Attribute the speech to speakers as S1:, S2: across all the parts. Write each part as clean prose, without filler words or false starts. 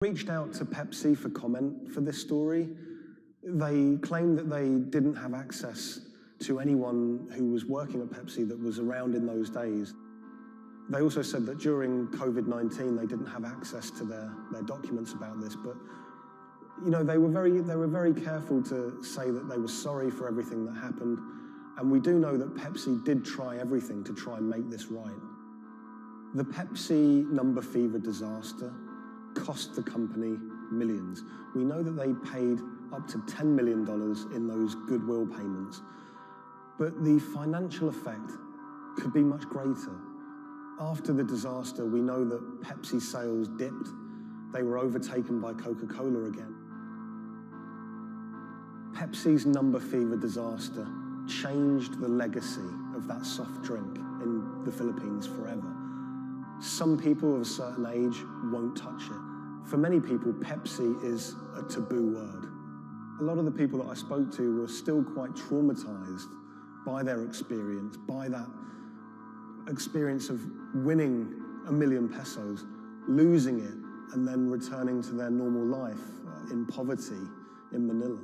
S1: Reached out to Pepsi for comment for this story. They claimed that they didn't have access to anyone who was working at Pepsi that was around in those days. They also said that during COVID-19 they didn't have access to their documents about this, but you know, they were very careful to say that they were sorry for everything that happened, and we do know that Pepsi did try everything to try and make this right. The Pepsi number fever disaster cost the company millions. We know that they paid up to $10 million in those goodwill payments, but the financial effect could be much greater. After the disaster, we know that Pepsi sales dipped. They were overtaken by Coca-Cola again. Pepsi's number fever disaster changed the legacy of that soft drink in the Philippines forever. Some people of a certain age won't touch it. For many people, Pepsi is a taboo word. A lot of the people that I spoke to were still quite traumatized by their experience, by that experience of winning $1 million pesos, losing it, and then returning to their normal life in poverty in Manila.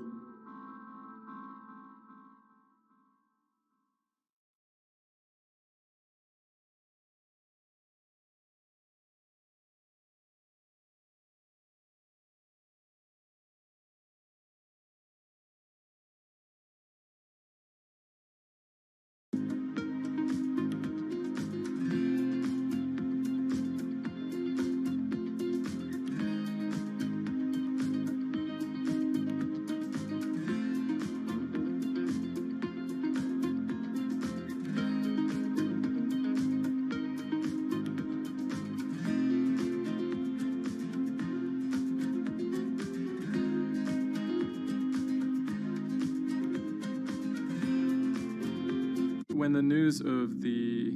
S2: When the news of the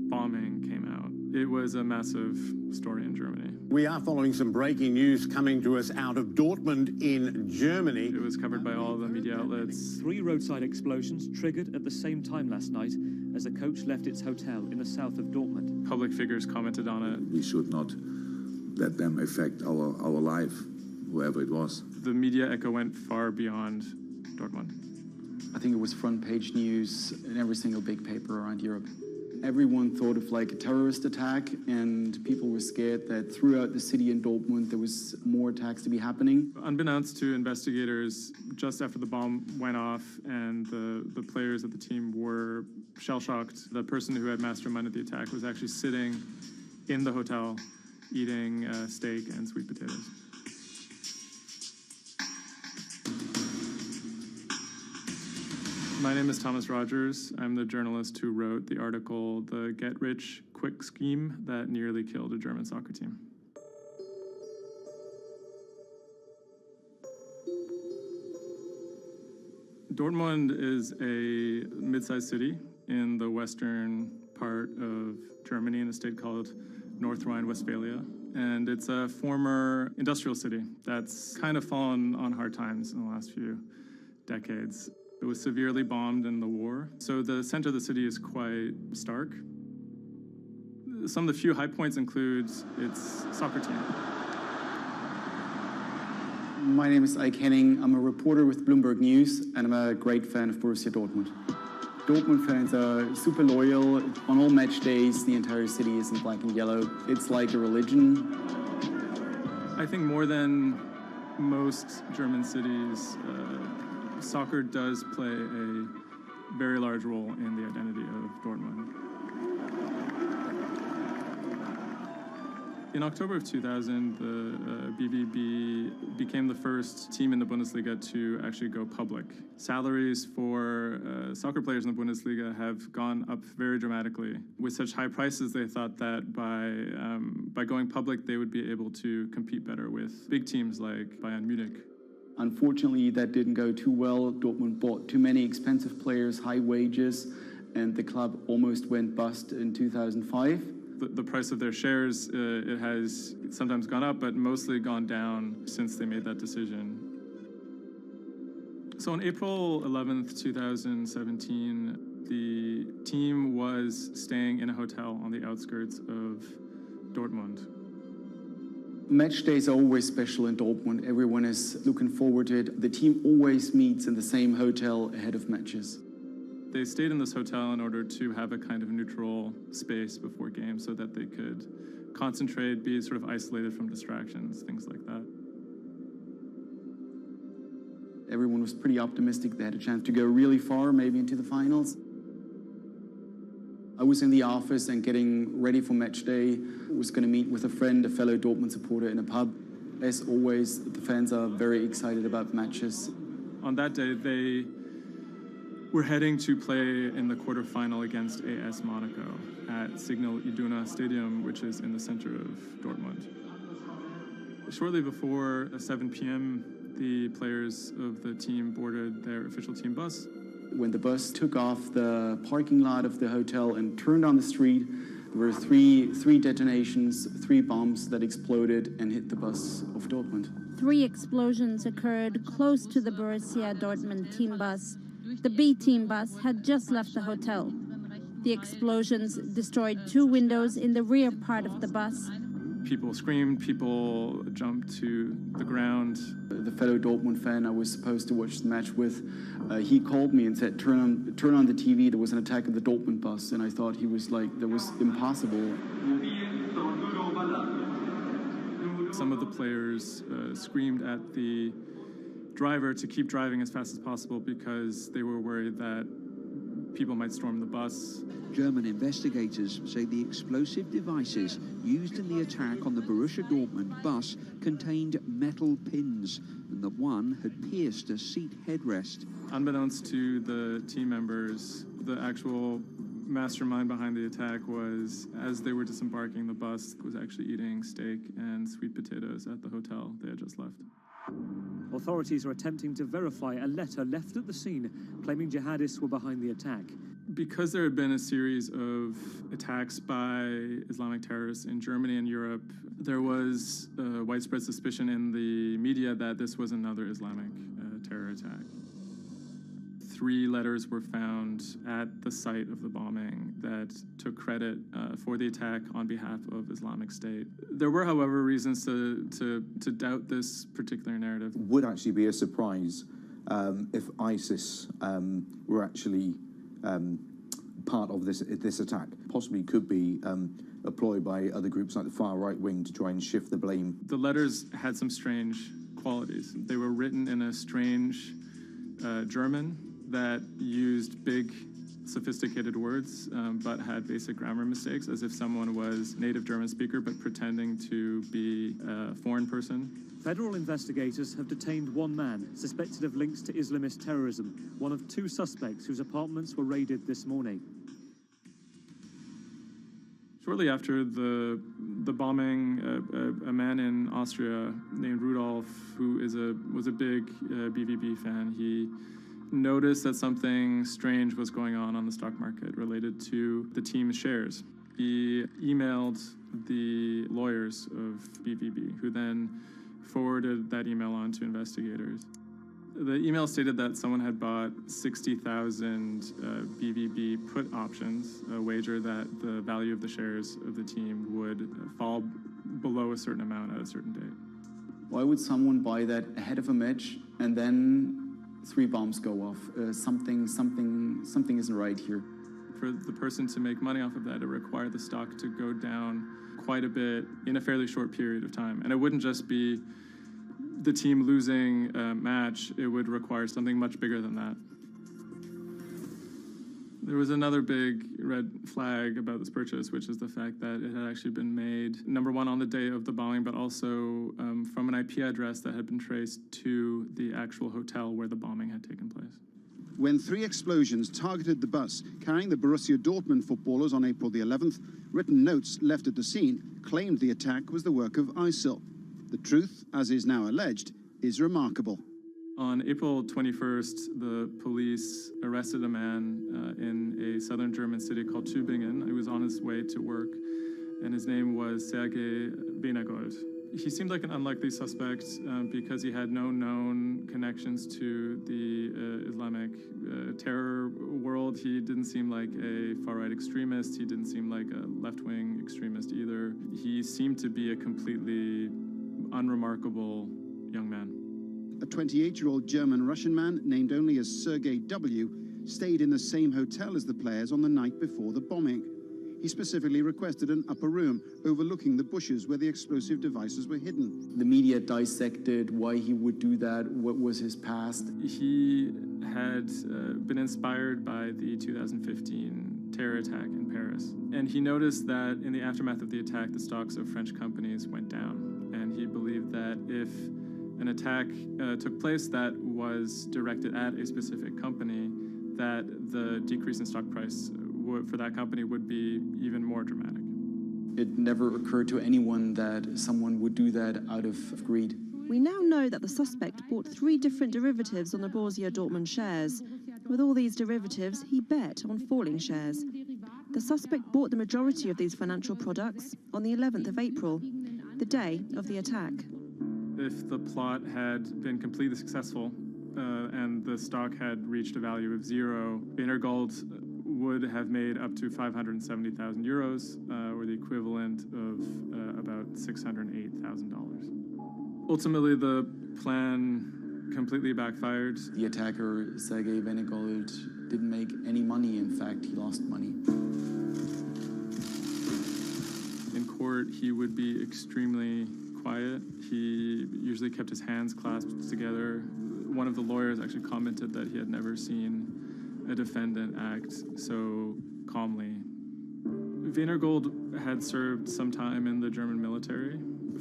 S2: bombing came out, it was a massive story in Germany.
S3: We are following some breaking news coming to us out of Dortmund in Germany.
S2: It was covered by all the media outlets.
S4: 3 roadside explosions triggered at the same time last night as the coach left its hotel in the south of Dortmund.
S2: Public figures commented on it.
S5: We should not let them affect our life, whoever it was.
S2: The media echo went far beyond Dortmund.
S6: I think it was front page news in every single big paper around Europe. Everyone thought of like a terrorist attack, and people were scared that throughout the city in Dortmund there was more attacks to be happening.
S2: Unbeknownst to investigators, just after the bomb went off and the players of the team were shell-shocked, the person who had masterminded the attack was actually sitting in the hotel eating steak and sweet potatoes. My name is Thomas Rogers. I'm the journalist who wrote the article, The Get-Rich-Quick Scheme That Nearly Killed a German Soccer Team. Dortmund is a mid-sized city in the western part of Germany in a state called North Rhine-Westphalia. And it's a former industrial city that's kind of fallen on hard times in the last few decades. It was severely bombed in the war, so the center of the city is quite stark. Some of the few high points include its soccer team.
S6: My name is Ike Henning. I'm a reporter with Bloomberg News, and I'm a great fan of Borussia Dortmund. Dortmund fans are super loyal. On all match days, the entire city is in black and yellow. It's like a religion.
S2: I think more than most German cities, soccer does play a very large role in the identity of Dortmund. In October of 2000, the BVB became the first team in the Bundesliga to actually go public. Salaries for soccer players in the Bundesliga have gone up very dramatically. With such high prices, they thought that by going public, they would be able to compete better with big teams like Bayern Munich.
S6: Unfortunately, that didn't go too well. Dortmund bought too many expensive players, high wages, and the club almost went bust in 2005.
S2: The price of their shares, it has sometimes gone up, but mostly gone down since they made that decision. So on April 11th, 2017, the team was staying in a hotel on the outskirts of Dortmund.
S6: Match days are always special in Dortmund. Everyone is looking forward to it. The team always meets in the same hotel ahead of matches.
S2: They stayed in this hotel in order to have a kind of neutral space before games so that they could concentrate, be sort of isolated from distractions, things like that.
S6: Everyone was pretty optimistic. They had a chance to go really far, maybe into the finals. I was in the office and getting ready for match day. I was going to meet with a friend, a fellow Dortmund supporter, in a pub. As always, the fans are very excited about matches.
S2: On that day, they were heading to play in the quarterfinal against AS Monaco at Signal Iduna Stadium, which is in the center of Dortmund. Shortly before 7 p.m., the players of the team boarded their official team bus.
S6: When the bus took off the parking lot of the hotel and turned on the street, there were three detonations, 3 bombs that exploded and hit the bus of Dortmund.
S7: 3 explosions occurred close to the Borussia Dortmund team bus. The B team bus had just left the hotel. The explosions destroyed 2 windows in the rear part of the bus.
S2: People screamed, people jumped to the ground.
S6: The fellow Dortmund fan I was supposed to watch the match with, he called me and said, turn on the TV, there was an attack of the Dortmund bus. And I thought he was like, that was impossible.
S2: Some of the players screamed at the driver to keep driving as fast as possible because they were worried that people might storm the bus.
S8: German investigators say the explosive devices used in the attack on the Borussia Dortmund bus contained metal pins, and that one had pierced a seat headrest.
S2: Unbeknownst to the team members, the actual mastermind behind the attack was, as they were disembarking, the bus was actually eating steak and sweet potatoes at the hotel they had just left.
S4: Authorities are attempting to verify a letter left at the scene claiming jihadists were behind the attack.
S2: Because there had been a series of attacks by Islamic terrorists in Germany and Europe, there was widespread suspicion in the media that this was another Islamic terror attack. 3 letters were found at the site of the bombing that took credit for the attack on behalf of Islamic State. There were, however, reasons to doubt this particular narrative.
S9: Would actually be a surprise if ISIS were actually part of this attack. Possibly could be a ploy by other groups like the far right wing to try and shift the blame.
S2: The letters had some strange qualities. They were written in a strange German that used big, sophisticated words, but had basic grammar mistakes, as if someone was native German speaker but pretending to be a foreign person.
S4: Federal investigators have detained 1 man suspected of links to Islamist terrorism, one of 2 suspects whose apartments were raided this morning.
S2: Shortly after the bombing, a man in Austria named Rudolf, who was a big BVB fan, he noticed that something strange was going on the stock market related to the team's shares. He emailed the lawyers of BVB, who then forwarded that email on to investigators. The email stated that someone had bought 60,000 BVB put options, a wager that the value of the shares of the team would fall below a certain amount at a certain date.
S6: Why would someone buy that ahead of a match and then 3 bombs go off? Something isn't right here.
S2: For the person to make money off of that, it required the stock to go down quite a bit in a fairly short period of time. And it wouldn't just be the team losing a match, it would require something much bigger than that. There was another big red flag about this purchase, which is the fact that it had actually been made, number one, on the day of the bombing, but also from an IP address that had been traced to the actual hotel where the bombing had taken place.
S10: When 3 explosions targeted the bus carrying the Borussia Dortmund footballers on April the 11th, written notes left at the scene claimed the attack was the work of ISIL. The truth, as is now alleged, is remarkable.
S2: On April 21st, the police arrested a man in a southern German city called Tübingen. He was on his way to work, and his name was Sergei Benegold. He seemed like an unlikely suspect because he had no known connections to the Islamic terror world. He didn't seem like a far-right extremist. He didn't seem like a left-wing extremist either. He seemed to be a completely unremarkable young man.
S10: A 28-year-old German-Russian man, named only as Sergei W., stayed in the same hotel as the players on the night before the bombing. He specifically requested an upper room overlooking the bushes where the explosive devices were hidden.
S6: The media dissected why he would do that, what was his past.
S2: He had been inspired by the 2015 terror attack in Paris. And he noticed that in the aftermath of the attack, the stocks of French companies went down. And he believed that if an attack took place that was directed at a specific company, that the decrease in stock price for that company would be even more dramatic.
S6: It never occurred to anyone that someone would do that out of greed.
S11: We now know that the suspect bought 3 different derivatives on the Borussia Dortmund shares. With all these derivatives, he bet on falling shares. The suspect bought the majority of these financial products on the 11th of April, the day of the attack.
S2: If the plot had been completely successful and the stock had reached a value of 0, Wienergold would have made up to 570,000 euros, or the equivalent of about $608,000. Ultimately, the plan completely backfired.
S6: The attacker, Sergei Wienergold, didn't make any money. In fact, he lost money.
S2: In court, he would be extremely quiet. He usually kept his hands clasped together. One of the lawyers actually commented that he had never seen a defendant act so calmly. Wienergold had served some time in the German military.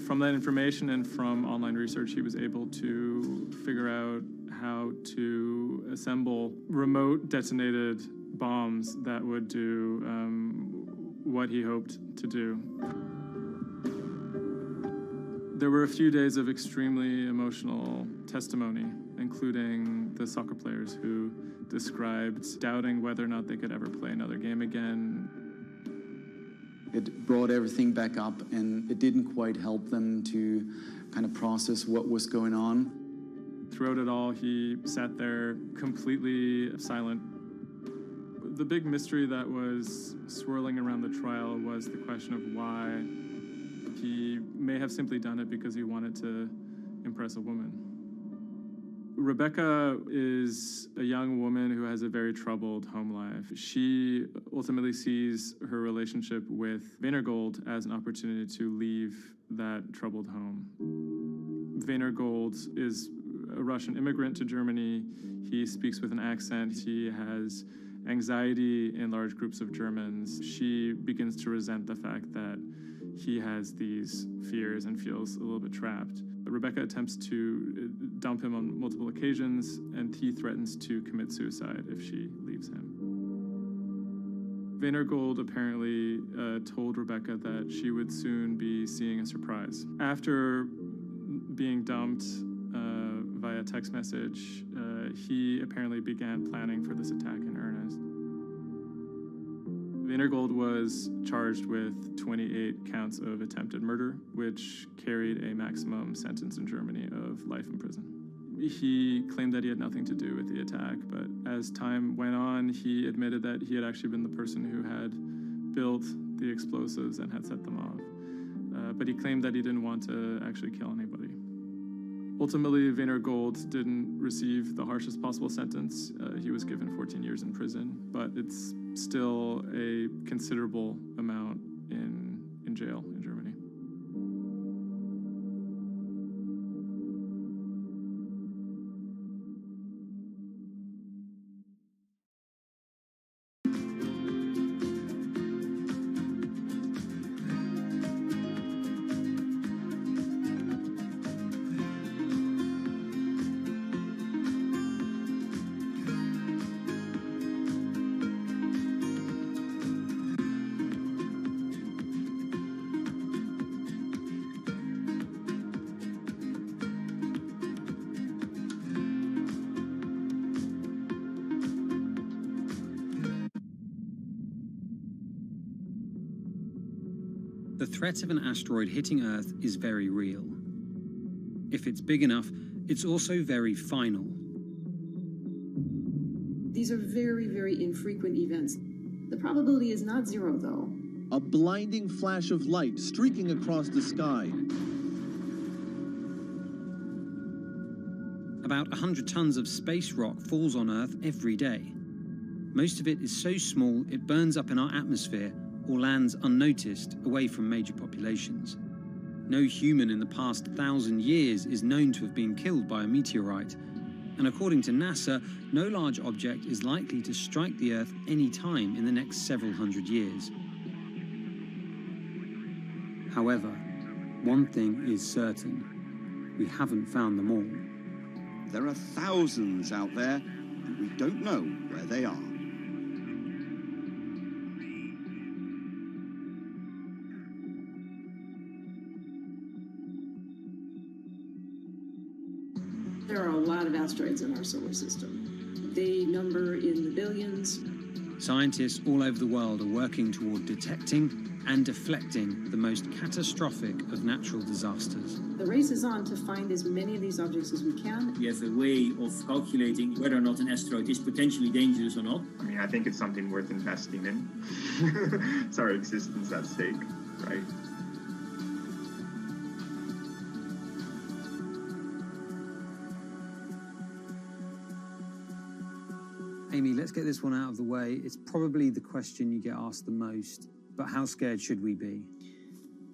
S2: From that information and from online research, he was able to figure out how to assemble remote detonated bombs that would do what he hoped to do. There were a few days of extremely emotional testimony, including the soccer players who described doubting whether or not they could ever play another game again.
S6: It brought everything back up, and it didn't quite help them to kind of process what was going on.
S2: Throughout it all, he sat there completely silent. The big mystery that was swirling around the trial was the question of why he may have simply done it because he wanted to impress a woman. Rebecca is a young woman who has a very troubled home life. She ultimately sees her relationship with Wienergold as an opportunity to leave that troubled home. Wienergold is a Russian immigrant to Germany. He speaks with an accent. He has anxiety in large groups of Germans. She begins to resent the fact that he has these fears and feels a little bit trapped. Rebecca attempts to dump him on multiple occasions, and he threatens to commit suicide if she leaves him. Wienergold apparently told Rebecca that she would soon be seeing a surprise. After being dumped via text message, he apparently began planning for this attack in earnest. Wienergold was charged with 28 counts of attempted murder, which carried a maximum sentence in Germany of life in prison. He claimed that he had nothing to do with the attack, but as time went on, he admitted that he had actually been the person who had built the explosives and had set them off. But he claimed that he didn't want to actually kill anybody. Ultimately, Wienergold didn't receive the harshest possible sentence. He was given 14 years in prison, but it's still a considerable amount in jail in Germany.
S12: The threat of an asteroid hitting Earth is very real. If it's big enough, it's also very final.
S13: These are very, very infrequent events. The probability is not 0, though.
S14: A blinding flash of light streaking across the sky.
S12: About 100 tons of space rock falls on Earth every day. Most of it is so small it burns up in our atmosphere or lands unnoticed away from major populations. No human in the past 1,000 years is known to have been killed by a meteorite, and according to NASA, no large object is likely to strike the Earth any time in the next several hundred years. However, one thing is certain: we haven't found them all.
S10: There are thousands out there, and we don't know where they are.
S13: There are a lot of asteroids in our solar system. They number in the billions.
S12: Scientists all over the world are working toward detecting and deflecting the most catastrophic of natural disasters.
S13: The race is on to find as many of these objects as we can.
S14: We have a way of calculating whether or not an asteroid is potentially dangerous or not.
S15: I mean, I think it's something worth investing in. It's our existence at stake, right?
S12: Amy, let's get this one out of the way. It's probably the question you get asked the most, but how scared should we be?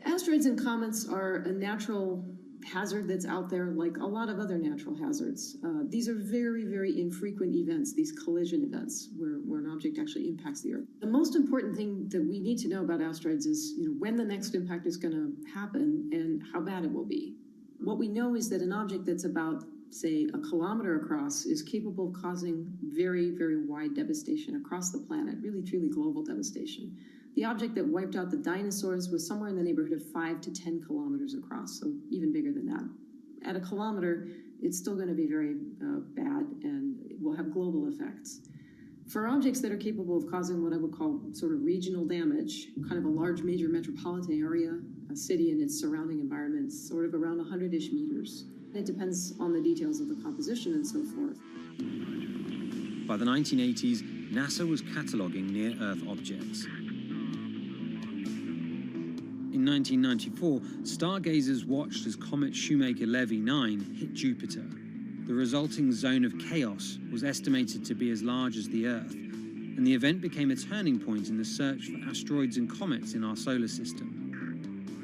S13: Asteroids and comets are a natural hazard that's out there like a lot of other natural hazards. These are very, very infrequent events, these collision events, where an object actually impacts the Earth. The most important thing that we need to know about asteroids is when the next impact is going to happen and how bad it will be. What we know is that an object that's about, say, a kilometer across is capable of causing very, very wide devastation across the planet, really, truly global devastation. The object that wiped out the dinosaurs was somewhere in the neighborhood of 5 to 10 kilometers across, so even bigger than that. At a kilometer, it's still going to be very bad and it will have global effects. For objects that are capable of causing what I would call sort of regional damage, kind of a large major metropolitan area, a city and its surrounding environment, sort of around 100-ish meters. It depends on the details of the composition and so forth.
S12: By the 1980s, NASA was cataloguing near-Earth objects. In 1994, stargazers watched as comet Shoemaker-Levy 9 hit Jupiter. The resulting zone of chaos was estimated to be as large as the Earth, and the event became a turning point in the search for asteroids and comets in our solar system.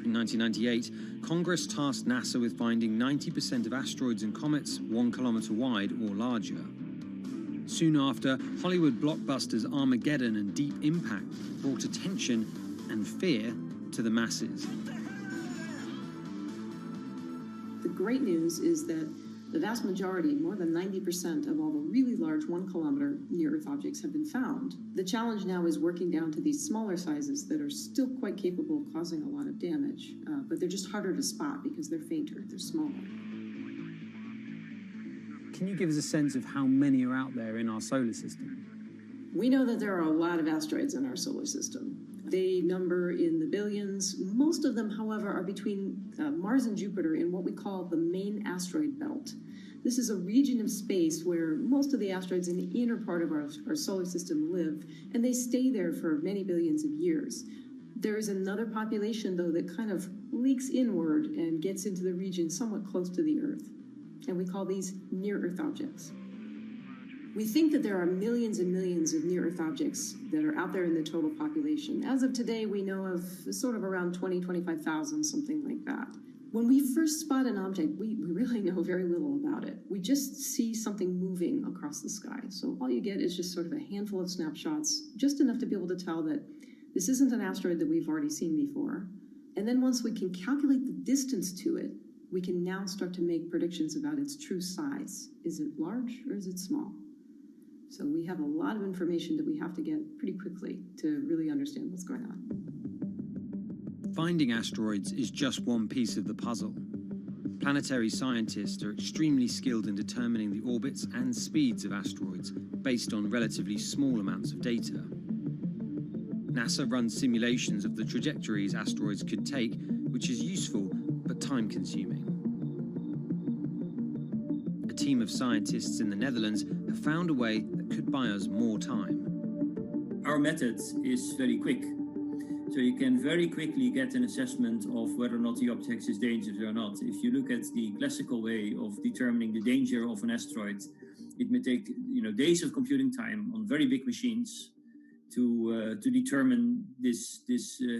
S12: In 1998, Congress tasked NASA with finding 90% of asteroids and comets 1 kilometer wide or larger. Soon after, Hollywood blockbusters Armageddon and Deep Impact brought attention and fear to the masses.
S13: The great news is that the vast majority, more than 90% of all the really large 1 kilometer near-Earth objects have been found. The challenge now is working down to these smaller sizes that are still quite capable of causing a lot of damage, but they're just harder to spot because they're fainter, they're smaller.
S12: Can you give us a sense of how many are out there in our solar system?
S13: We know that there are a lot of asteroids in our solar system. They number in the billions. Most of them, however, are between Mars and Jupiter in what we call the main asteroid belt. This is a region of space where most of the asteroids in the inner part of our solar system live, and they stay there for many billions of years. There is another population, though, that kind of leaks inward and gets into the region somewhat close to the Earth, and we call these near-Earth objects. We think that there are millions and millions of near-Earth objects that are out there in the total population. As of today, we know of sort of around 20, 25,000, something like that. When we first spot an object, we really know very little about it. We just see something moving across the sky. So all you get is just sort of a handful of snapshots, just enough to be able to tell that this isn't an asteroid that we've already seen before. And then once we can calculate the distance to it, we can now start to make predictions about its true size. Is it large or is it small? So we have a lot of information that we have to get pretty quickly to really understand what's going on.
S12: Finding asteroids is just one piece of the puzzle. Planetary scientists are extremely skilled in determining the orbits and speeds of asteroids based on relatively small amounts of data. NASA runs simulations of the trajectories asteroids could take, which is useful but time-consuming. A team of scientists in the Netherlands have found a way that could buy us more time.
S14: Our method is very quick. So you can very quickly get an assessment of whether or not the object is dangerous or not. If you look at the classical way of determining the danger of an asteroid, it may take days of computing time on very big machines to determine this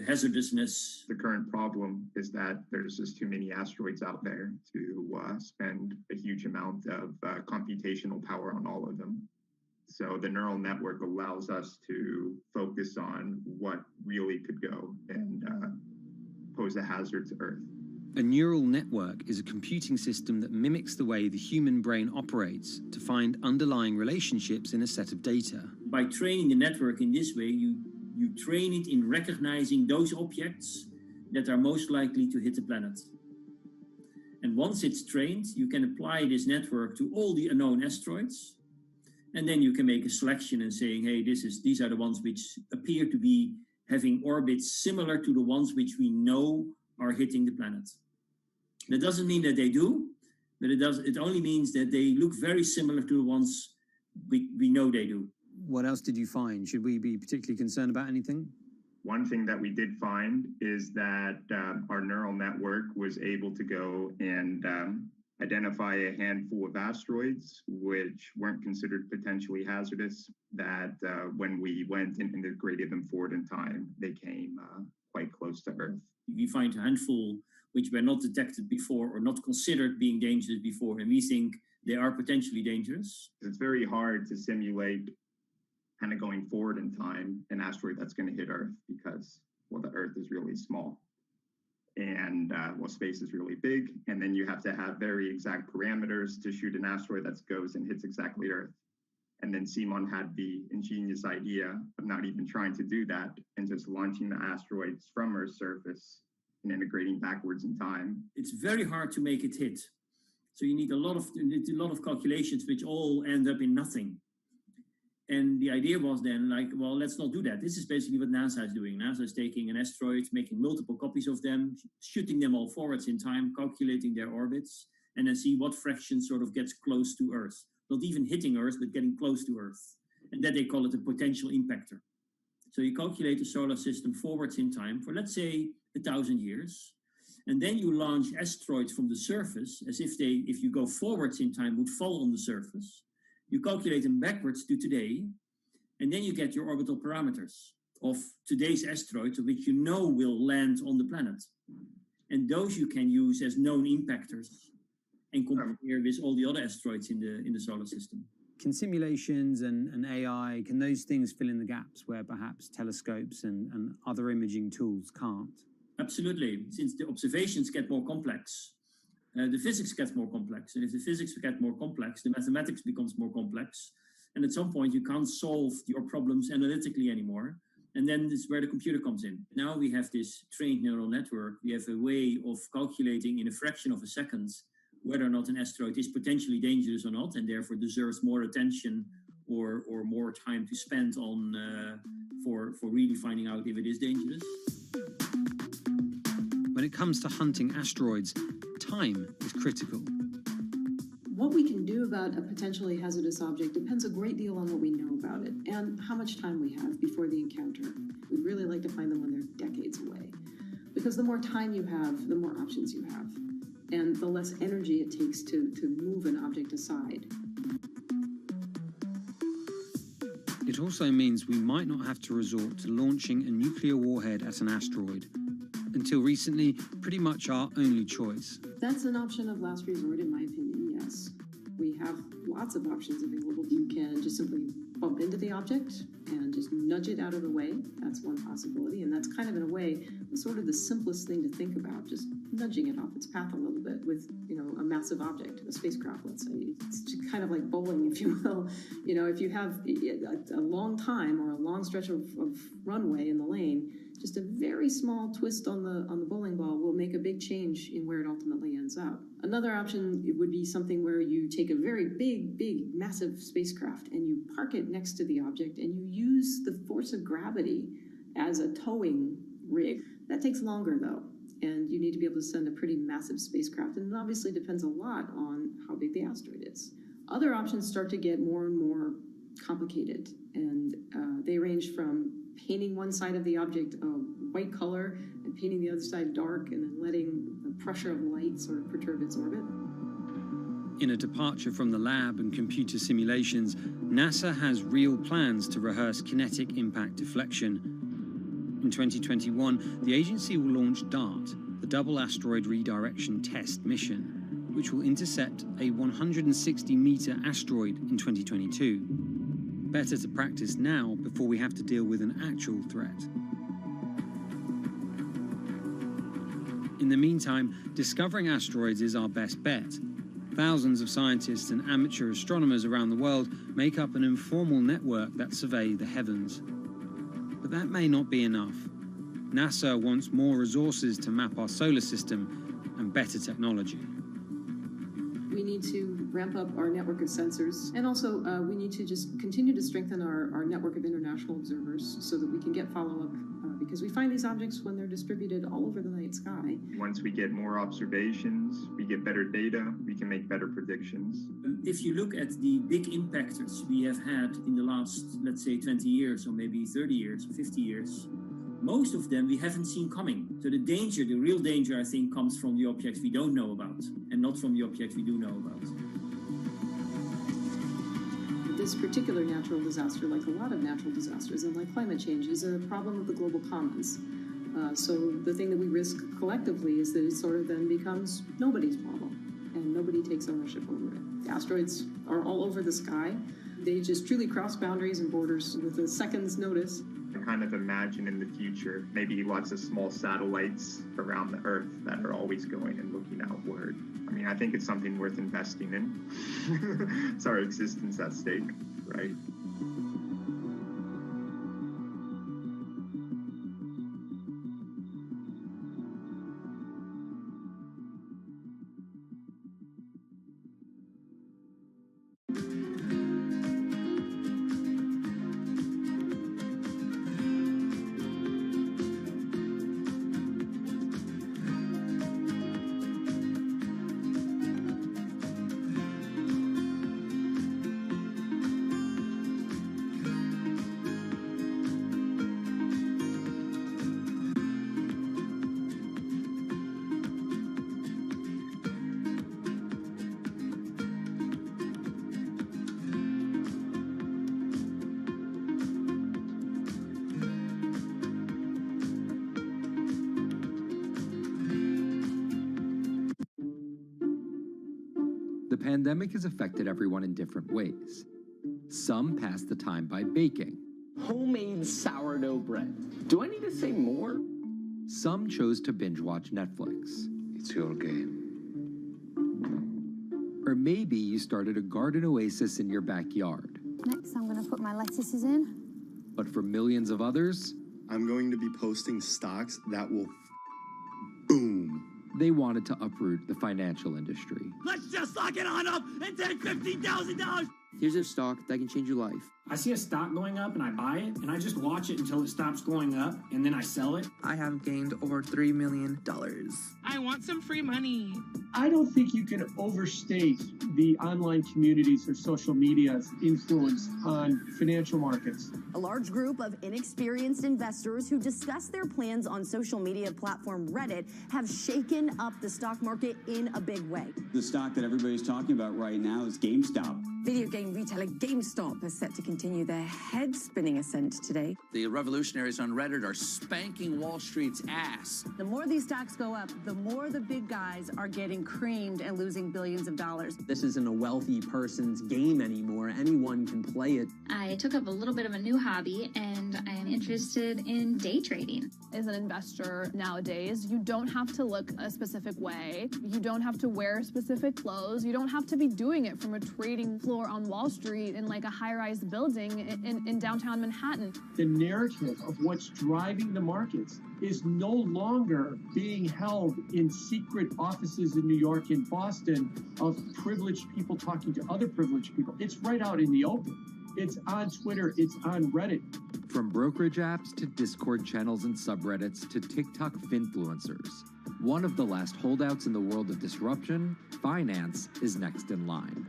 S14: hazardousness.
S15: The current problem is that there's just too many asteroids out there to spend a huge amount of computational power on all of them. So the neural network allows us to focus on what really could go and pose a hazard to Earth.
S12: A neural network is a computing system that mimics the way the human brain operates to find underlying relationships in a set of data.
S14: By training the network in this way, you train it in recognizing those objects that are most likely to hit the planet. And once it's trained, you can apply this network to all the unknown asteroids. And then you can make a selection and saying, hey, these are the ones which appear to be having orbits similar to the ones which we know are hitting the planet. That doesn't mean that they do, but it only means that they look very similar to the ones we know they do.
S12: What else did you find? Should we be particularly concerned about anything?
S15: One thing that we did find is that our neural network was able to go and identify a handful of asteroids which weren't considered potentially hazardous, that when we went and integrated them forward in time, they came quite close to Earth.
S14: We find a handful which were not detected before or not considered being dangerous before, and we think they are potentially dangerous.
S15: It's very hard to simulate kind of going forward in time an asteroid that's going to hit Earth because, well, the Earth is really small. And space is really big, and then you have to have very exact parameters to shoot an asteroid that goes and hits exactly Earth. And then Simon had the ingenious idea of not even trying to do that and just launching the asteroids from Earth's surface and integrating backwards in time.
S14: It's very hard to make it hit. So you need a lot of calculations which all end up in nothing. And the idea was then like, well, let's not do that. This is basically what NASA is doing. NASA is taking an asteroid, making multiple copies of them, shooting them all forwards in time, calculating their orbits, and then see what fraction sort of gets close to Earth. Not even hitting Earth, but getting close to Earth. And that they call it a potential impactor. So you calculate the solar system forwards in time for, let's say, 1,000 years. And then you launch asteroids from the surface as if they, if you go forwards in time, would fall on the surface. You calculate them backwards to today, and then you get your orbital parameters of today's asteroids, which you know will land on the planet. And those you can use as known impactors and compare with all the other asteroids in the solar system.
S12: Can simulations and AI, can those things fill in the gaps where perhaps telescopes and other imaging tools can't?
S14: Absolutely. Since the observations get more complex, the physics gets more complex. And if the physics get more complex, the mathematics becomes more complex. And at some point, you can't solve your problems analytically anymore. And then this is where the computer comes in. Now we have this trained neural network. We have a way of calculating in a fraction of a second whether or not an asteroid is potentially dangerous or not, and therefore deserves more attention or more time to spend on for really finding out if it is dangerous.
S12: When it comes to hunting asteroids, time is critical.
S13: What we can do about a potentially hazardous object depends a great deal on what we know about it and how much time we have before the encounter. We'd really like to find them when they're decades away, because the more time you have, the more options you have, and the less energy it takes to move an object aside.
S12: It also means we might not have to resort to launching a nuclear warhead at an asteroid. Until recently, pretty much our only choice.
S13: That's an option of last resort, in my opinion, yes. We have lots of options available. You can just simply bump into the object and just nudge it out of the way. That's one possibility, and that's kind of, in a way, sort of the simplest thing to think about, just nudging it off its path a little bit with, a massive object, a spacecraft, let's say. It's just kind of like bowling, if you will. If you have a long time or a long stretch of runway in the lane, just a very small twist on the bowling ball will make a big change in where it ultimately ends up. Another option would be something where you take a very big, massive spacecraft and you park it next to the object and you use the force of gravity as a towing rig. That takes longer, though, and you need to be able to send a pretty massive spacecraft, and it obviously depends a lot on how big the asteroid is. Other options start to get more and more complicated, and they range from painting one side of the object a white color and painting the other side dark and then letting the pressure of light sort of perturb its orbit.
S12: In a departure from the lab and computer simulations, NASA has real plans to rehearse kinetic impact deflection. In 2021, the agency will launch DART, the Double Asteroid Redirection Test mission, which will intercept a 160-meter asteroid in 2022. Better to practice now before we have to deal with an actual threat. In the meantime, discovering asteroids is our best bet. Thousands of scientists and amateur astronomers around the world make up an informal network that survey the heavens. But that may not be enough. NASA wants more resources to map our solar system and better technology.
S13: We need to ramp up our network of sensors, and also we need to just continue to strengthen our network of international observers so that we can get follow-up, because we find these objects when they're distributed all over the night sky.
S15: Once we get more observations, we get better data, we can make better predictions.
S14: If you look at the big impactors we have had in the last, let's say, 20 years, or maybe 30 years, or 50 years, most of them we haven't seen coming. So the danger, the real danger, I think, comes from the objects we don't know about, and not from the objects we do know about.
S13: This particular natural disaster, like a lot of natural disasters and like climate change, is a problem of the global commons. So the thing that we risk collectively is that it sort of then becomes nobody's problem, and nobody takes ownership over it. The asteroids are all over the sky. They just truly cross boundaries and borders with a second's notice.
S15: Kind of imagine in the future, maybe lots of small satellites around the Earth that are always going and looking outward. I mean, I think it's something worth investing in. It's our existence at stake, right?
S16: The pandemic has affected everyone in different ways. Some pass the time by baking.
S17: Homemade sourdough bread. Do I need to say more?
S16: Some chose to binge watch Netflix.
S5: It's your game.
S16: Or maybe you started a garden oasis in your backyard.
S18: Next, I'm going to put my lettuces in.
S16: But for millions of others,
S19: I'm going to be posting stocks that will boom.
S16: They wanted to uproot the financial industry.
S20: Let's just lock it on up and take $15,000.
S21: Here's a stock that can change your life.
S22: I see a stock going up and I buy it and I just watch it until it stops going up and then I sell it.
S21: I have gained over $3 million.
S23: I want some free money.
S24: I don't think you can overstate the online communities or social media's influence on financial markets.
S25: A large group of inexperienced investors who discuss their plans on social media platform Reddit have shaken up the stock market in a big way.
S26: The stock that everybody's talking about right now is GameStop.
S27: Video game retailer GameStop is set to continue their head-spinning ascent today.
S28: The revolutionaries on Reddit are spanking Wall Street's ass.
S25: The more these stocks go up, the more the big guys are getting creamed and losing billions of dollars.
S29: This isn't a wealthy person's game anymore. Anyone can play it.
S30: I took up a little bit of a new hobby, and I am interested in day trading.
S31: As an investor nowadays, you don't have to look a specific way. You don't have to wear specific clothes. You don't have to be doing it from a trading floor on Wall Street in like a high-rise building in downtown Manhattan.
S24: The narrative of what's driving the markets is no longer being held in secret offices in New York and Boston of privileged people talking to other privileged people. It's right out in the open. It's on Twitter, it's on Reddit.
S16: From brokerage apps to Discord channels and subreddits to TikTok finfluencers, one of the last holdouts in the world of disruption, finance is next in line.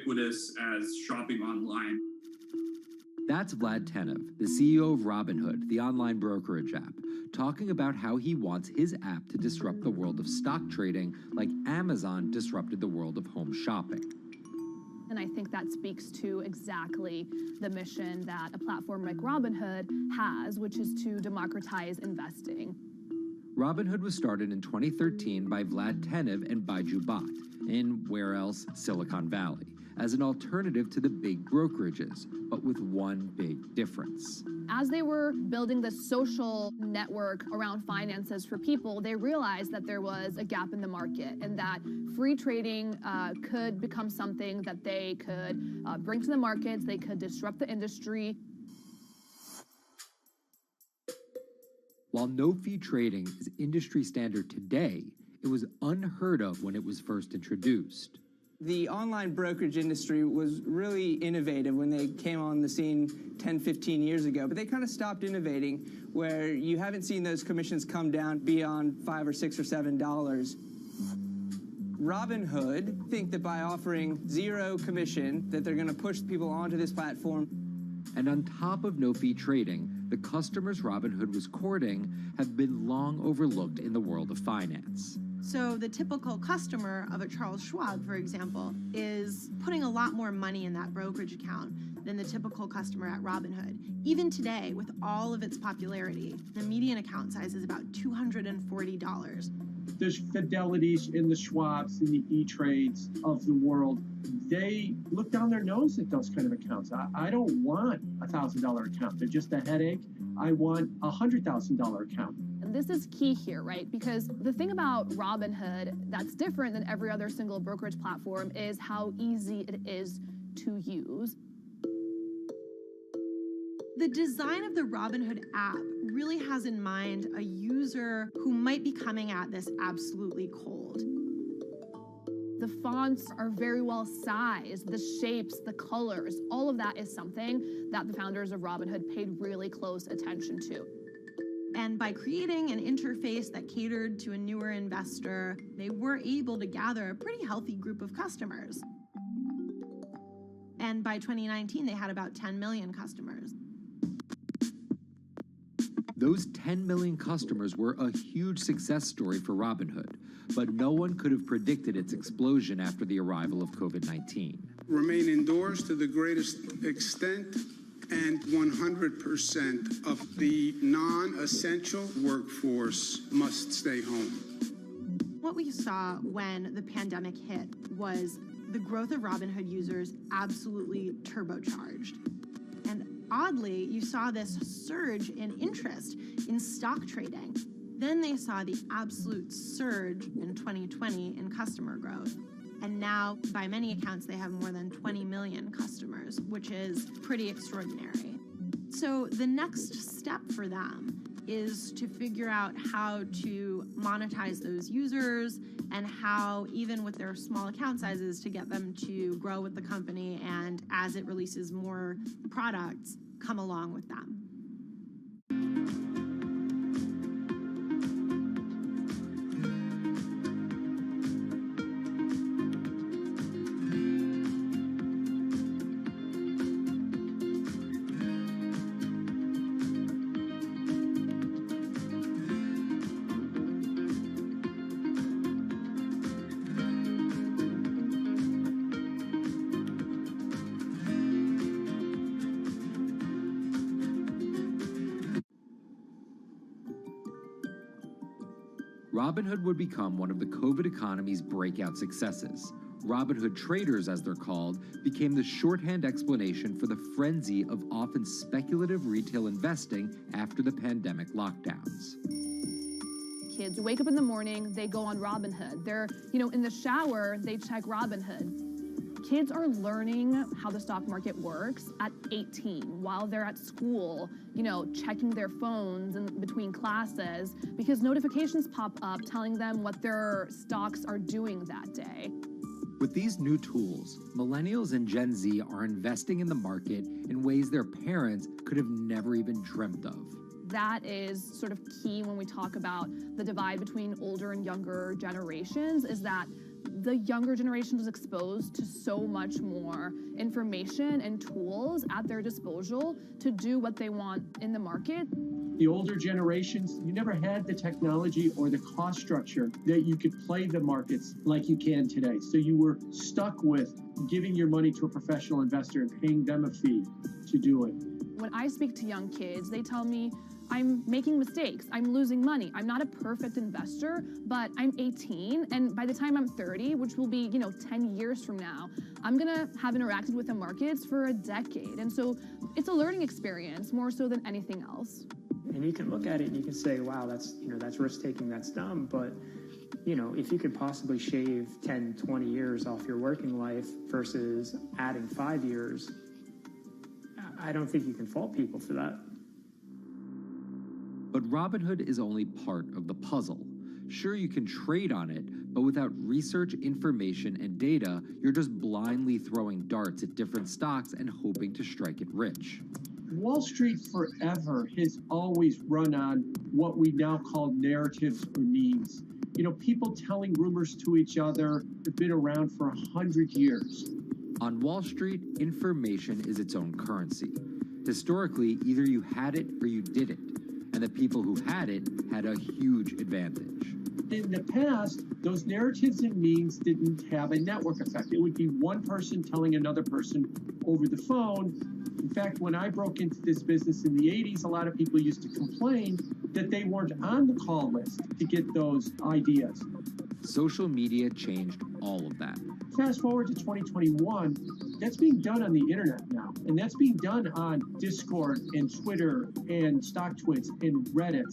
S1: ubiquitous as shopping online.
S16: That's Vlad Tenev, the CEO of Robinhood, the online brokerage app, talking about how he wants his app to disrupt the world of stock trading like Amazon disrupted the world of home shopping.
S31: And I think that speaks to exactly the mission that a platform like Robinhood has, which is to democratize investing.
S16: Robinhood was started in 2013 by Vlad Tenev and Baiju Bhatt in, where else, Silicon Valley, as an alternative to the big brokerages, but with one big difference.
S31: As they were building the social network around finances for people, they realized that there was a gap in the market and that free trading could become something that they could bring to the markets, they could disrupt the industry.
S16: While no-fee trading is industry standard today, it was unheard of when it was first introduced.
S2: The online brokerage industry was really innovative when they came on the scene 10, 15 years ago, but they kind of stopped innovating where you haven't seen those commissions come down beyond $5 or $6 or $7. Robinhood think that by offering zero commission that they're going to push people onto this platform.
S16: And on top of no-fee trading, the customers Robinhood was courting have been long overlooked in the world of finance.
S3: So the typical customer of a Charles Schwab, for example, is putting a lot more money in that brokerage account than the typical customer at Robinhood. Even today, with all of its popularity, the median account size is about $240.
S24: There's Fidelities in the Schwabs and the E-Trades of the world. They look down their nose at those kind of accounts. I don't want a $1,000 account. They're just a headache. I want a $100,000 account.
S31: And this is key here, right? Because the thing about Robinhood that's different than every other single brokerage platform is how easy it is to use.
S3: The design of the Robinhood app really has in mind a user who might be coming at this absolutely cold.
S31: The fonts are very well sized, the shapes, the colors, all of that is something that the founders of Robinhood paid really close attention to.
S3: And by creating an interface that catered to a newer investor, they were able to gather a pretty healthy group of customers. And by 2019, they had about 10 million customers.
S16: Those 10 million customers were a huge success story for Robinhood, but no one could have predicted its explosion after the arrival of COVID-19.
S4: Remain indoors to the greatest extent, and 100% of the non-essential workforce must stay home.
S3: What we saw when the pandemic hit was the growth of Robinhood users absolutely turbocharged. And oddly, you saw this surge in interest in stock trading. Then they saw the absolute surge in 2020 in customer growth. And now, by many accounts, they have more than 20 million customers, which is pretty extraordinary. So the next step for them is to figure out how to monetize those users and how, even with their small account sizes, to get them to grow with the company and, as it releases more products, come along with them.
S16: Robinhood would become one of the COVID economy's breakout successes. Robinhood traders, as they're called, became the shorthand explanation for the frenzy of often speculative retail investing after the pandemic lockdowns.
S31: Kids wake up in the morning, they go on Robinhood. They're, in the shower, they check Robinhood. Kids are learning how the stock market works at 18 while they're at school, checking their phones in between classes because notifications pop up telling them what their stocks are doing that day.
S16: With these new tools, millennials and Gen Z are investing in the market in ways their parents could have never even dreamt of.
S31: That is sort of key when we talk about the divide between older and younger generations, is that the younger generation was exposed to so much more information and tools at their disposal to do what they want in the market.
S24: The older generations, you never had the technology or the cost structure that you could play the markets like you can today. So you were stuck with giving your money to a professional investor and paying them a fee to do it.
S31: When I speak to young kids, they tell me, I'm making mistakes, I'm losing money. I'm not a perfect investor, but I'm 18, and by the time I'm 30, which will be, 10 years from now, I'm gonna have interacted with the markets for a decade. And so it's a learning experience more so than anything else.
S6: And you can look at it and you can say, wow, that's risk-taking, that's dumb, but if you could possibly shave 10, 20 years off your working life versus adding 5 years, I don't think you can fault people for that.
S16: But Robinhood is only part of the puzzle. Sure, you can trade on it, but without research, information, and data, you're just blindly throwing darts at different stocks and hoping to strike it rich.
S24: Wall Street forever has always run on what we now call narratives or memes. People telling rumors to each other have been around for 100 years.
S16: On Wall Street, information is its own currency. Historically, either you had it or you didn't, and the people who had it had a huge advantage.
S24: In the past, those narratives and memes didn't have a network effect. It would be one person telling another person over the phone. In fact, when I broke into this business in the 80s, a lot of people used to complain that they weren't on the call list to get those ideas.
S16: Social media changed all of that.
S24: Fast forward to 2021, that's being done on the internet now. And that's being done on Discord and Twitter and StockTwits and Reddit.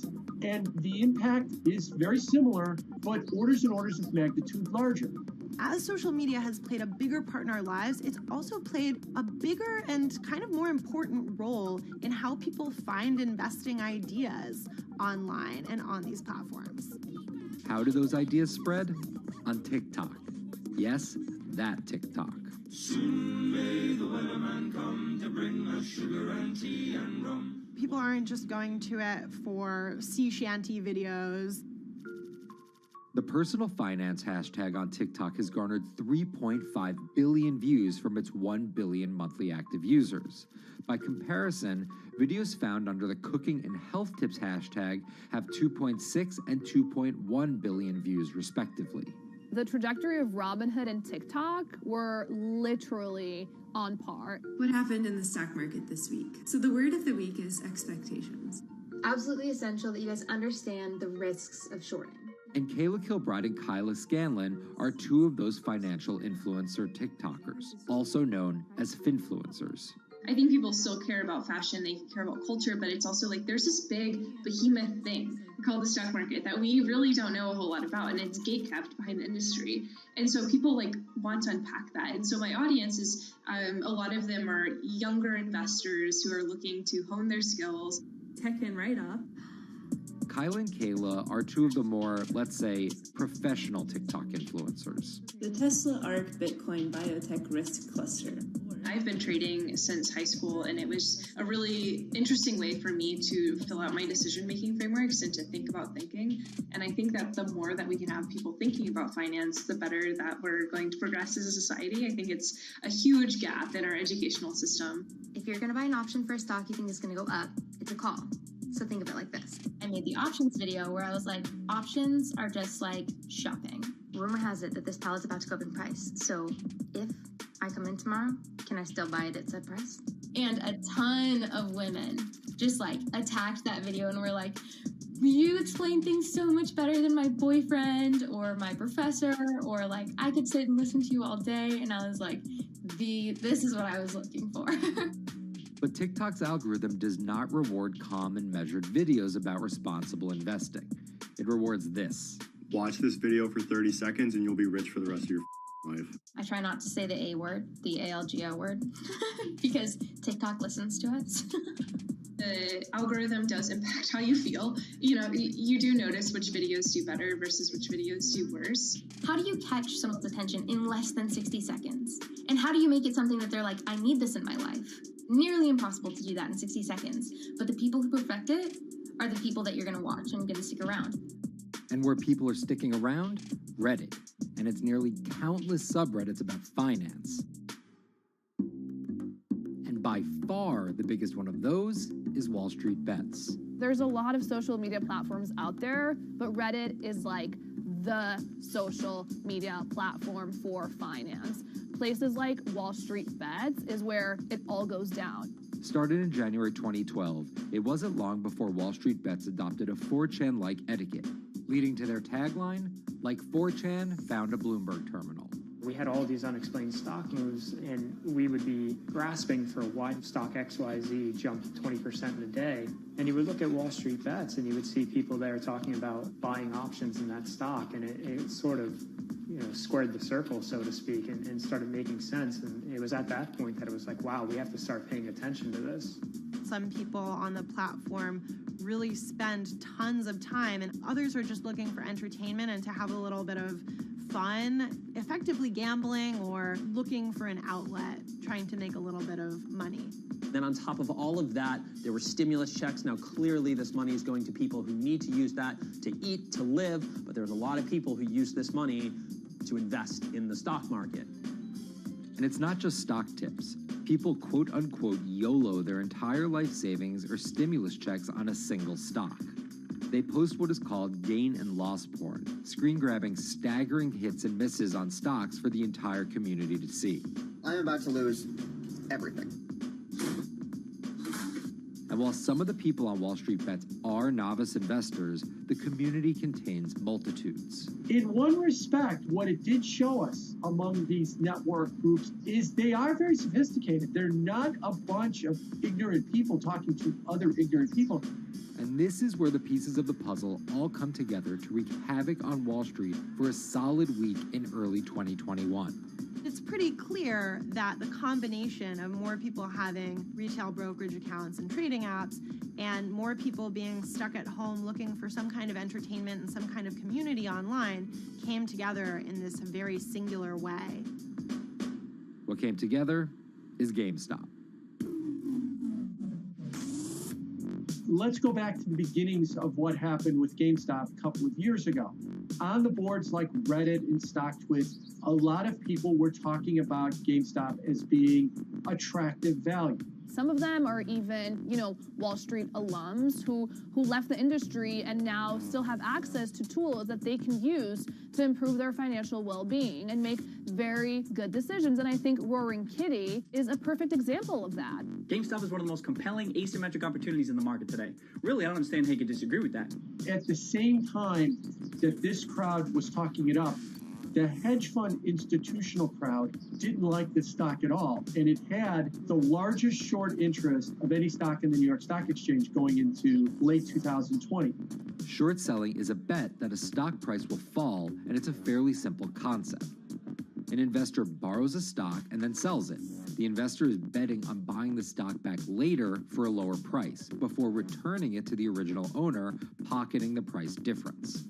S24: And the impact is very similar, but orders and orders of magnitude larger.
S3: As social media has played a bigger part in our lives, it's also played a bigger and kind of more important role in how people find investing ideas online and on these platforms.
S16: How do those ideas spread? On TikTok. Yes, that TikTok.
S20: Soon may the weatherman come to bring us sugar and tea and rum.
S3: People aren't just going to it for sea shanty videos.
S16: The personal finance hashtag on TikTok has garnered 3.5 billion views from its 1 billion monthly active users. By comparison, videos found under the cooking and health tips hashtag have 2.6 and 2.1 billion views respectively.
S31: The trajectory of Robinhood and TikTok were literally on par.
S7: What happened in the stock market this week? So the word of the week is expectations.
S8: Absolutely essential that you guys understand the risks of shorting.
S16: And Kayla Kilbride and Kyla Scanlon are two of those financial influencer TikTokers, also known as finfluencers.
S9: I think people still care about fashion, they care about culture, but it's also like there's this big behemoth thing called the stock market that we really don't know a whole lot about, and it's gatekept behind the industry. And so people want to unpack that. And so my audience is, a lot of them are younger investors who are looking to hone their skills.
S7: Tech and write-up.
S16: Kyla and Kayla are two of the more, let's say, professional TikTok influencers.
S7: The Tesla ARK Bitcoin Biotech Risk Cluster.
S9: I've been trading since high school, and it was a really interesting way for me to fill out my decision-making frameworks and to think about thinking. And I think that the more that we can have people thinking about finance, the better that we're going to progress as a society. I think it's a huge gap in our educational system.
S8: If you're going to buy an option for a stock you think is going to go up, it's a call. So think of it like this. I made the options video where I was like, options are just like shopping. Rumor has it that this pallet's about to go up in price. So if I come in tomorrow, can I still buy it at said price? And a ton of women just attacked that video and were like, you explain things so much better than my boyfriend or my professor, or I could sit and listen to you all day. And I was like, this is what I was looking for.
S16: But TikTok's algorithm does not reward calm and measured videos about responsible investing. It rewards this.
S19: Watch this video for 30 seconds and you'll be rich for the rest of your life.
S8: I try not to say the A word, the ALGO word, because TikTok listens to us.
S9: The algorithm does impact how you feel. You do notice which videos do better versus which videos do worse.
S8: How do you catch someone's attention in less than 60 seconds? And how do you make it something that they're like, I need this in my life? Nearly impossible to do that in 60 seconds. But the people who perfect it are the people that you're going to watch and going to stick around.
S16: And where people are sticking around? Reddit, and its nearly countless subreddits about finance. And by far the biggest one of those is Wall Street Bets.
S31: There's a lot of social media platforms out there, but Reddit is like the social media platform for finance. Places like Wall Street Bets is where it all goes down.
S16: Started in January 2012, it wasn't long before Wall Street Bets adopted a 4chan-like etiquette, leading to their tagline, like 4chan found a Bloomberg terminal.
S6: We had all these unexplained stock moves, and we would be grasping for why stock XYZ jumped 20% in a day. And you would look at Wall Street Bets, and you would see people there talking about buying options in that stock, and it sort of, squared the circle, so to speak, and started making sense. And it was at that point that it was like, wow, we have to start paying attention to this.
S3: Some people on the platform really spend tons of time, and others are just looking for entertainment and to have a little bit of fun, effectively gambling or looking for an outlet, trying to make a little bit of money.
S29: Then on top of all of that, there were stimulus checks. Now, clearly, this money is going to people who need to use that to eat, to live, but there's a lot of people who use this money to invest in the stock market.
S16: And it's not just stock tips. People quote-unquote YOLO their entire life savings or stimulus checks on a single stock. They post what is called gain and loss porn, screen-grabbing staggering hits and misses on stocks for the entire community to see.
S5: I'm about to lose everything.
S16: And while some of the people on Wall Street Bets are novice investors, the community contains multitudes.
S24: In one respect, what it did show us among these network groups is they are very sophisticated. They're not a bunch of ignorant people talking to other ignorant people.
S16: And this is where the pieces of the puzzle all come together to wreak havoc on Wall Street for a solid week in early 2021.
S3: It's pretty clear that the combination of more people having retail brokerage accounts and trading apps and more people being stuck at home looking for some kind of entertainment and some kind of community online came together in this very singular way.
S16: What came together is GameStop.
S24: Let's go back to the beginnings of what happened with GameStop a couple of years ago. On the boards like Reddit and StockTwist, a lot of people were talking about GameStop as being attractive value.
S31: Some of them are even, Wall Street alums who left the industry and now still have access to tools that they can use to improve their financial well-being and make very good decisions. And I think Roaring Kitty is a perfect example of that.
S10: GameStop is one of the most compelling asymmetric opportunities in the market today. Really, I don't understand how you could disagree with that.
S24: At the same time that this crowd was talking it up, the hedge fund institutional crowd didn't like this stock at all, and it had the largest short interest of any stock in the New York Stock Exchange going into late 2020.
S16: Short selling is a bet that a stock price will fall, and it's a fairly simple concept. An investor borrows a stock and then sells it. The investor is betting on buying the stock back later for a lower price, before returning it to the original owner, pocketing the price difference.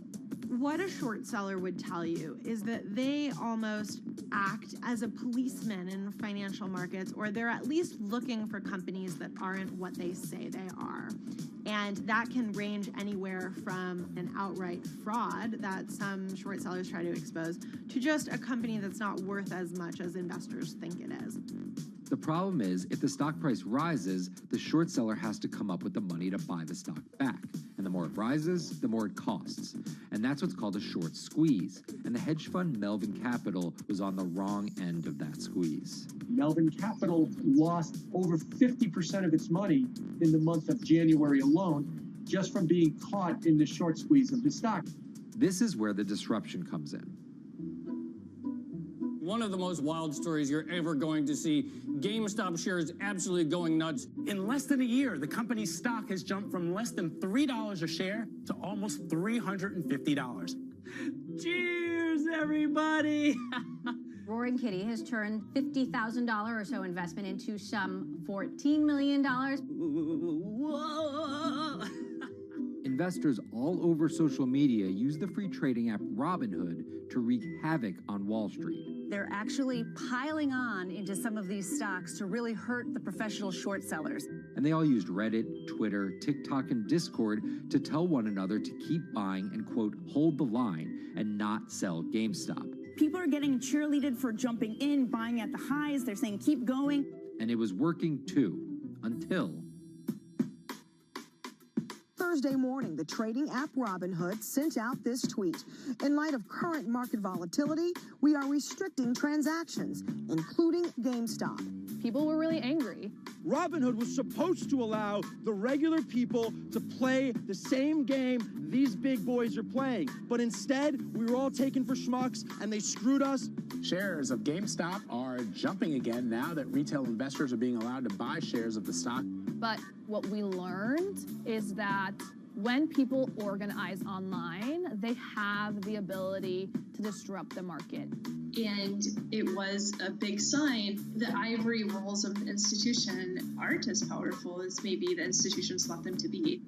S3: What a short seller would tell you is that they almost act as a policeman in financial markets, or they're at least looking for companies that aren't what they say they are. And that can range anywhere from an outright fraud that some short sellers try to expose to just a company that's not worth as much as investors think it is.
S16: The problem is, if the stock price rises, the short seller has to come up with the money to buy the stock back. And the more it rises, the more it costs. And that's what's called a short squeeze. And the hedge fund Melvin Capital was on the wrong end of that squeeze.
S24: Melvin Capital lost over 50% of its money in the month of January alone, just from being caught in the short squeeze of the stock.
S16: This is where the disruption comes in.
S11: One of the most wild stories you're ever going to see. GameStop shares absolutely going nuts.
S12: In less than a year, the company's stock has jumped from less than $3 a share to almost $350. Cheers, everybody!
S13: Roaring Kitty has turned $50,000 or so investment into some $14 million.
S12: Whoa!
S16: Investors all over social media use the free trading app Robinhood to wreak havoc on Wall Street.
S27: They're actually piling on into some of these stocks to really hurt the professional short sellers.
S16: and they all used Reddit, Twitter, TikTok, and Discord to tell one another to keep buying and, quote, hold the line and not sell GameStop.
S14: People are getting cheerleaded for jumping in, buying at the highs. They're saying, keep going.
S16: And it was working too, until
S15: Thursday morning, the trading app Robinhood sent out this tweet. In light of current market volatility, we are restricting transactions, including GameStop.
S31: People were really angry.
S17: Robinhood was supposed to allow the regular people to play the same game these big boys are playing. But instead, we were all taken for schmucks, and they screwed us.
S12: Shares of GameStop are jumping again now that retail investors are being allowed to buy shares of the stock.
S31: But what we learned is that when people organize online, they have the ability to disrupt the market.
S9: And it was a big sign the ivory walls of the institution aren't as powerful as maybe the institutions thought them to be.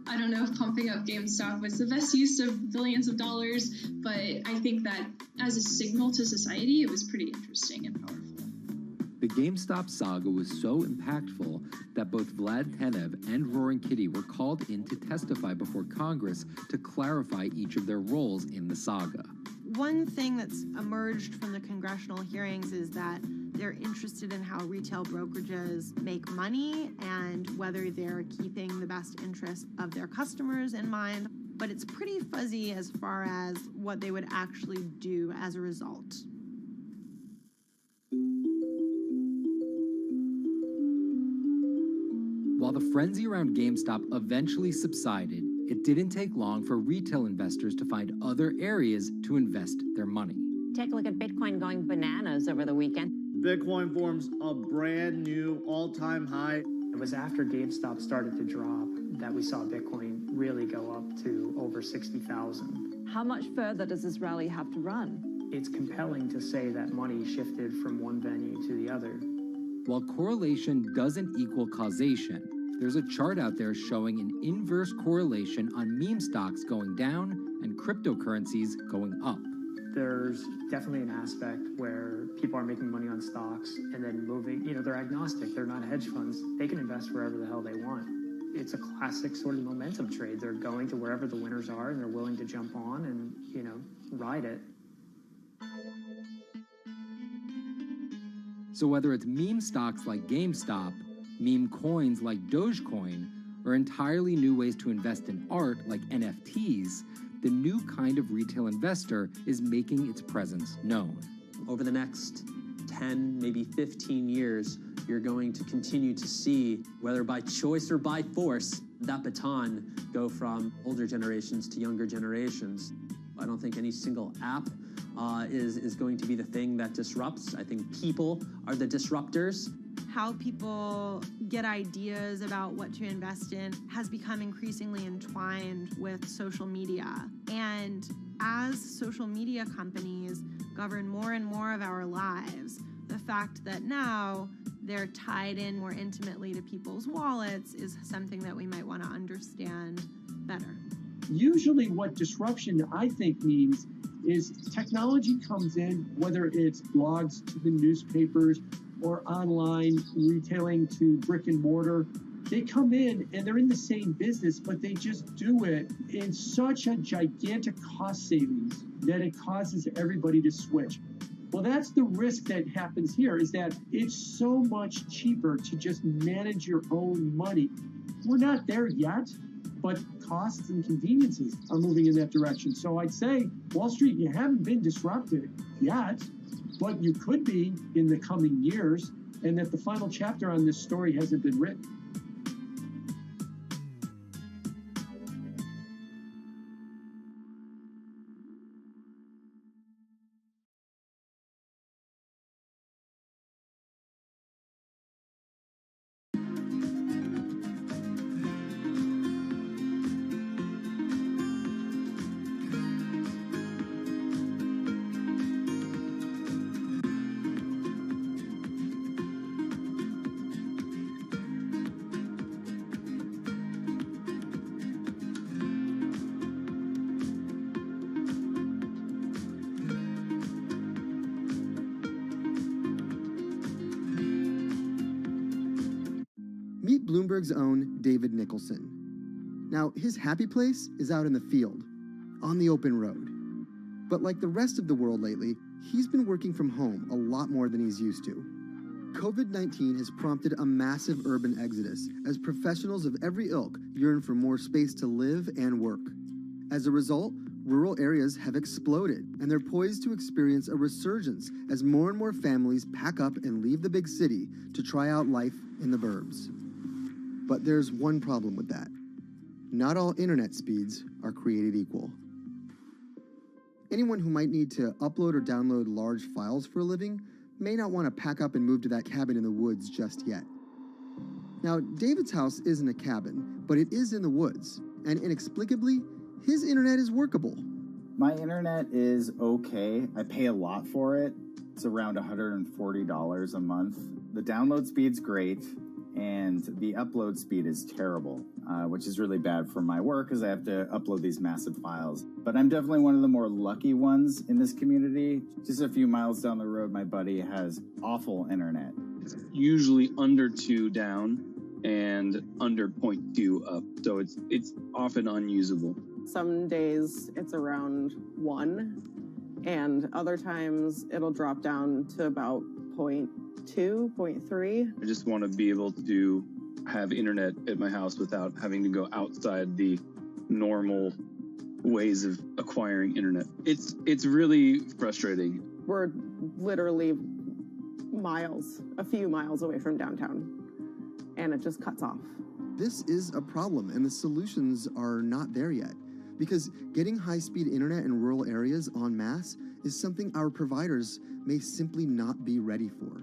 S9: I don't know if pumping up GameStop was the best use of billions of dollars, but I think that as a signal to society, it was pretty interesting and powerful.
S16: the GameStop saga was so impactful that both Vlad Tenev and Roaring Kitty were called in to testify before Congress to clarify each of their roles in the saga.
S3: One thing that's emerged from the congressional hearings is that they're interested in how retail brokerages make money and whether they're keeping the best interest of their customers in mind, but it's pretty fuzzy as far as what they would actually do as a result.
S16: While the frenzy around GameStop eventually subsided, it didn't take long for retail investors to find other areas to invest their money.
S18: Take a look at Bitcoin going bananas over the weekend.
S21: Bitcoin forms a brand new all-time high.
S6: It was after GameStop started to drop that we saw Bitcoin really go up to over 60,000.
S27: How much further does this rally have to run?
S6: It's compelling to say that money shifted from one venue to the other.
S16: While correlation doesn't equal causation, there's a chart out there showing an inverse correlation on meme stocks going down and cryptocurrencies going up.
S6: There's definitely an aspect where people are making money on stocks and then moving, they're agnostic, they're not hedge funds. They can invest wherever the hell they want. It's a classic sort of momentum trade. They're going to wherever the winners are and they're willing to jump on and, ride it.
S16: So whether it's meme stocks like GameStop, meme coins like Dogecoin, or entirely new ways to invest in art like NFTs, the new kind of retail investor is making its presence known.
S29: Over the next 10, maybe 15 years, you're going to continue to see, whether by choice or by force, that baton go from older generations to younger generations. I don't think any single app is going to be the thing that disrupts. I think people are the disruptors.
S3: How people get ideas about what to invest in has become increasingly entwined with social media. And as social media companies govern more and more of our lives, the fact that now they're tied in more intimately to people's wallets is something that we might want to understand better.
S24: Usually what disruption, I think, means is technology comes in, whether it's blogs to the newspapers or online retailing to brick and mortar. They come in and they're in the same business, but they just do it in such a gigantic cost savings that it causes everybody to switch. Well, that's the risk that happens here, is that it's so much cheaper to just manage your own money. We're not there yet, but costs and conveniences are moving in that direction. So I'd say, Wall Street, you haven't been disrupted yet, but you could be in the coming years, and that the final chapter on this story hasn't been written.
S1: Bloomberg's own David Nicholson. Now, his happy place is out in the field, on the open road. But like the rest of the world lately, he's been working from home a lot more than he's used to. COVID-19 has prompted a massive urban exodus as professionals of every ilk yearn for more space to live and work. As a result, rural areas have exploded, and they're poised to experience a resurgence as more and more families pack up and leave the big city to try out life in the burbs. But there's one problem with that. Not all internet speeds are created equal. Anyone who might need to upload or download large files for a living may not want to pack up and move to that cabin in the woods just yet. Now, David's house isn't a cabin, but it is in the woods, and inexplicably, his internet is workable.
S2: My internet is okay. I pay a lot for it. It's around $140 a month. The download speed's great, and the upload speed is terrible, which is really bad for my work because I have to upload these massive files. But I'm definitely one of the more lucky ones in this community. Just a few miles down the road, my buddy has awful internet.
S4: It's usually under 2 down and under 0.2 up, so it's often unusable.
S7: Some days it's around 1, and other times it'll drop down to about 0.2, 0.3.
S4: I just want to be able to have internet at my house without having to go outside the normal ways of acquiring internet. It's really frustrating.
S7: We're literally a few miles away from downtown, and it just cuts off.
S1: This is a problem, and the solutions are not there yet, because getting high-speed internet in rural areas en masse is something our providers may simply not be ready for.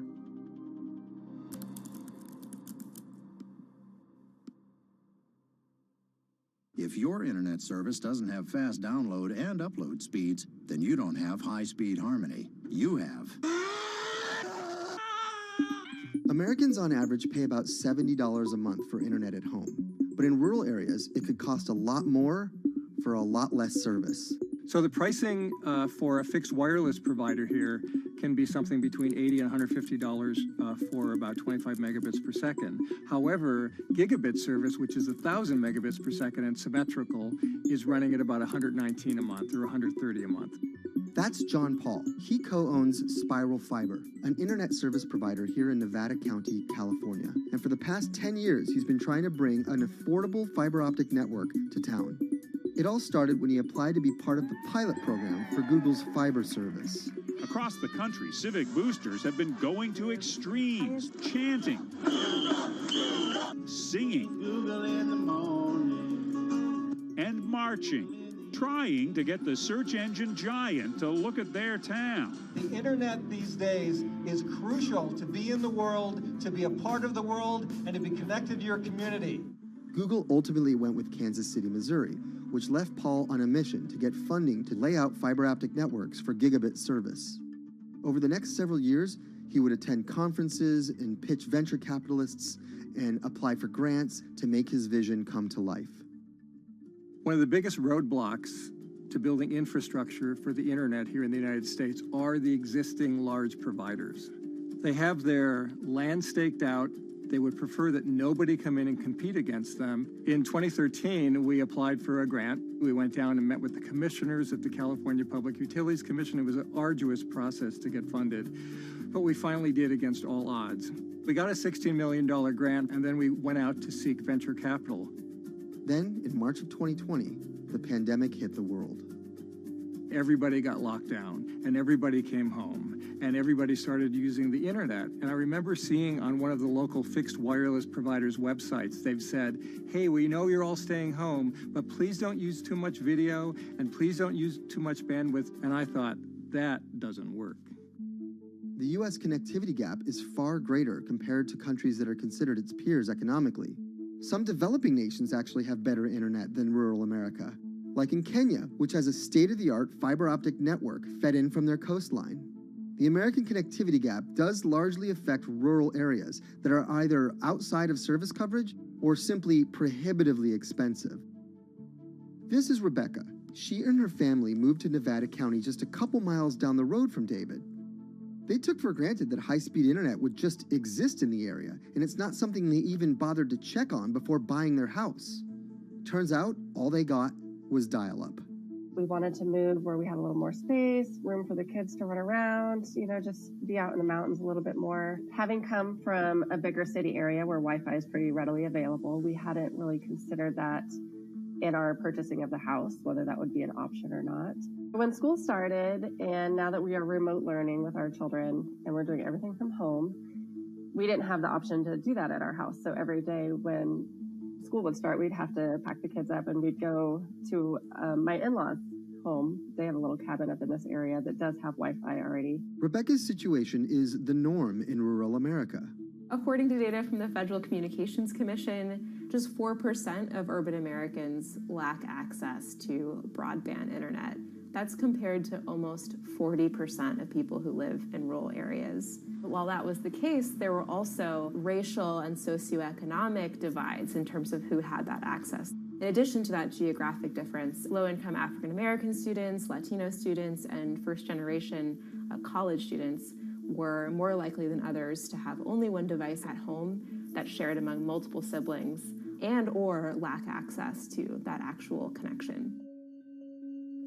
S20: If your internet service doesn't have fast download and upload speeds, then you don't have high-speed harmony. You have.
S1: Americans on average pay about $70 a month for internet at home. But in rural areas, it could cost a lot more for a lot less service.
S22: So the pricing for a fixed wireless provider here can be something between $80 and $150 for about 25 megabits per second. However, gigabit service, which is 1,000 megabits per second and symmetrical, is running at about $119 a month or $130 a month.
S1: That's John Paul. He co-owns Spiral Fiber, an internet service provider here in Nevada County, California. And for the past 10 years, he's been trying to bring an affordable fiber optic network to town. It all started when he applied to be part of the pilot program for Google's fiber service.
S23: Across the country, civic boosters have been going to extremes, chanting, singing, and marching, trying to get the search engine giant to look at their town.
S25: The internet these days is crucial to be in the world, to be a part of the world, and to be connected to your community.
S1: Google ultimately went with Kansas City, Missouri, which left Paul on a mission to get funding to lay out fiber optic networks for gigabit service. Over the next several years, he would attend conferences and pitch venture capitalists and apply for grants to make his vision come to life.
S22: One of the biggest roadblocks to building infrastructure for the internet here in the United States are the existing large providers. They have their land staked out. They would prefer that nobody come in and compete against them. In 2013, we applied for a grant. We went down and met with the commissioners at the California Public Utilities Commission. It was an arduous process to get funded, but we finally did against all odds. We got a $16 million grant, and then we went out to seek venture capital.
S1: Then, in March of 2020, the pandemic hit the world.
S22: Everybody got locked down, and everybody came home, and everybody started using the internet. And I remember seeing on one of the local fixed wireless providers' websites, they've said, hey, we know you're all staying home, but please don't use too much video, and please don't use too much bandwidth. And I thought, that doesn't work.
S1: The U.S. connectivity gap is far greater compared to countries that are considered its peers economically. Some developing nations actually have better internet than rural America, like in Kenya, which has a state-of-the-art fiber optic network fed in from their coastline. The American connectivity gap does largely affect rural areas that are either outside of service coverage or simply prohibitively expensive. This is Rebecca. She and her family moved to Nevada County just a couple miles down the road from David. They took for granted that high-speed internet would just exist in the area, and it's not something they even bothered to check on before buying their house. Turns out, all they got was dial-up.
S5: We wanted to move where we had a little more space, room for the kids to run around, just be out in the mountains a little bit more. Having come from a bigger city area where Wi-Fi is pretty readily available, we hadn't really considered that in our purchasing of the house, whether that would be an option or not. When school started, and now that we are remote learning with our children and we're doing everything from home, we didn't have the option to do that at our house. So every day when school would start, we'd have to pack the kids up and we'd go to my in-laws' home. They have a little cabin up in this area that does have Wi-Fi already.
S1: Rebecca's situation is the norm in rural America.
S8: According to data from the Federal Communications Commission, just 4% of urban Americans lack access to broadband internet. That's compared to almost 40% of people who live in rural areas. But while that was the case, there were also racial and socioeconomic divides in terms of who had that access. In addition to that geographic difference, low-income African American students, Latino students, and first-generation college students were more likely than others to have only one device at home that's shared among multiple siblings and or lack access to that actual connection.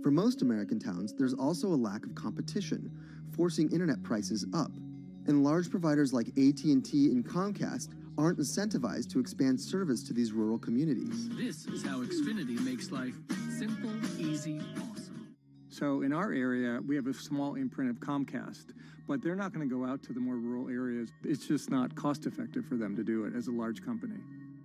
S1: For most American towns, there's also a lack of competition, forcing internet prices up. And large providers like AT&T and Comcast aren't incentivized to expand service to these rural communities.
S10: This is how Xfinity makes life simple, easy, awesome.
S22: So in our area, we have a small imprint of Comcast, but they're not going to go out to the more rural areas. It's just not cost effective for them to do it as a large company.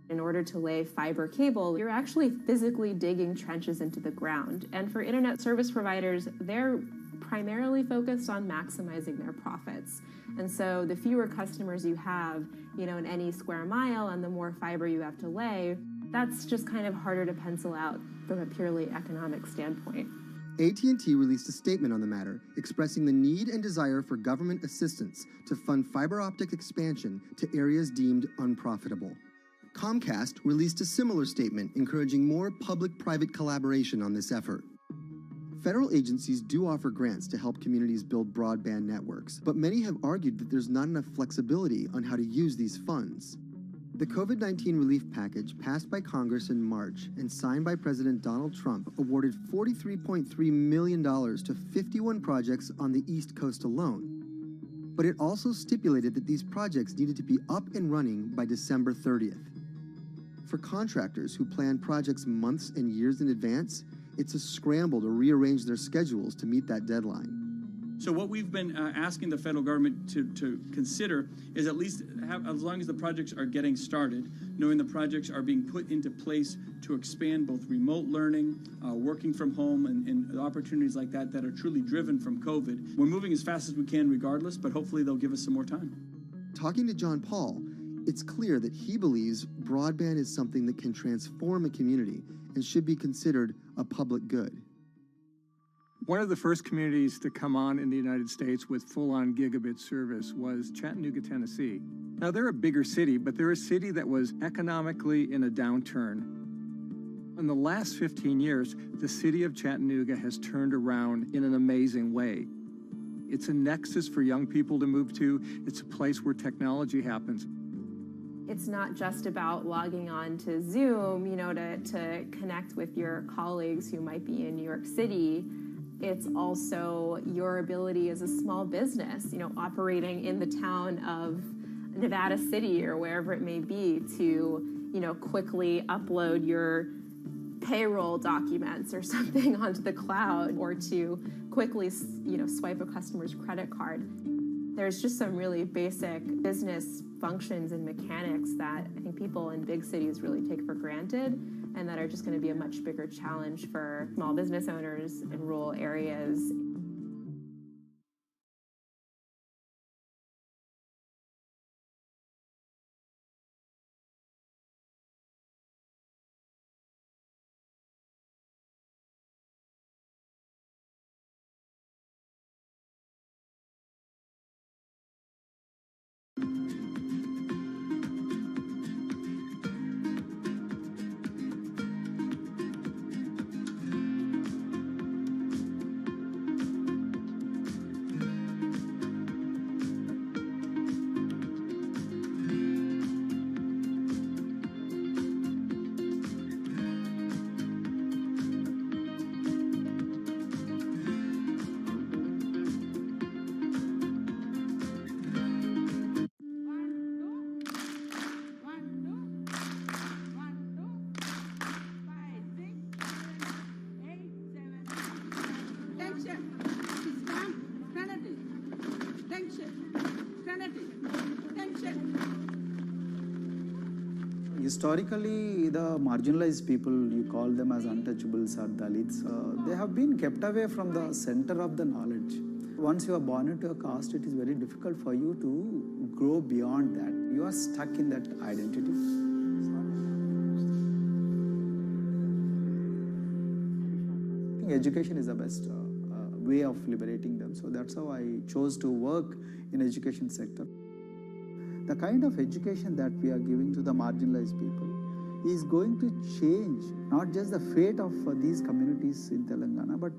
S8: In order to lay fiber cable, you're actually physically digging trenches into the ground. And for internet service providers, they're primarily focused on maximizing their profits. And so the fewer customers you have, in any square mile and the more fiber you have to lay, that's just kind of harder to pencil out from a purely economic standpoint.
S1: AT&T released a statement on the matter, expressing the need and desire for government assistance to fund fiber optic expansion to areas deemed unprofitable. Comcast released a similar statement encouraging more public-private collaboration on this effort. Federal agencies do offer grants to help communities build broadband networks, but many have argued that there's not enough flexibility on how to use these funds. The COVID-19 relief package passed by Congress in March and signed by President Donald Trump awarded $43.3 million to 51 projects on the East Coast alone. But it also stipulated that these projects needed to be up and running by December 30th. For contractors who plan projects months and years in advance, it's a scramble to rearrange their schedules to meet that deadline.
S11: So what we've been asking the federal government to consider is at least have, as long as the projects are getting started, knowing the projects are being put into place to expand both remote learning, working from home, and opportunities like that that are truly driven from COVID. We're moving as fast as we can regardless, but hopefully they'll give us some more time.
S1: Talking to John Paul, it's clear that he believes broadband is something that can transform a community and should be considered a public good.
S22: One of the first communities to come on in the United States with full-on gigabit service was Chattanooga, Tennessee. Now, they're a bigger city, but they're a city that was economically in a downturn. In the last 15 years, the city of Chattanooga has turned around in an amazing way. It's a nexus for young people to move to. It's a place where technology happens.
S8: It's not just about logging on to Zoom, to connect with your colleagues who might be in New York City. It's also your ability as a small business, operating in the town of Nevada City or wherever it may be to, quickly upload your payroll documents or something onto the cloud, or to quickly, swipe a customer's credit card. There's just some really basic business functions and mechanics that I think people in big cities really take for granted, and that are just going to be a much bigger challenge for small business owners in rural areas.
S9: historically, the marginalized people, you call them as untouchables or Dalits, they have been kept away from the center of the knowledge. Once you are born into a caste, it is very difficult for you to grow beyond that. You are stuck in that identity. Education is the best way of liberating them. So that's how I chose to work in education sector. The kind of education that we are giving to the marginalized people is going to change not just the fate of these communities in Telangana, but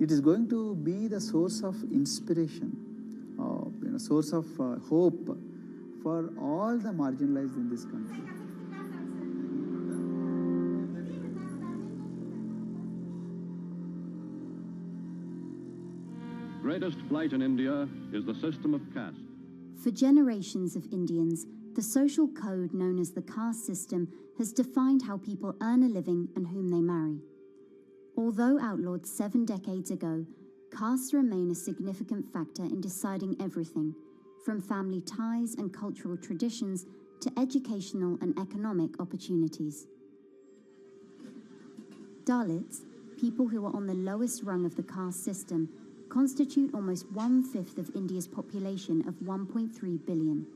S9: it is going to be the source of inspiration, source of hope for all the marginalized in this country.
S12: Greatest blight in India is the system of caste.
S13: For generations of Indians, the social code known as the caste system has defined how people earn a living and whom they marry. Although outlawed 7 decades ago, castes remain a significant factor in deciding everything, from family ties and cultural traditions to educational and economic opportunities. Dalits, people who are on the lowest rung of the caste system, constitute almost 1/5 of India's population of 1.3 billion.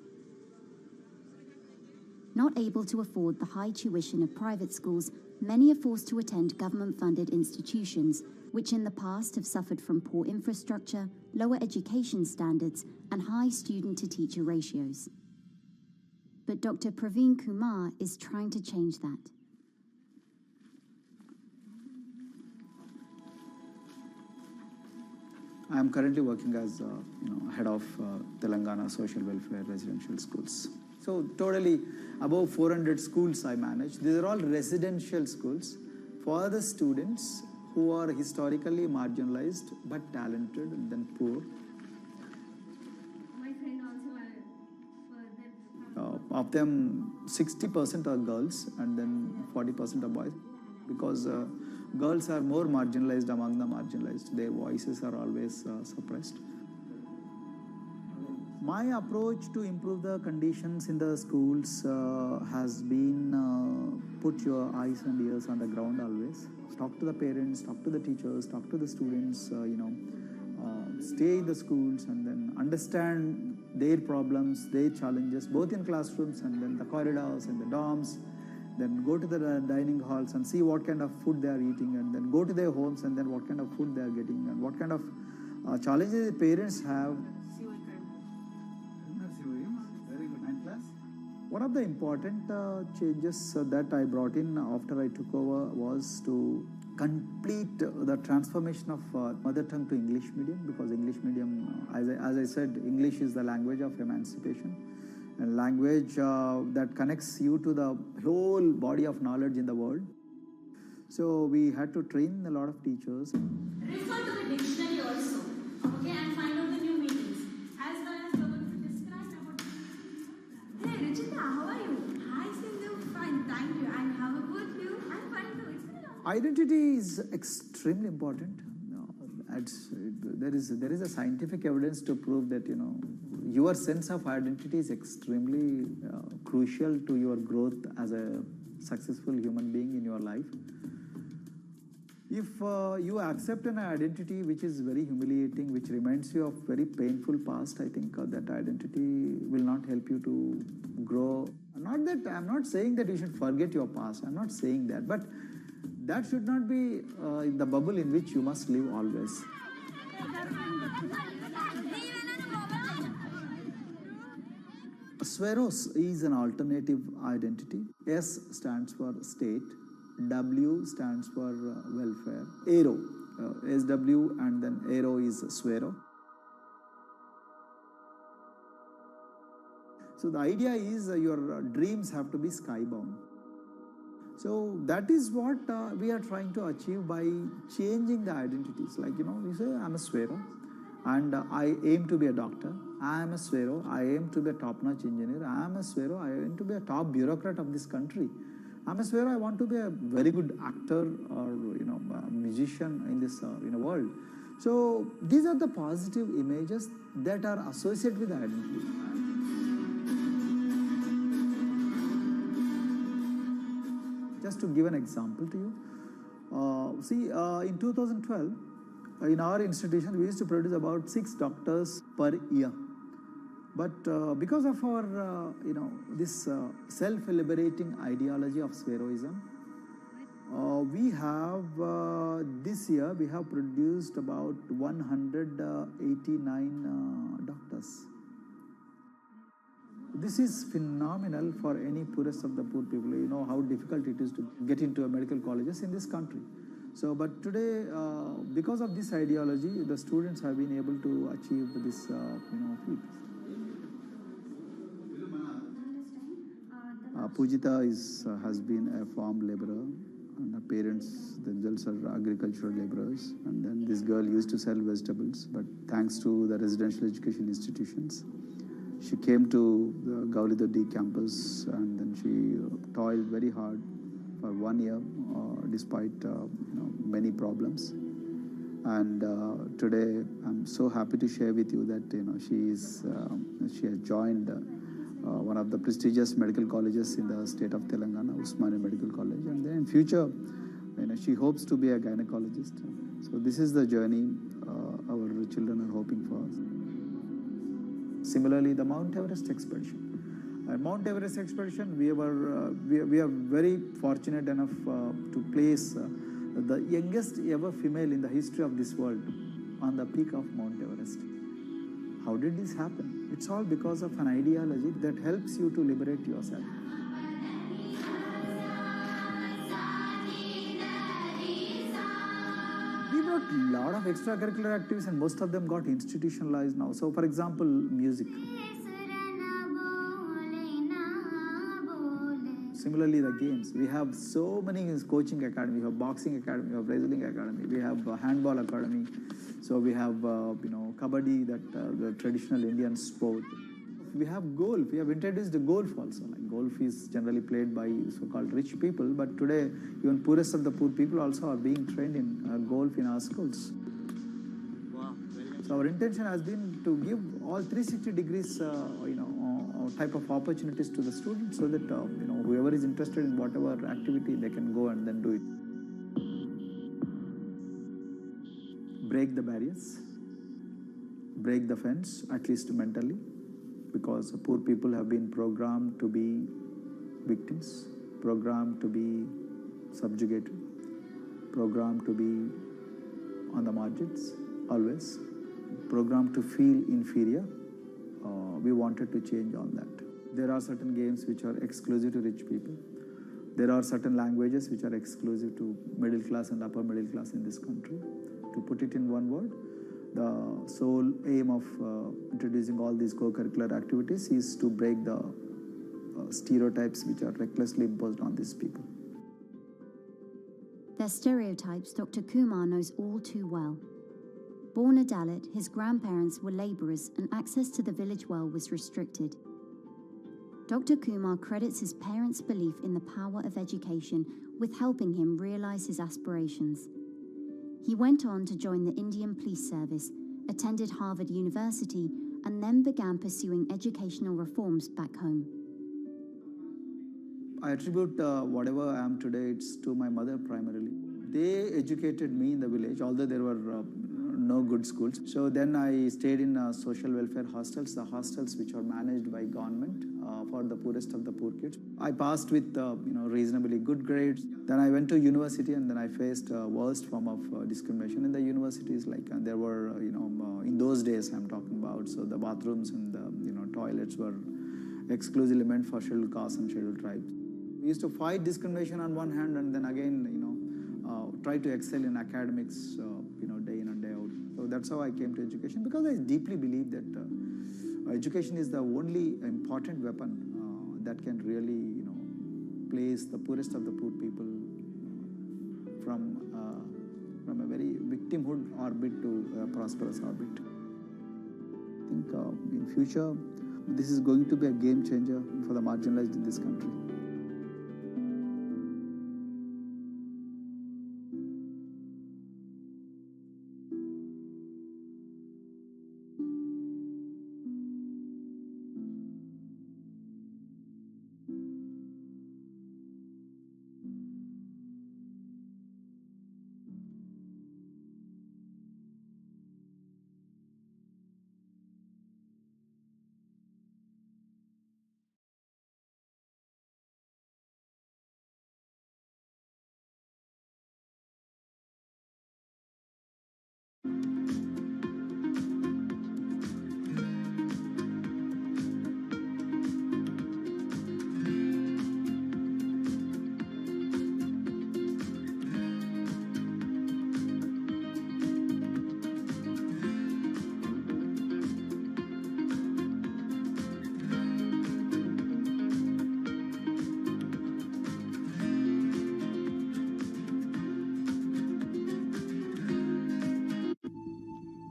S13: Not able to afford the high tuition of private schools, many are forced to attend government-funded institutions, which in the past have suffered from poor infrastructure, lower education standards, and high student-to-teacher ratios. But Dr. Praveen Kumar is trying to change that.
S9: I am currently working as head of Telangana Social Welfare Residential Schools. So totally above 400 schools I manage. These are all residential schools for the students who are historically marginalized but talented and then poor.
S14: My friend also
S9: Of them, 60% are girls and then 40% are boys, because girls are more marginalized among the marginalized. Their voices are always suppressed. My approach to improve the conditions in the schools has been put your eyes and ears on the ground always. Talk to the parents, talk to the teachers, talk to the students, stay in the schools and then understand their problems, their challenges, both in classrooms and then the corridors and the dorms. Then go to the dining halls and see what kind of food they are eating, and then go to their homes and then what kind of food they are getting and what kind of challenges the parents have. Very good. 9th class. One of the important changes that I brought in after I took over was to complete the transformation of mother tongue to English medium, because English medium, as I said, English is the language of emancipation. A language that connects you to the whole body of knowledge in the world. So we had to train a lot of teachers.
S14: refer to the dictionary also, okay, and find out the new meanings, as well as we're going to describe about. Hey, Ruchita, how are you? Hi, Sindhu. Fine, thank you. And how about you? I'm fine too. It's been a long time.
S9: Identity is extremely important. There is a scientific evidence to prove that your sense of identity is extremely crucial to your growth as a successful human being in your life. If you accept an identity which is very humiliating, which reminds you of very painful past, I think that identity will not help you to grow. I'm not saying that you should forget your past. I'm not saying that, but that should not be in the bubble in which you must live always. Sweros is an alternative identity. S stands for state, W stands for welfare, Aero, SW and then Aero is Swero. So the idea is your dreams have to be skybound. So that is what we are trying to achieve by changing the identities. Like, you say, I'm a Swero and I aim to be a doctor. I am a Swero. I aim to be a top-notch engineer. I am a Swero. I aim to be a top bureaucrat of this country. I'm a Swero. I want to be a very good actor or, a musician in this world. So these are the positive images that are associated with identity. Just to give an example to you, in 2012, in our institution, we used to produce about 6 doctors per year. But because of our, this self-liberating ideology of Sveroism, we have, this year, we have produced about 189 doctors. This is phenomenal for any poorest of the poor people. You know how difficult it is to get into a medical colleges in this country. So, but today, because of this ideology, the students have been able to achieve this, feat. Pujita has been a farm laborer, and her parents themselves are agricultural laborers. And then this girl used to sell vegetables, but thanks to the residential education institutions, she came to the Gaulidodi campus, and then she toiled very hard for 1 year, despite many problems. And today, I'm so happy to share with you that she has joined one of the prestigious medical colleges in the state of Telangana, Usmania Medical College, and then in future, she hopes to be a gynecologist. So this is the journey our children are hoping for. Similarly, the Mount Everest expedition. Mount Everest expedition, we are very fortunate enough to place the youngest ever female in the history of this world on the peak of Mount Everest. How did this happen? It's all because of an ideology that helps you to liberate yourself. We brought a lot of extracurricular activities, and most of them got institutionalized now. So, for example, music. Similarly, the games. We have so many coaching academy. We have boxing academy, we have wrestling academy, we have handball academy. So we have, kabaddi, the traditional Indian sport. We have golf. We have introduced the golf also. Like golf is generally played by so-called rich people, but today even poorest of the poor people also are being trained in golf in our schools. Wow. So our intention has been to give all 360 degrees, type of opportunities to the students, so that whoever is interested in whatever activity, they can go and then do it. Break the barriers, break the fence, at least mentally, because poor people have been programmed to be victims, programmed to be subjugated, programmed to be on the margins, always, programmed to feel inferior. We wanted to change all that. There are certain games which are exclusive to rich people. There are certain languages which are exclusive to middle class and upper middle class in this country. To put it in one word, the sole aim of introducing all these co-curricular activities is to break the stereotypes which are recklessly imposed on these people.
S13: Their stereotypes Dr. Kumar knows all too well. Born a Dalit, his grandparents were labourers and access to the village world was restricted. Dr. Kumar credits his parents' belief in the power of education with helping him realise his aspirations. He went on to join the Indian Police Service, attended Harvard University, and then began pursuing educational reforms back home.
S9: I attribute whatever I am today, it's to my mother primarily. They educated me in the village, although there were no good schools. So then I stayed in social welfare hostels, the hostels which are managed by government for the poorest of the poor kids. I passed with reasonably good grades. Then I went to university, and then I faced worst form of discrimination in the universities. Like there were in those days I'm talking about. So the bathrooms and the toilets were exclusively meant for scheduled castes and scheduled tribes. We used to fight discrimination on one hand, and then again try to excel in academics day in and day out. So that's how I came to education, because I deeply believe that education is the only important weapon that can really place the poorest of the poor people from a very victimhood orbit to a prosperous orbit. I think in future this is going to be a game changer for the marginalized in this country.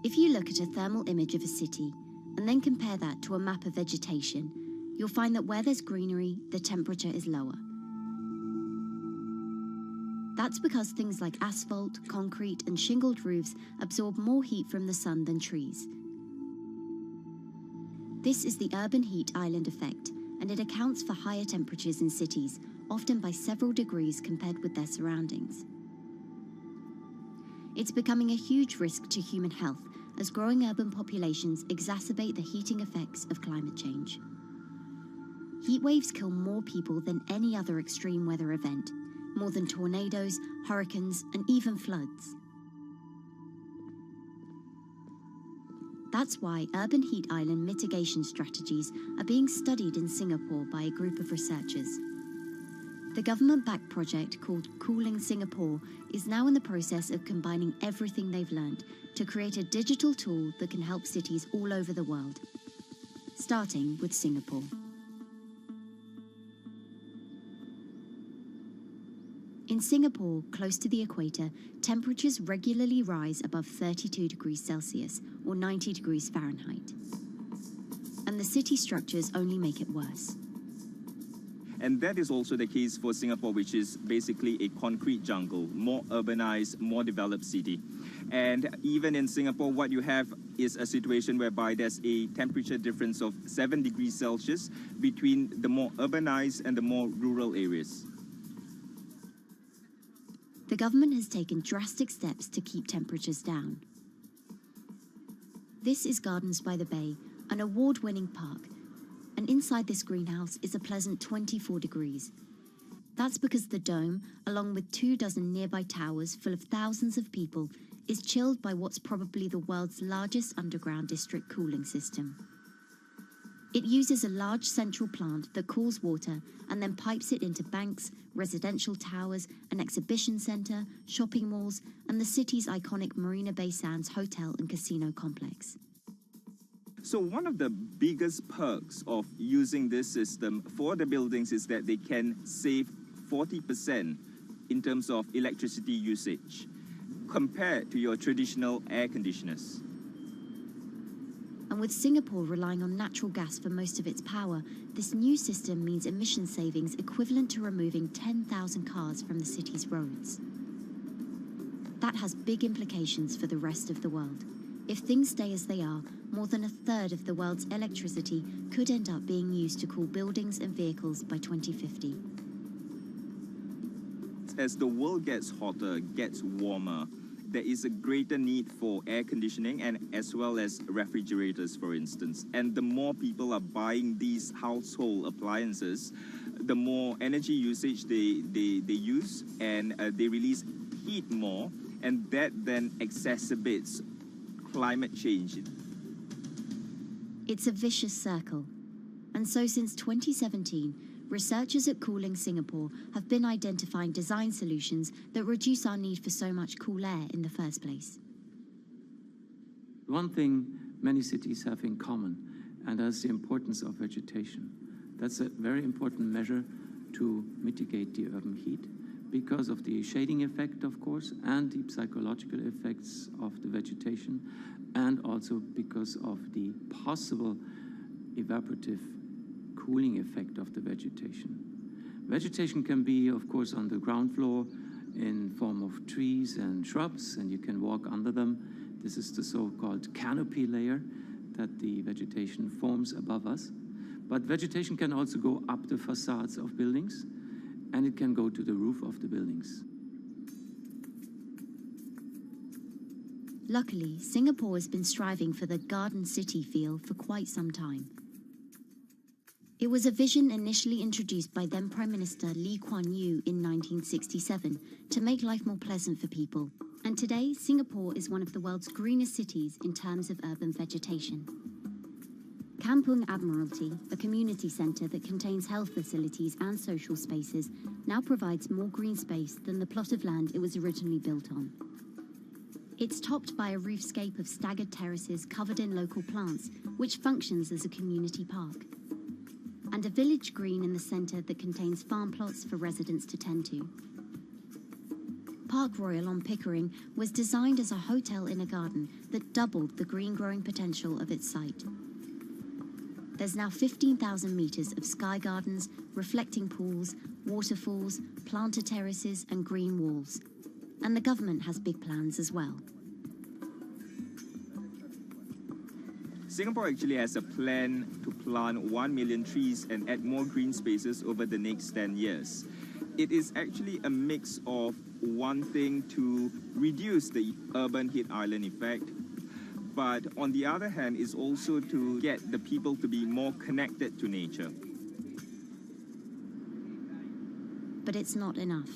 S13: If you look at a thermal image of a city and then compare that to a map of vegetation, you'll find that where there's greenery, the temperature is lower. That's because things like asphalt, concrete, and shingled roofs absorb more heat from the sun than trees. This is the urban heat island effect, and it accounts for higher temperatures in cities, often by several degrees compared with their surroundings. It's becoming a huge risk to human health as growing urban populations exacerbate the heating effects of climate change. Heat waves kill more people than any other extreme weather event, more than tornadoes, hurricanes, and even floods. That's why urban heat island mitigation strategies are being studied in Singapore by a group of researchers. The government-backed project called Cooling Singapore is now in the process of combining everything they've learned to create a digital tool that can help cities all over the world, starting with Singapore. In Singapore, close to the equator, temperatures regularly rise above 32 degrees Celsius or 90 degrees Fahrenheit. And the city structures only make it worse.
S6: And that is also the case for Singapore, which is basically a concrete jungle, more urbanized, more developed city. And even in Singapore, what you have is a situation whereby there's a temperature difference of 7 degrees Celsius between the more urbanized and the more rural areas.
S13: The government has taken drastic steps to keep temperatures down. This is Gardens by the Bay, an award-winning park, and inside this greenhouse is a pleasant 24 degrees. That's because the dome, along with 24 nearby towers full of thousands of people, is chilled by what's probably the world's largest underground district cooling system. It uses a large central plant that cools water and then pipes it into banks, residential towers, an exhibition centre, shopping malls, and the city's iconic Marina Bay Sands hotel and casino complex.
S6: So one of the biggest perks of using this system for the buildings is that they can save 40% in terms of electricity usage compared to your traditional air conditioners.
S13: And with Singapore relying on natural gas for most of its power, this new system means emission savings equivalent to removing 10,000 cars from the city's roads. That has big implications for the rest of the world. If things stay as they are, more than a third of the world's electricity could end up being used to cool buildings and vehicles by 2050.
S6: As the world gets hotter, gets warmer, there is a greater need for air conditioning and as well as refrigerators, for instance. And the more people are buying these household appliances, the more energy usage they use, and they release heat more, and that then exacerbates climate change.
S13: It's a vicious circle. And so since 2017, researchers at Cooling Singapore have been identifying design solutions that reduce our need for so much cool air in the first place.
S15: One thing many cities have in common, and that's the importance of vegetation. That's a very important measure to mitigate the urban heat because of the shading effect, of course, and the psychological effects of the vegetation, and also because of the possible evaporative cooling effect of the vegetation. Vegetation can be, of course, on the ground floor in form of trees and shrubs, and you can walk under them. This is the so-called canopy layer that the vegetation forms above us. But vegetation can also go up the facades of buildings, and it can go to the roof of the buildings.
S13: Luckily, Singapore has been striving for the garden city feel for quite some time. It was a vision initially introduced by then Prime Minister Lee Kuan Yew in 1967 to make life more pleasant for people. And today, Singapore is one of the world's greenest cities in terms of urban vegetation. Kampung Admiralty, a community centre that contains health facilities and social spaces, now provides more green space than the plot of land it was originally built on. It's topped by a roofscape of staggered terraces covered in local plants, which functions as a community park, and a village green in the centre that contains farm plots for residents to tend to. Park Royal on Pickering was designed as a hotel in a garden that doubled the green growing potential of its site. There's now 15,000 metres of sky gardens, reflecting pools, waterfalls, planted terraces and green walls. And the government has big plans as well.
S6: Singapore actually has a plan to plant 1 million trees and add more green spaces over the next 10 years. It is actually a mix of wanting to reduce the urban heat island effect, but on the other hand is also to get the people to be more connected to nature.
S13: But it's not enough.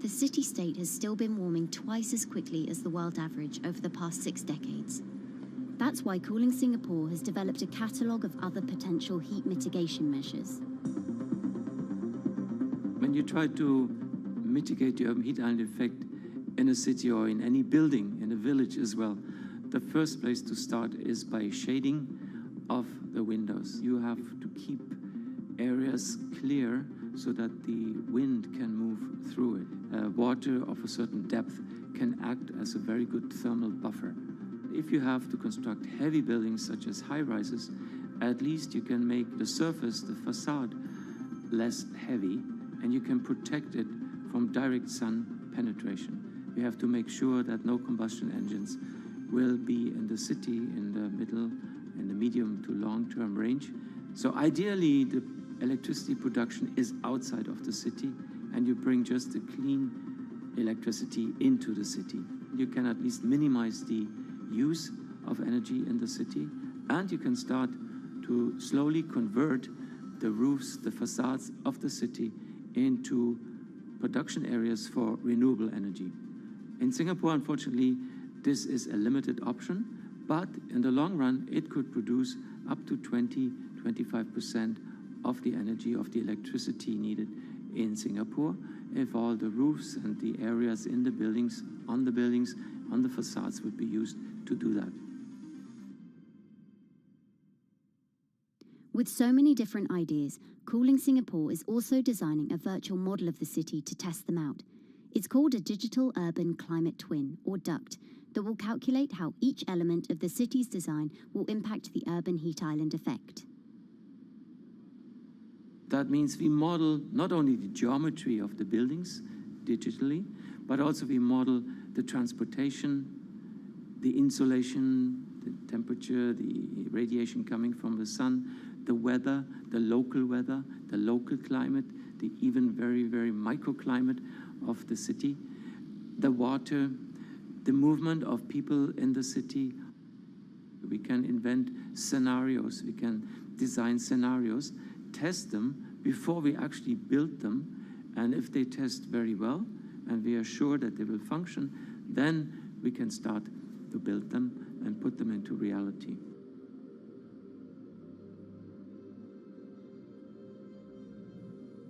S13: The city-state has still been warming twice as quickly as the world average over the past 6 decades. That's why Cooling Singapore has developed a catalogue of other potential heat mitigation measures.
S15: When you try to mitigate the urban heat island effect in a city or in any building, in a village as well, the first place to start is by shading of the windows. You have to keep areas clear so that the wind can move through it. Water of a certain depth can act as a very good thermal buffer. If you have to construct heavy buildings such as high-rises, at least you can make the surface, the facade, less heavy, and you can protect it from direct sun penetration. You have to make sure that no combustion engines will be in the city in the middle and the medium to long-term range. So ideally, the electricity production is outside of the city, and you bring just the clean electricity into the city. You can at least minimize the use of energy in the city, and you can start to slowly convert the roofs, the facades of the city into production areas for renewable energy. In Singapore, unfortunately, this is a limited option, but in the long run, it could produce up to 20-25% of the energy, of the electricity needed in Singapore if all the roofs and the areas in the buildings, on the facades would be used to do that.
S13: With so many different ideas, Cooling Singapore is also designing a virtual model of the city to test them out. It's called a Digital Urban Climate Twin, or DUCT, that will calculate how each element of the city's design will impact the urban heat island effect.
S15: That means we model not only the geometry of the buildings digitally, but also we model the transportation, the insulation, the temperature, the radiation coming from the sun, the weather, the local climate, the even very, very microclimate of the city, the water, the movement of people in the city. We can invent scenarios, we can design scenarios, test them before we actually build them, and if they test very well and we are sure that they will function, then we can start to build them and put them into reality.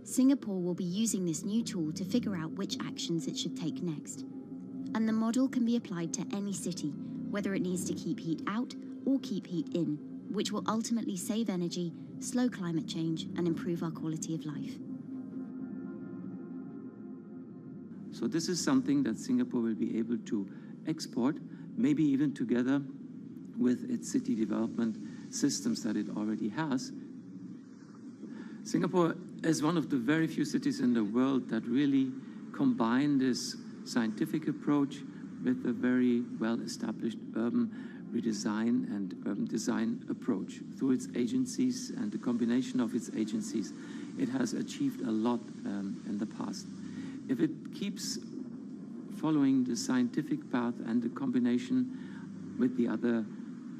S13: Singapore will be using this new tool to figure out which actions it should take next. And the model can be applied to any city, whether it needs to keep heat out or keep heat in, which will ultimately save energy, slow climate change, and improve our quality of life.
S15: So this is something that Singapore will be able to export, maybe even together with its city development systems that it already has. Singapore is one of the very few cities in the world that really combine this scientific approach with a very well-established urban redesign and urban design approach. Through its agencies and the combination of its agencies, it has achieved a lot in the past. If it keeps following the scientific path and the combination with the other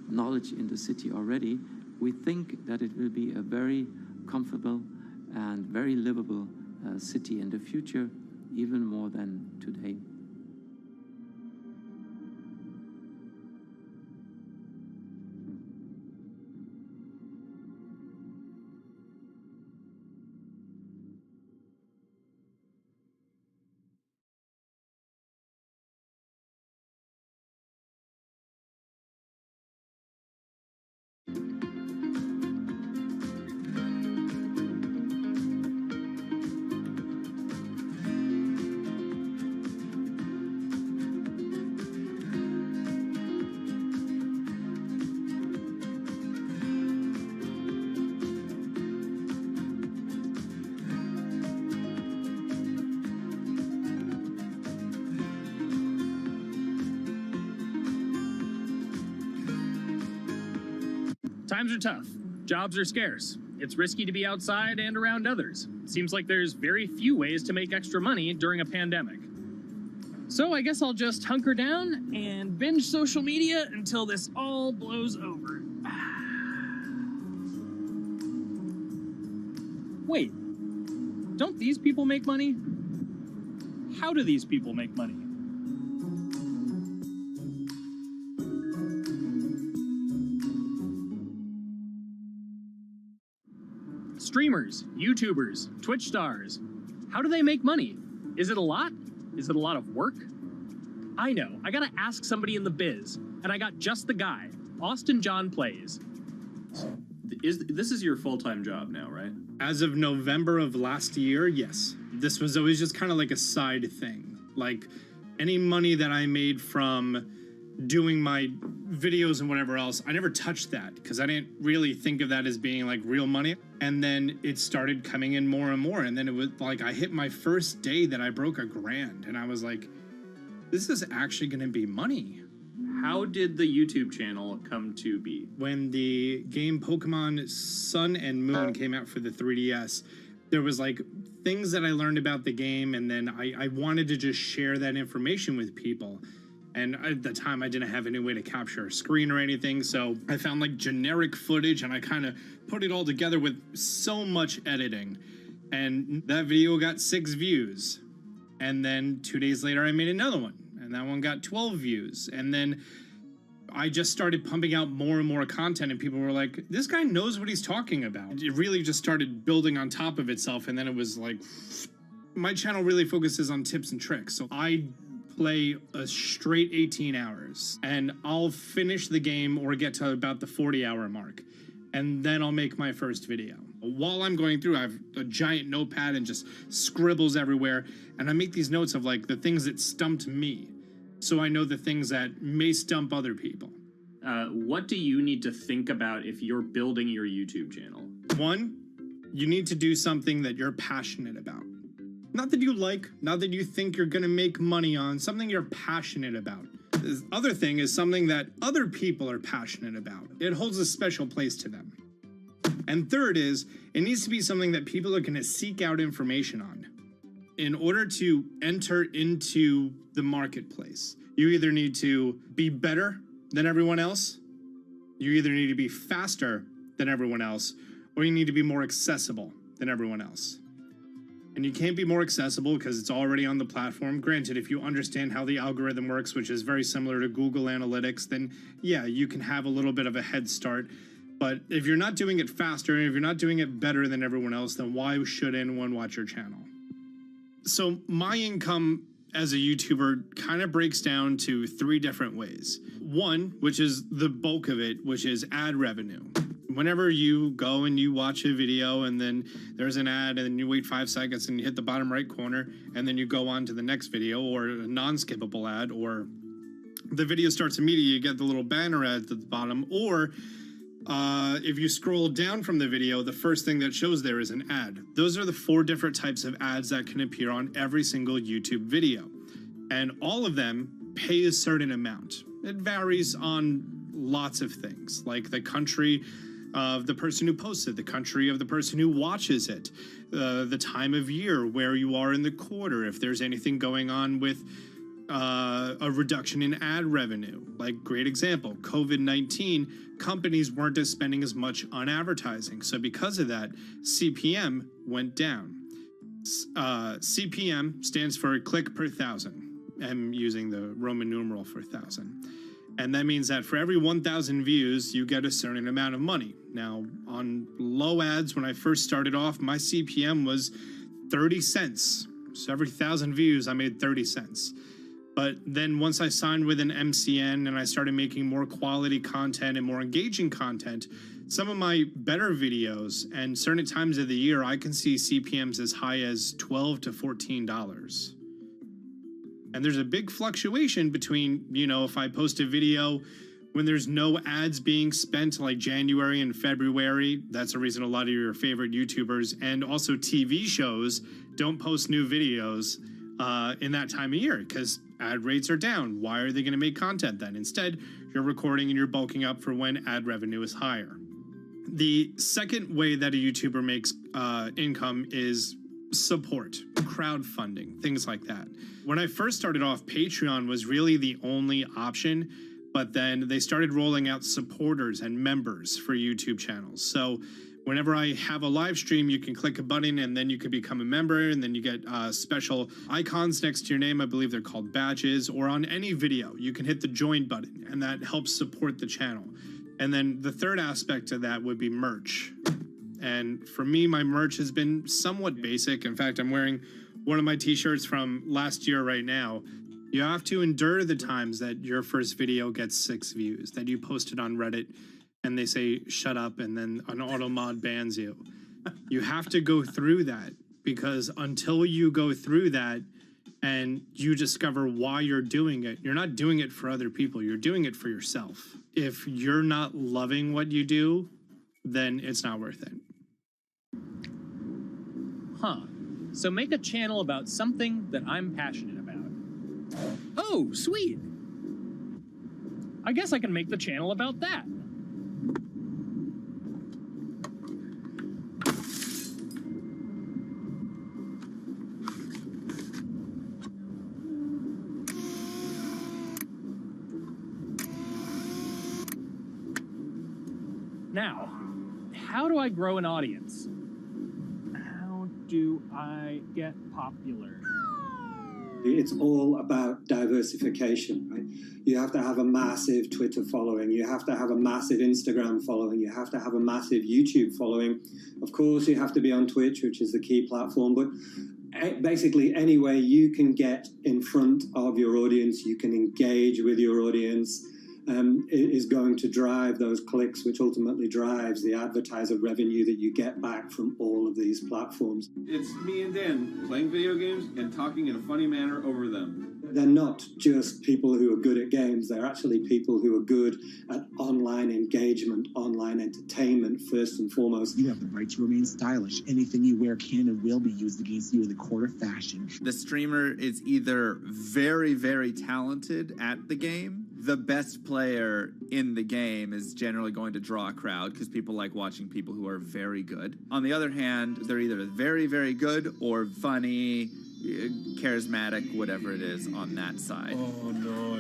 S15: knowledge in the city already, we think that it will be a very comfortable and very livable city in the future, even more than today.
S16: Times are tough. Jobs are scarce. It's risky to be outside and around others. Seems like there's very few ways to make extra money during a pandemic. So I guess I'll just hunker down and binge social media until this all blows over. Wait, don't these people make money? How do these people make money? Streamers, YouTubers, Twitch stars. How do they make money? Is it a lot? Is it a lot of work? I know, I gotta ask somebody in the biz, and I got just the guy. Austin John Plays.
S17: This is your full-time job now, right?
S18: As of November of last year, yes. This was always just kind of like a side thing. Like, any money that I made from doing my videos and whatever else, I never touched that because I didn't really think of that as being like real money. And then it started coming in more and more. And then it was like I hit my first day that I broke $1,000 and I was like, this is actually going to be money.
S17: How did the YouTube channel come to be?
S18: When the game Pokemon Sun and Moon came out for the 3DS, there was like things that I learned about the game, and then I wanted to just share that information with people. And at the time, I didn't have any way to capture a screen or anything, so I found like generic footage and I kind of put it all together with so much editing. And that video got 6 views. And then 2 days later, I made another one, and that one got 12 views. And then I just started pumping out more and more content, and people were like, this guy knows what he's talking about. It really just started building on top of itself, and then it was like, my channel really focuses on tips and tricks. So I play a straight 18 hours, and I'll finish the game or get to about the 40-hour mark, and then I'll make my first video. While I'm going through, I have a giant notepad and just scribbles everywhere, and I make these notes of like the things that stumped me, so I know the things that may stump other people.
S17: What do you need to think about if you're building your YouTube channel? 1,
S18: You need to do something that you're passionate about. Not that you like, not that you think you're gonna make money on, something you're passionate about. The other thing is something that other people are passionate about. It holds a special place to them. And third is, it needs to be something that people are gonna seek out information on. In order to enter into the marketplace, you either need to be better than everyone else, you either need to be faster than everyone else, or you need to be more accessible than everyone else. And you can't be more accessible because it's already on the platform. Granted, if you understand how the algorithm works, which is very similar to Google Analytics, then yeah, you can have a little bit of a head start. But if you're not doing it faster, and if you're not doing it better than everyone else, then why should anyone watch your channel? So my income as a YouTuber kind of breaks down to 3 different ways. 1, which is the bulk of it, which is ad revenue. Whenever you go and you watch a video and then there's an ad and then you wait 5 seconds and you hit the bottom right corner and then you go on to the next video, or a non-skippable ad, or the video starts immediately, you get the little banner ad at the bottom, or if you scroll down from the video, the first thing that shows there is an ad. Those are the 4 different types of ads that can appear on every single YouTube video. And all of them pay a certain amount. It varies on lots of things, like the country of the person who posts it, the country of the person who watches it, the time of year, where you are in the quarter, if there's anything going on with a reduction in ad revenue. Like, great example, COVID-19, companies weren't spending as much on advertising. So because of that, CPM went down. CPM stands for click per thousand. I'm using the Roman numeral for 1,000. And that means that for every 1,000 views, you get a certain amount of money. Now, on low ads, when I first started off, my CPM was 30 cents. So every 1,000 views, I made 30 cents. But then once I signed with an MCN and I started making more quality content and more engaging content, some of my better videos and certain times of the year, I can see CPMs as high as $12 to $14. And there's a big fluctuation between, you know, if I post a video when there's no ads being spent like January and February, that's a reason a lot of your favorite YouTubers and also TV shows don't post new videos in that time of year because ad rates are down. Why are they going to make content then? Instead, you're recording and you're bulking up for when ad revenue is higher. The second way that a YouTuber makes income is support, crowdfunding, things like that. When I first started off, Patreon was really the only option, but then they started rolling out supporters and members for YouTube channels. So whenever I have a live stream, you can click a button and then you can become a member, and then you get special icons next to your name. I believe they're called badges, or on any video, you can hit the join button and that helps support the channel. And then the third aspect of that would be merch. And for me, my merch has been somewhat basic. In fact, I'm wearing one of my t-shirts from last year right now. You have to endure the times that your first video gets 6 views, that you posted on Reddit and they say, shut up, and then an auto mod bans you. You have to go through that, because until you go through that and you discover why you're doing it, you're not doing it for other people, you're doing it for yourself. If you're not loving what you do, then it's not worth it.
S16: Huh. So make a channel about something that I'm passionate about. Oh, sweet. I guess I can make the channel about that. Now, how do I grow an audience? How do I get popular?
S2: It's all about diversification, right? You have to have a massive Twitter following. You have to have a massive Instagram following. You have to have a massive YouTube following. Of course, you have to be on Twitch, which is the key platform. But basically, any way you can get in front of your audience, you can engage with your audience, is going to drive those clicks, which ultimately drives the advertiser revenue that you get back from all of these platforms.
S3: It's me and Dan playing video games and talking in a funny manner over them.
S2: They're not just people who are good at games, they're actually people who are good at online engagement, online entertainment, first and foremost.
S19: You have the right to remain stylish. Anything you wear can and will be used against you in the court of fashion.
S21: The streamer is either very, very talented at the game. The best player in the game is generally going to draw a crowd because people like watching people who are very good. On the other hand, they're either very, very good or funny, charismatic, whatever it is on that side.
S3: Oh, no.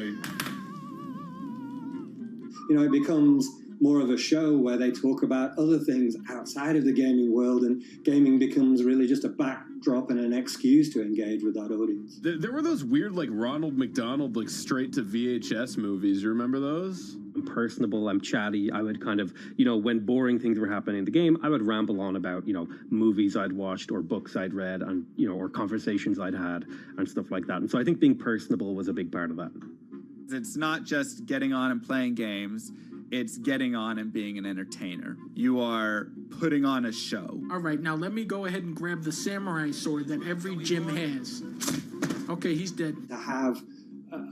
S2: You know, it becomes more of a show where they talk about other things outside of the gaming world, and gaming becomes really just a backdrop and an excuse to engage with that audience.
S3: There were those weird, like, Ronald McDonald, like, straight to VHS movies. You remember those?
S24: I'm personable, I'm chatty. I would kind of, you know, when boring things were happening in the game, I would ramble on about, you know, movies I'd watched or books I'd read and, you know, or conversations I'd had and stuff like that. And so I think being personable was a big part of that.
S21: It's not just getting on and playing games. It's getting on and being an entertainer. You are putting on a show.
S26: All right, now let me go ahead and grab the samurai sword that every gym has. Okay, he's dead.
S2: To have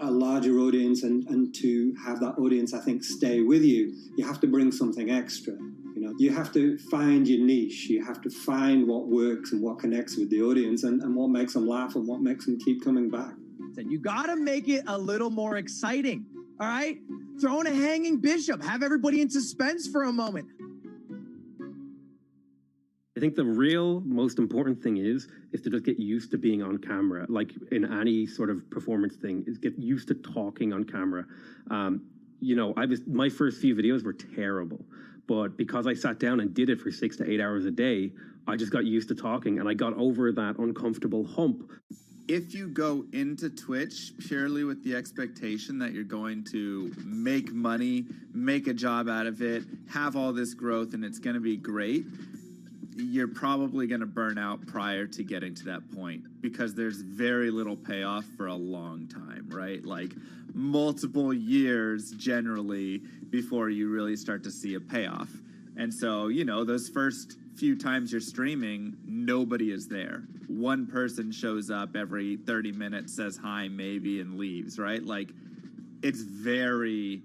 S2: a larger audience and to have that audience, I think, stay with you, you have to bring something extra. You know, you have to find your niche. You have to find what works and what connects with the audience and what makes them laugh and what makes them keep coming back.
S27: You gotta make it a little more exciting, all right? Throw in a hanging bishop. Have everybody in suspense for a moment.
S24: think the real most important thing is to just get used to being on camera. Like in any sort of performance thing, is get used to talking on camera. You know, my first few videos were terrible, but because I sat down and did it for 6 to 8 hours a day, I just got used to talking and I got over that uncomfortable hump.
S21: If you go into Twitch purely with the expectation that you're going to make money, make a job out of it, have all this growth, and it's going to be great, you're probably going to burn out prior to getting to that point, because there's very little payoff for a long time, right? Like multiple years generally before you really start to see a payoff. And so, you know, those first few times you're streaming, nobody is there. One person shows up every 30 minutes, says hi maybe, and leaves, right? Like, it's very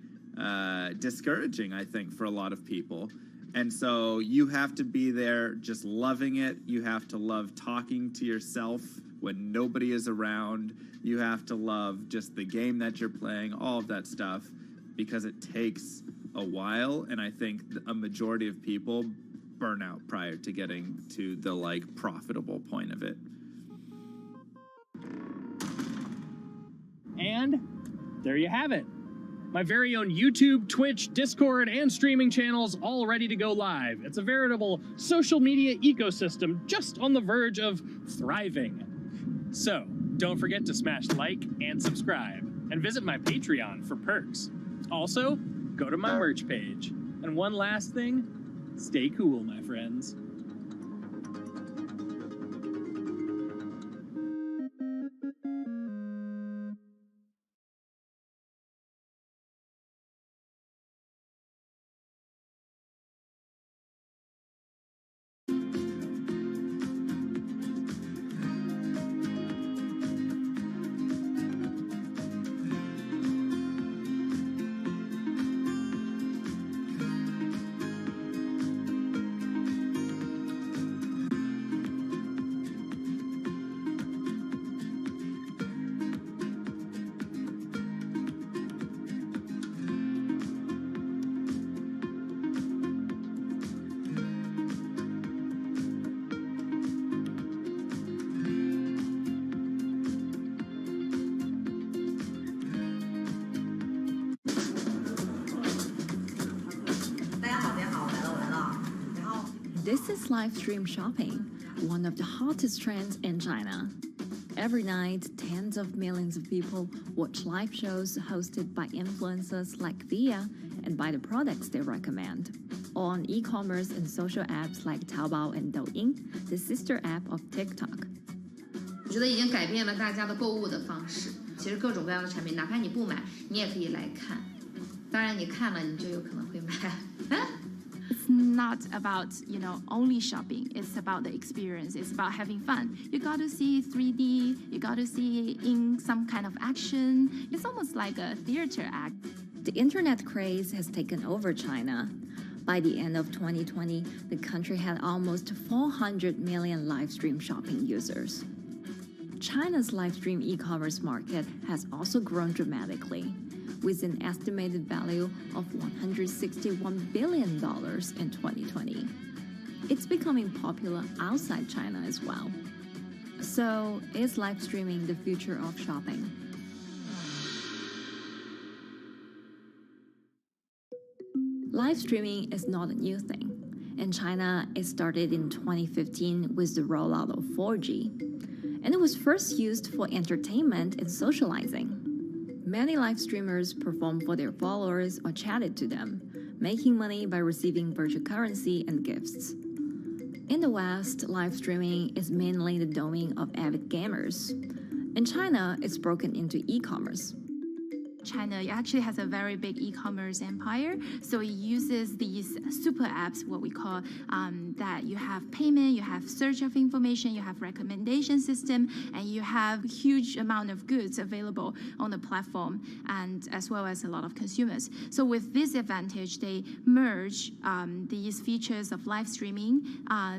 S21: discouraging, I think, for a lot of people. And so you have to be there just loving it. You have to love talking to yourself when nobody is around. You have to love just the game that you're playing, all of that stuff, because it takes a while. And I think a majority of people burn out prior to getting to the like profitable point of it.
S16: And there you have it. My very own YouTube, Twitch, Discord, and streaming channels all ready to go live. It's a veritable social media ecosystem just on the verge of thriving. So, don't forget to smash like and subscribe, and visit my Patreon for perks. Also, go to my merch page. And one last thing, stay cool, my friends.
S4: This is live stream shopping, one of the hottest trends in China. Every night, tens of millions of people watch live shows hosted by influencers like Thea and buy the products they recommend. On e-commerce and social apps like Taobao and Douyin, the sister app of TikTok.
S5: 我觉得已经改变了大家的购物的方式。其实各种各样的产品，哪怕你不买，你也可以来看。当然，你看了，你就有可能会买。
S7: It's not about, only shopping. It's about the experience. It's about having fun. You got to see 3D. You got to see in some kind of action. It's almost like a theater act.
S4: The internet craze has taken over China. By the end of 2020, the country had almost 400 million live stream shopping users. China's live stream e-commerce market has also grown dramatically, with an estimated value of $161 billion in 2020. It's becoming popular outside China as well. So, is live streaming the future of shopping? Live streaming is not a new thing. In China, it started in 2015 with the rollout of 4G. And it was first used for entertainment and socializing. Many live streamers performed for their followers or chatted to them, making money by receiving virtual currency and gifts. In the West, live streaming is mainly the domain of avid gamers. In China, it's broken into e-commerce.
S7: China actually has a very big e-commerce empire, so it uses these super apps, what we call that you have payment, you have search of information, you have recommendation system, and you have huge amount of goods available on the platform, and as well as a lot of consumers. So with this advantage, they merge these features of live streaming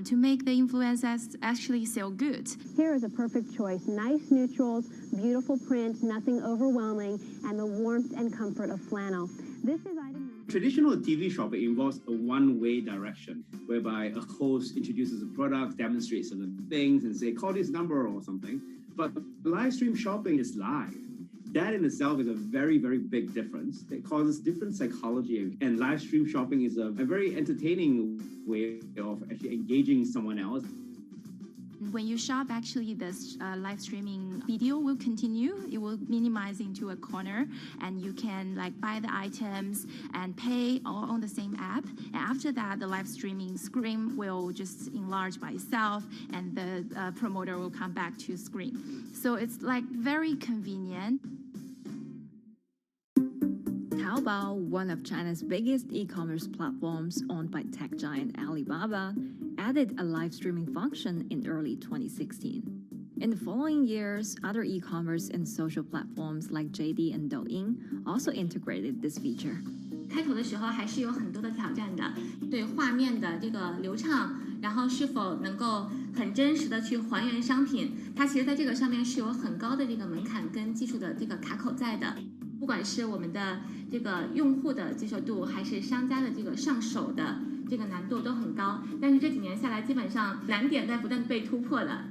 S7: to make the influencers actually sell goods.
S10: Here is a perfect choice. Nice neutrals, beautiful print, nothing overwhelming, and the warmth and comfort of flannel. This is item number
S1: Traditional TV shopping involves a one-way direction, whereby a host introduces a product, demonstrates certain things, and say, call this number or something. But live stream shopping is live. That in itself is a very, very big difference. It causes different psychology. And live stream shopping is a very entertaining way of actually engaging someone else.
S7: When you shop, actually, this live streaming video will continue. It will minimize into a corner, and you can like buy the items and pay all on the same app. And after that, the live streaming screen will just enlarge by itself, and the promoter will come back to screen. So it's like very convenient.
S4: Taobao, one of China's biggest e-commerce platforms owned by tech giant Alibaba, added a live streaming function in early 2016. In the following years, other e-commerce and social platforms like JD and Douyin also integrated this feature.
S14: 开头的时候还是有很多的挑战的，对画面的这个流畅，然后是否能够很真实的去还原商品，它其实在这个上面是有很高的这个门槛跟技术的这个卡口在的。不管是我们的这个用户的接受度，还是商家的这个上手的这个难度都很高，但是这几年下来，基本上难点在不断被突破的。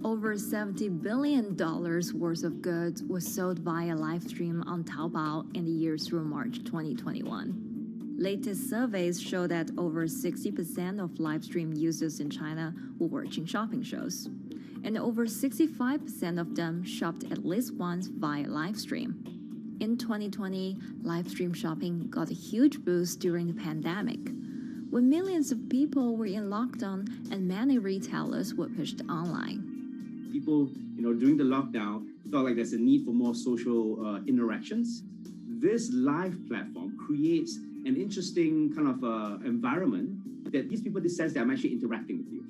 S4: Over $70 billion worth of goods was sold via live stream on Taobao in the year through March 2021. Latest surveys show that over 60% of live stream users in China were watching shopping shows, and over 65% of them shopped at least once via live stream. In 2020, live stream shopping got a huge boost during the pandemic, when millions of people were in lockdown and many retailers were pushed online.
S1: People, during the lockdown, felt like there's a need for more social interactions. This live platform creates an interesting kind of environment that gives people the sense that I'm actually interacting with you.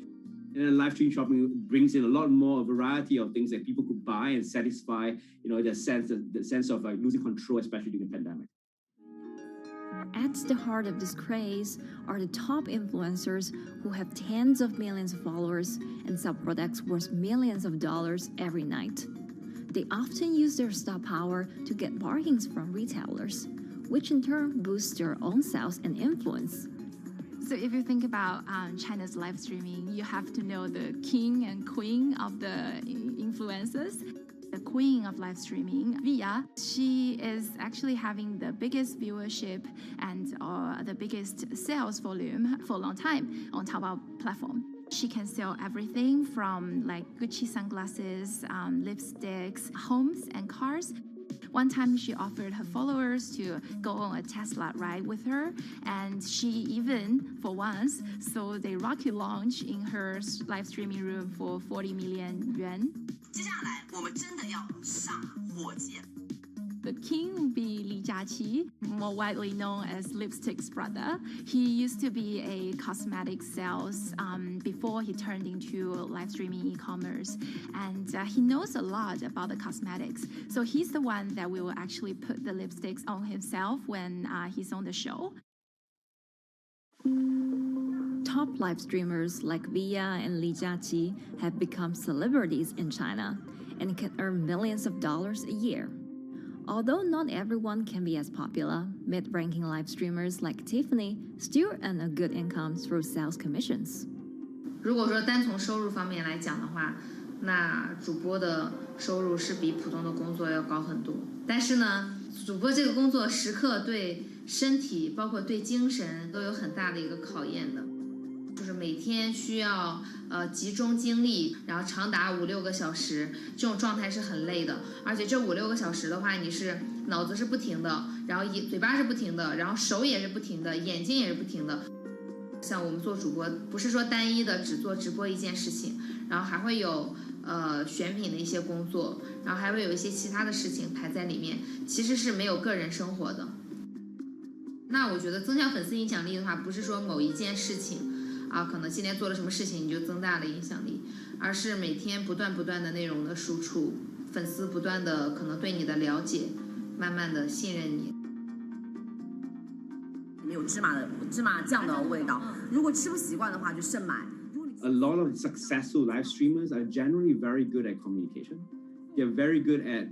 S1: And then live stream shopping brings in a lot more variety of things that people could buy and satisfy, the sense of like losing control, especially during the pandemic.
S4: At the heart of this craze are the top influencers who have tens of millions of followers and sell products worth millions of dollars every night. They often use their star power to get bargains from retailers, which in turn boosts their own sales and influence.
S7: So if you think about China's live streaming, you have to know the king and queen of the influencers. The queen of live streaming, Via, she is actually having the biggest viewership and the biggest sales volume for a long time on Taobao platform. She can sell everything from like Gucci sunglasses, lipsticks, homes, and cars. One time she offered her followers to go on a Tesla ride with her, and she even, for once, sold a rocket launch in her live streaming room for 40 million yuan. The king will be Li Jiaqi, more widely known as Lipstick's brother. He used to be a cosmetic sales before he turned into live streaming e-commerce. And he knows a lot about the cosmetics. So he's the one that will actually put the lipsticks on himself when he's on the show.
S4: Top live streamers like Via and Li Jiaqi have become celebrities in China and can earn millions of dollars a year. Although not everyone can be as popular, mid-ranking live streamers like Tiffany still earn a good income through sales commissions.
S5: 如果说单从收入方面来讲的话，那主播的收入是比普通的工作要高很多。但是呢，主播这个工作时刻对身体，包括对精神都有很大的一个考验的。就是每天需要集中精力，然后长达5-6个小时，这种状态是很累的。而且这5-6个小时的话，你是脑子是不停的，然后嘴巴是不停的，然后手也是不停的，眼睛也是不停的。像我们做主播，不是说单一的只做直播一件事情，然后还会有选品的一些工作，然后还会有一些其他的事情排在里面，其实是没有个人生活的。那我觉得增强粉丝影响力的话，不是说某一件事情。可能今天做了什么事情你就增大了影响力，而是每天不断的内容的输出，粉丝不断的可能对你的了解，慢慢的信任你。
S8: 没有芝麻酱的味道，如果吃不习惯的话就慎买。
S1: A lot of successful live streamers are generally very good at communication. They're very good at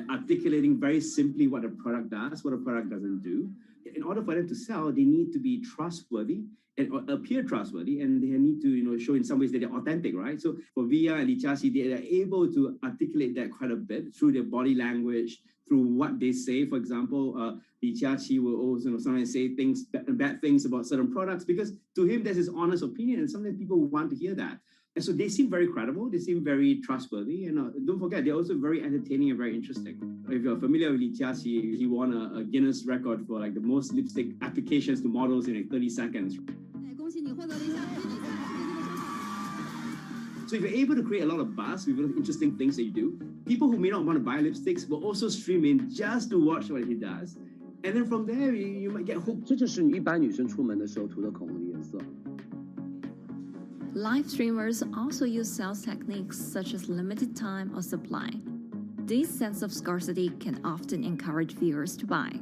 S1: articulating very simply what a product does, what a product doesn't do. In order for them to sell, they need to be trustworthy and appear trustworthy, and they need to show in some ways that they're authentic, right? So for Via and Li Jiaqi, they are able to articulate that quite a bit through their body language, through what they say. For example, Li Jiaqi will also sometimes say bad things about certain products, because to him that's his honest opinion, and sometimes people want to hear that. And so they seem very credible, they seem very trustworthy, and don't forget, they're also very entertaining and very interesting. If you're familiar with Li Jiaqi, he won a Guinness record for like the most lipstick applications to models in like 30 seconds. So if you're able to create a lot of buzz with interesting things that you do, people who may not want to buy lipsticks will also stream in just to watch what he does. And then from there, you might get hooked.
S9: 这就是一般女生出门的时候涂的口红的颜色。
S4: Live streamers also use sales techniques such as limited time or supply. This sense of scarcity can often encourage viewers to buy.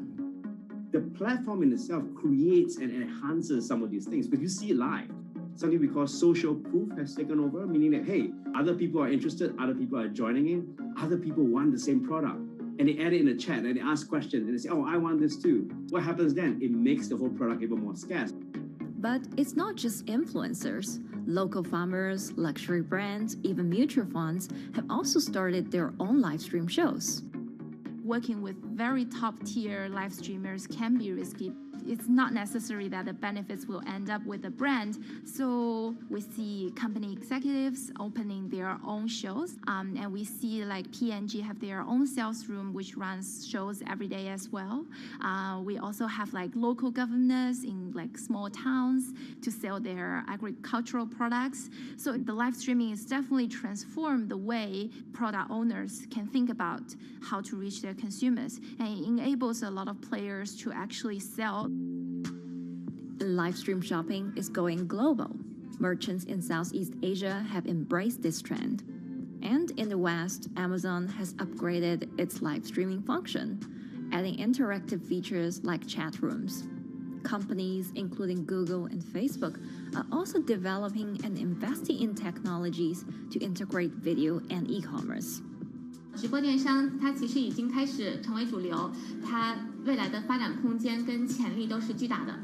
S1: The platform in itself creates and enhances some of these things, because you see it live. Something we call social proof has taken over, meaning that, hey, other people are interested, other people are joining in, other people want the same product. And they add it in the chat and they ask questions and they say, oh, I want this too. What happens then? It makes the whole product even more scarce.
S4: But it's not just influencers. Local farmers, luxury brands, even mutual funds have also started their own live stream shows.
S7: Working with very top-tier live streamers can be risky. It's not necessary that the benefits will end up with the brand. So we see company executives opening their own shows, and we see like P&G have their own sales room which runs shows every day as well. We also have like local governors in like small towns to sell their agricultural products. So the live streaming is definitely transformed the way product owners can think about how to reach their consumers, and it enables a lot of players to actually sell.
S4: Live stream shopping is going global. Merchants in Southeast Asia have embraced this trend. And in the West, Amazon has upgraded its live streaming function, adding interactive features like chat rooms. Companies, including Google and Facebook, are also developing and investing in technologies to integrate video and e-commerce.
S5: 直播电商它其实已经开始成为主流，它未来的发展空间跟潜力都是巨大的。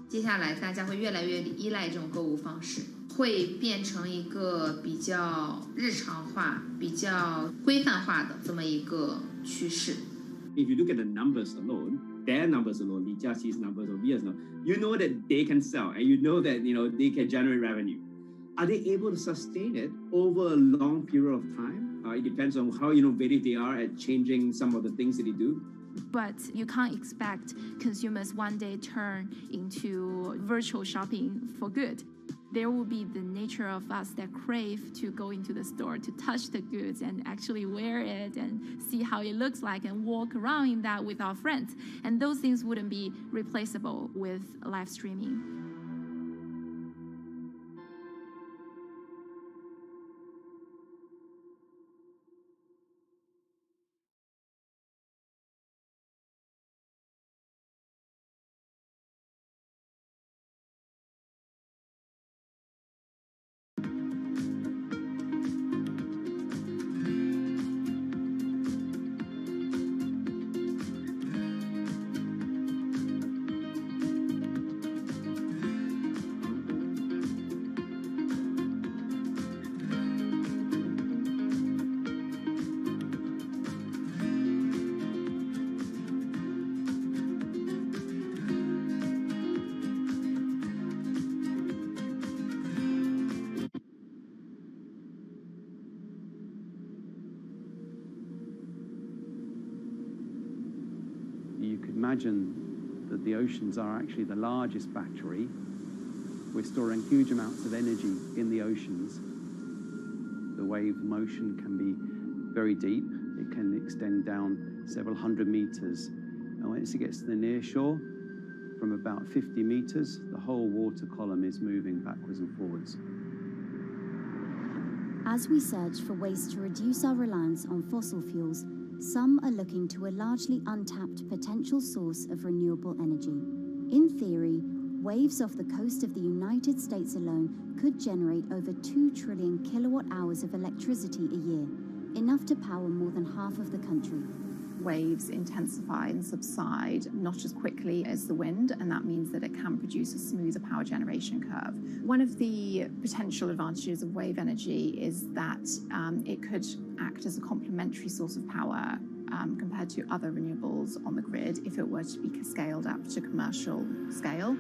S5: 接下来大家会越来越依赖这种购物方式，会变成一个比较日常化、比较规范化的这么一个趋势。
S1: If you look at the numbers alone, their numbers alone, Li Jiaqi's numbers or Via's numbers, you know that they can sell and you know that they can generate revenue. Are they able to sustain it over a long period of time? It depends on how innovative they are at changing some of the things that they do.
S7: But you can't expect consumers one day turn into virtual shopping for good. There will be the nature of us that crave to go into the store, to touch the goods and actually wear it and see how it looks like and walk around in that with our friends. And those things wouldn't be replaceable with live streaming.
S11: Imagine that the oceans are actually the largest battery. We're storing huge amounts of energy in the oceans. The wave motion can be very deep. It can extend down several hundred meters. And once it gets to the near shore, from about 50 meters, the whole water column is moving backwards and forwards.
S13: As we search for ways to reduce our reliance on fossil fuels, some are looking to a largely untapped potential source of renewable energy. In theory, waves off the coast of the United States alone could generate over 2 trillion kilowatt hours of electricity a year, enough to power more than half of the country.
S6: Waves intensify and subside not as quickly as the wind, and that means that it can produce a smoother power generation curve. One of the potential advantages of wave energy is that it could act as a complementary source of power compared to other renewables on the grid if it were to be scaled up to commercial scale.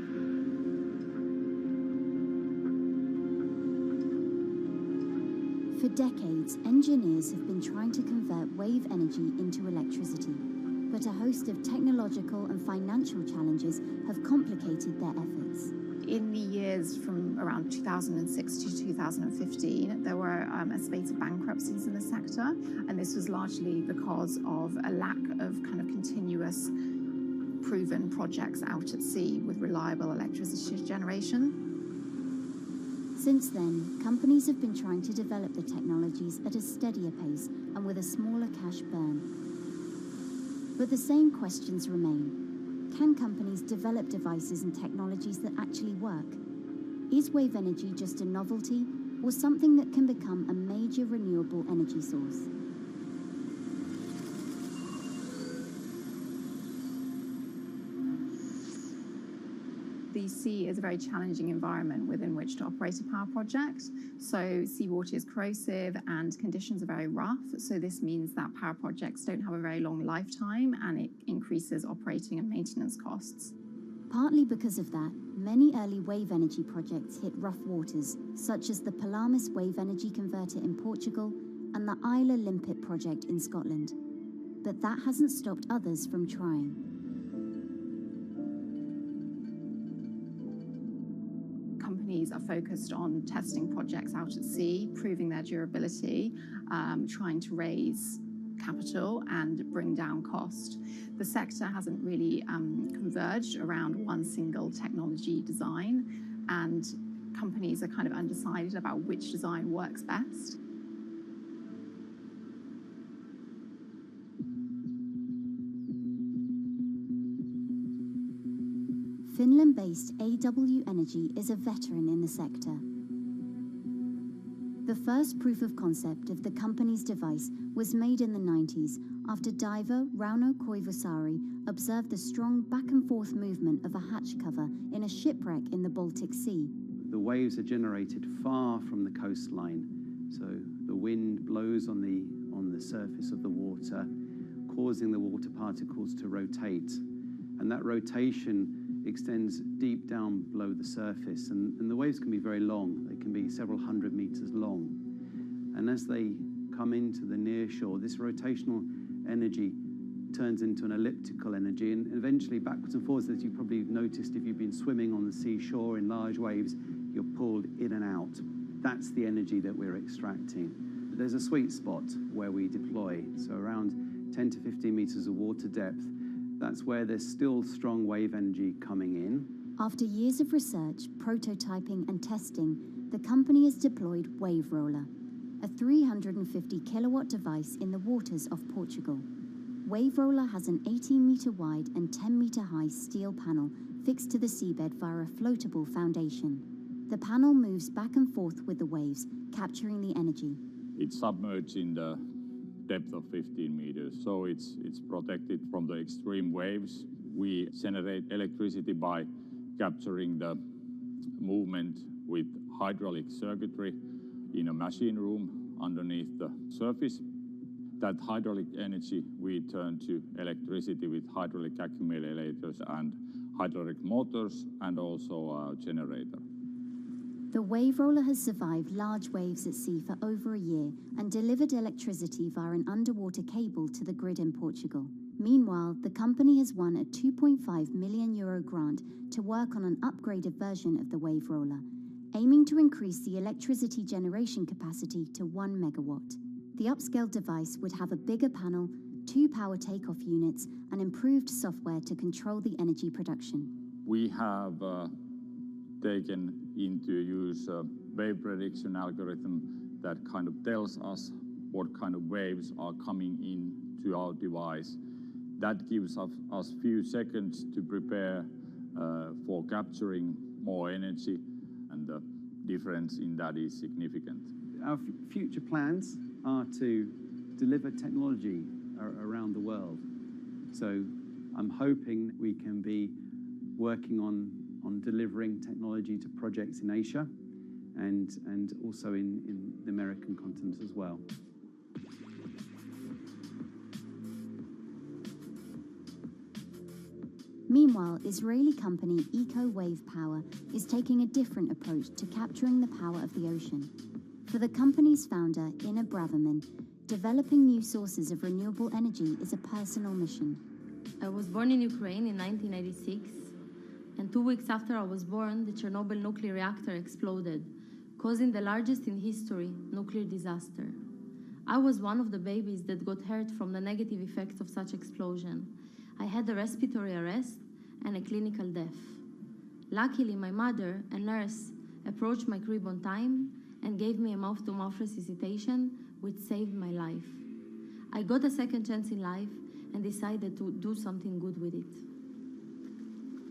S13: For decades, engineers have been trying to convert wave energy into electricity, but a host of technological and financial challenges have complicated their efforts.
S6: In the years from around 2006 to 2015, there were a spate of bankruptcies in the sector, and this was largely because of a lack of kind of continuous proven projects out at sea with reliable electricity generation.
S13: Since then, companies have been trying to develop the technologies at a steadier pace and with a smaller cash burn. But the same questions remain. Can companies develop devices and technologies that actually work? Is wave energy just a novelty or something that can become a major renewable energy source?
S6: The sea is a very challenging environment within which to operate a power project. So seawater is corrosive and conditions are very rough. So this means that power projects don't have a very long lifetime, and it increases operating and maintenance costs.
S13: Partly because of that, many early wave energy projects hit rough waters, such as the Palamas Wave Energy Converter in Portugal and the Isla Limpet project in Scotland. But that hasn't stopped others from trying.
S6: Companies are focused on testing projects out at sea, proving their durability, trying to raise capital and bring down cost. The sector hasn't really converged around one single technology design, and companies are kind of undecided about which design works best.
S13: Finland-based AW Energy is a veteran in the sector. The first proof of concept of the company's device was made in the 90s after diver Rauno Koivusaari observed the strong back-and-forth movement of a hatch cover in a shipwreck in the Baltic Sea.
S11: The waves are generated far from the coastline, so the wind blows on the surface of the water, causing the water particles to rotate, and that rotation extends deep down below the surface, and the waves can be very long. They can be several hundred meters long. And as they come into the near shore, this rotational energy turns into an elliptical energy, and eventually backwards and forwards, as you probably noticed if you've been swimming on the seashore in large waves, you're pulled in and out. That's the energy that we're extracting. There's a sweet spot where we deploy, so around 10 to 15 meters of water depth. That's where there's still strong wave energy coming in.
S13: After years of research, prototyping and testing, the company has deployed Wave Roller, a 350 kilowatt device in the waters of Portugal. Wave Roller has an 18-meter wide and 10-meter high steel panel fixed to the seabed via a floatable foundation. The panel moves back and forth with the waves, capturing the energy.
S12: It's submerged in the depth of 15 meters, so it's protected from the extreme waves. We generate electricity by capturing the movement with hydraulic circuitry in a machine room underneath the surface. That hydraulic energy we turn to electricity with hydraulic accumulators and hydraulic motors, and also a generator.
S13: The Wave Roller has survived large waves at sea for over a year and delivered electricity via an underwater cable to the grid in Portugal. Meanwhile, the company has won a €2.5 million grant to work on an upgraded version of the Wave Roller, aiming to increase the electricity generation capacity to 1 megawatt. The upscaled device would have a bigger panel, 2 power takeoff units, and improved software to control the energy production.
S12: We have taken into use a wave prediction algorithm that kind of tells us what kind of waves are coming in to our device. That gives us few seconds to prepare for capturing more energy, and the difference in that is significant.
S11: Our future plans are to deliver technology around the world. So I'm hoping we can be working on delivering technology to projects in Asia and also in the American continent as well.
S13: Meanwhile, Israeli company Eco-Wave Power is taking a different approach to capturing the power of the ocean. For the company's founder, Inna Braverman, developing new sources of renewable energy is a personal mission.
S15: I was born in Ukraine in 1986, and 2 weeks after I was born, the Chernobyl nuclear reactor exploded, causing the largest in history nuclear disaster. I was one of the babies that got hurt from the negative effects of such explosion. I had a respiratory arrest and a clinical death. Luckily, my mother, a nurse, approached my crib on time and gave me a mouth-to-mouth resuscitation, which saved my life. I got a second chance in life and decided to do something good with it.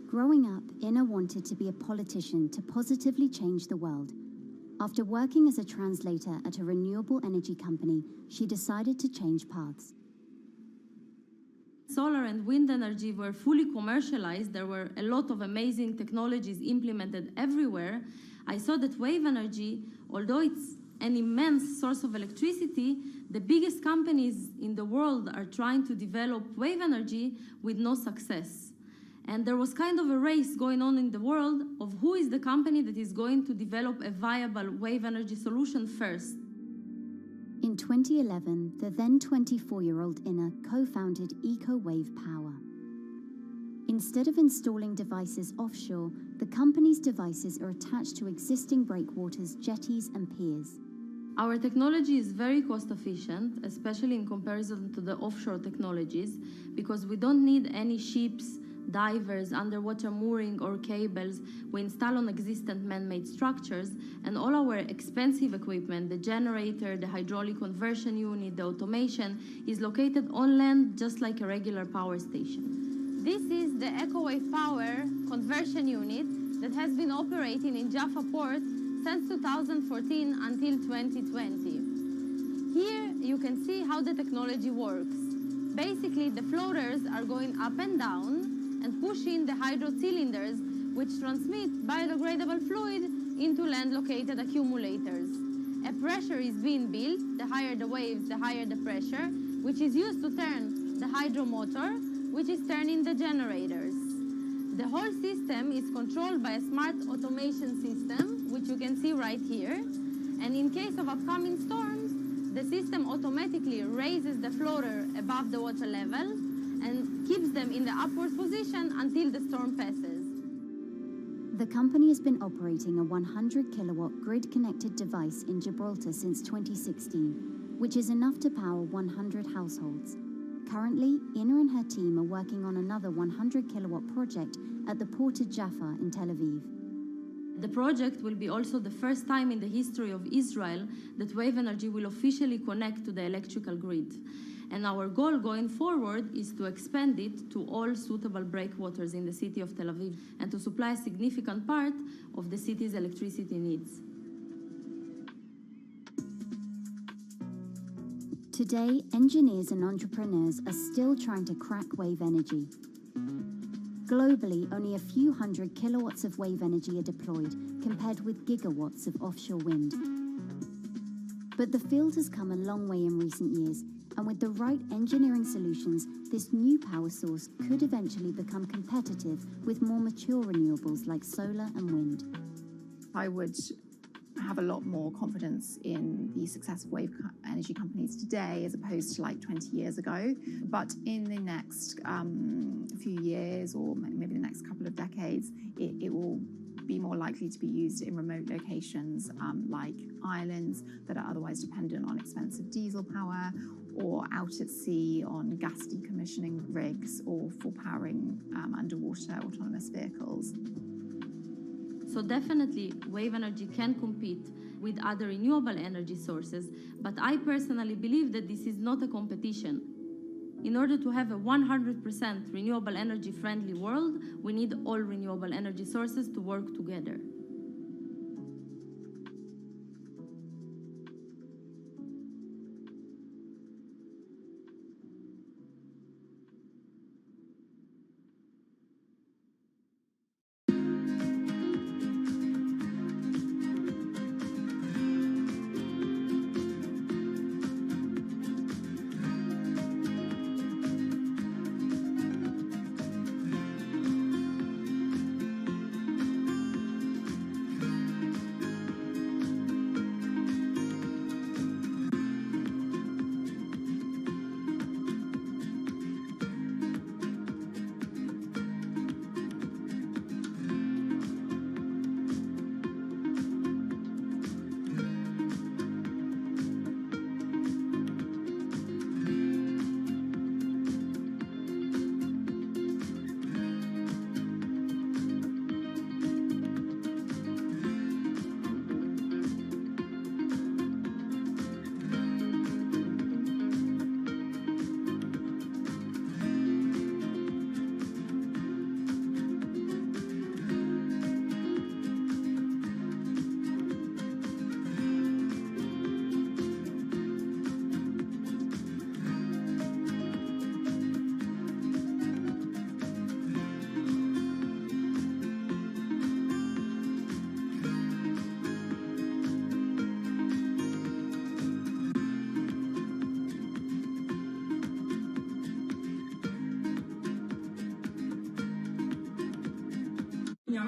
S13: Growing up, Inna wanted to be a politician to positively change the world. After working as a translator at a renewable energy company, she decided to change paths.
S15: Solar and wind energy were fully commercialized. There were a lot of amazing technologies implemented everywhere. I saw that wave energy, although it's an immense source of electricity, the biggest companies in the world are trying to develop wave energy with no success. And there was kind of a race going on in the world of who is the company that is going to develop a viable wave energy solution first.
S13: In 2011, the then 24-year-old Inna co-founded Eco-Wave Power. Instead of installing devices offshore, the company's devices are attached to existing breakwaters, jetties, and piers.
S15: Our technology is very cost efficient, especially in comparison to the offshore technologies, because we don't need any ships, divers, underwater mooring or cables. We install on existing man-made structures, and all our expensive equipment, the generator, the hydraulic conversion unit, the automation, is located on land just like a regular power station.
S5: This is the Eco-Wave Power conversion unit that has been operating in Jaffa Port since 2014 until 2020. Here you can see how the technology works. Basically, the floaters are going up and down and pushing the hydro cylinders, which transmit biodegradable fluid into land-located accumulators. A pressure is being built. The higher the waves, the higher the pressure, which is used to turn the hydro motor, which is turning the generators. The whole system is controlled by a smart automation system, which you can see right here. And in case of upcoming storms, the system automatically raises the floater above the water level and keeps them in the upward position until the storm passes.
S13: The company has been operating a 100-kilowatt grid-connected device in Gibraltar since 2016, which is enough to power 100 households. Currently, Inna and her team are working on another 100-kilowatt project at the port of Jaffa in Tel Aviv.
S15: The project will be also the first time in the history of Israel that wave energy will officially connect to the electrical grid. And our goal going forward is to expand it to all suitable breakwaters in the city of Tel Aviv and to supply a significant part of the city's electricity needs.
S13: Today, engineers and entrepreneurs are still trying to crack wave energy. Globally, only a few hundred kilowatts of wave energy are deployed, compared with gigawatts of offshore wind. But the field has come a long way in recent years, and with the right engineering solutions, this new power source could eventually become competitive with more mature renewables like solar and wind.
S6: I would have a lot more confidence in the success of wave energy companies today as opposed to like 20 years ago. But in the next few years, or maybe the next couple of decades, it will be more likely to be used in remote locations like islands that are otherwise dependent on expensive diesel power, or out at sea on gas decommissioning rigs, or for powering underwater autonomous vehicles.
S15: So definitely wave energy can compete with other renewable energy sources, but I personally believe that this is not a competition. In order to have a 100% renewable energy friendly world, we need all renewable energy sources to work together.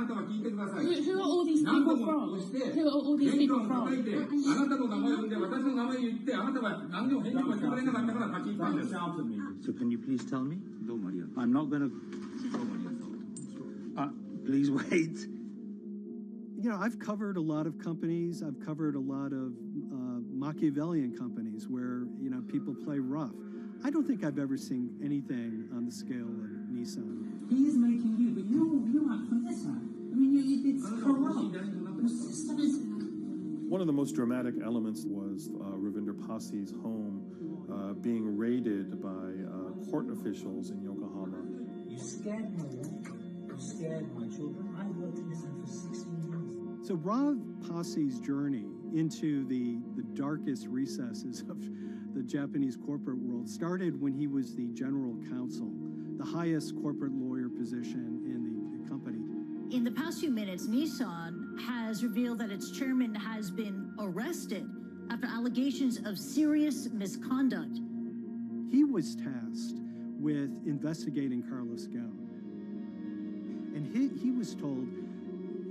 S14: Who are all these people from? Who are all these people from?
S17: So can you please tell me? I'm not going to... please wait.
S18: You know, I've covered a lot of companies. I've covered a lot of Machiavellian companies where, you know, people play rough. I don't think I've ever seen anything on the scale of Nissan.
S17: He is making you, but you act from this side. I mean, it's corrupt. The system is...
S19: One of the most dramatic elements was Ravinder Pasi's home being raided by court officials in Yokohama.
S17: You scared my wife. You scared my children. I worked in Nissan for 16 years.
S18: So Rav Pasi's journey into the darkest recesses of the Japanese corporate world started when he was the general counsel, the highest corporate lawyer position in the company.
S20: In the past few minutes, Nissan has revealed that its chairman has been arrested after allegations of serious misconduct.
S18: He was tasked with investigating Carlos Ghosn. And he was told,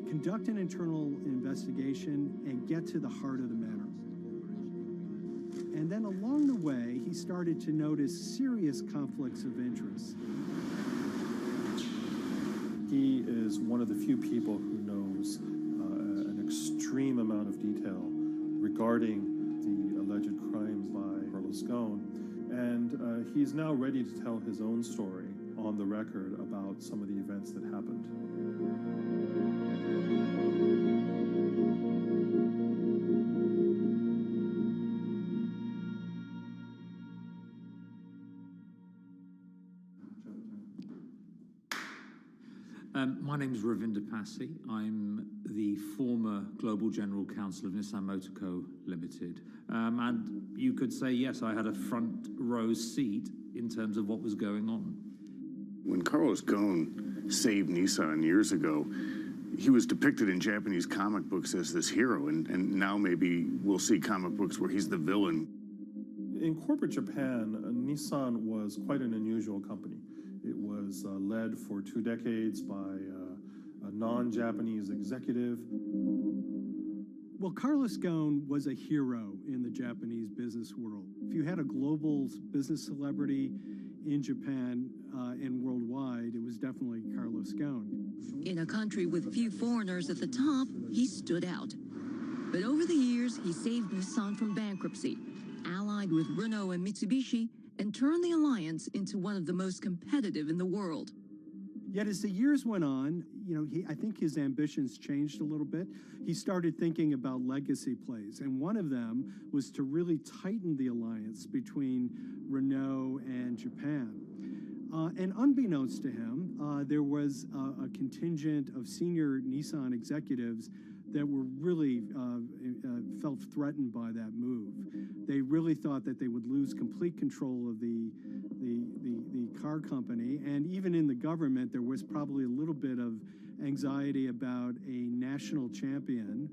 S18: conduct an internal investigation and get to the heart of the matter. And then along the way, he started to notice serious conflicts of interest.
S19: He is one of the few people who knows an extreme amount of detail regarding the alleged crimes by Carlos Ghosn. And he's now ready to tell his own story on the record about some of the events that happened.
S22: My name is Ravinder Pasi. I'm the former Global General Counsel of Nissan Motor Co. Limited. And you could say, yes, I had a front row seat in terms of what was going on.
S23: When Carlos Ghosn saved Nissan years ago, he was depicted in Japanese comic books as this hero, and now maybe we'll see comic books where he's the villain.
S19: In corporate Japan, Nissan was quite an unusual company. It was led for 2 decades by a non-Japanese executive.
S18: Well, Carlos Ghosn was a hero in the Japanese business world. If you had a global business celebrity in Japan and worldwide, it was definitely Carlos Ghosn.
S25: In a country with few foreigners at the top, he stood out. But over the years, he saved Nissan from bankruptcy, allied with Renault and Mitsubishi, and turned the alliance into one of the most competitive in the world.
S18: Yet as the years went on, you know, I think his ambitions changed a little bit. He started thinking about legacy plays, and one of them was to really tighten the alliance between Renault and Japan. And unbeknownst to him, there was a contingent of senior Nissan executives that were really felt threatened by that move. They really thought that they would lose complete control of the car company, and even in the government, there was probably a little bit of anxiety about a national champion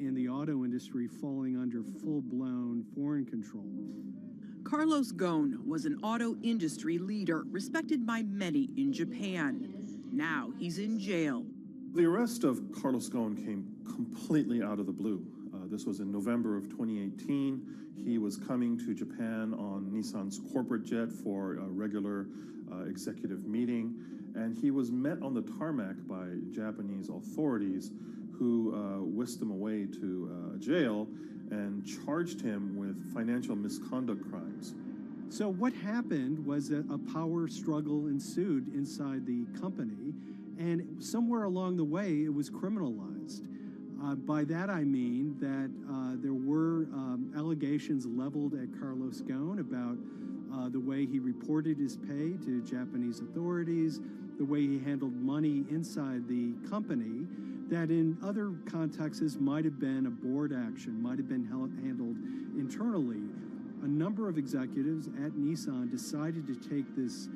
S18: in the auto industry falling under full-blown foreign control.
S28: Carlos Ghosn was an auto industry leader, respected by many in Japan. Now he's in jail.
S19: The arrest of Carlos Ghosn came completely out of the blue. This was in November of 2018. He was coming to Japan on Nissan's corporate jet for a regular executive meeting, and he was met on the tarmac by Japanese authorities who whisked him away to jail and charged him with financial misconduct crimes.
S18: So what happened was that a power struggle ensued inside the company, and somewhere along the way it was criminalized. By that I mean that there were allegations leveled at Carlos Ghosn about the way he reported his pay to Japanese authorities, the way he handled money inside the company, that in other contexts might have been a board action, might have been handled internally. A number of executives at Nissan decided to take this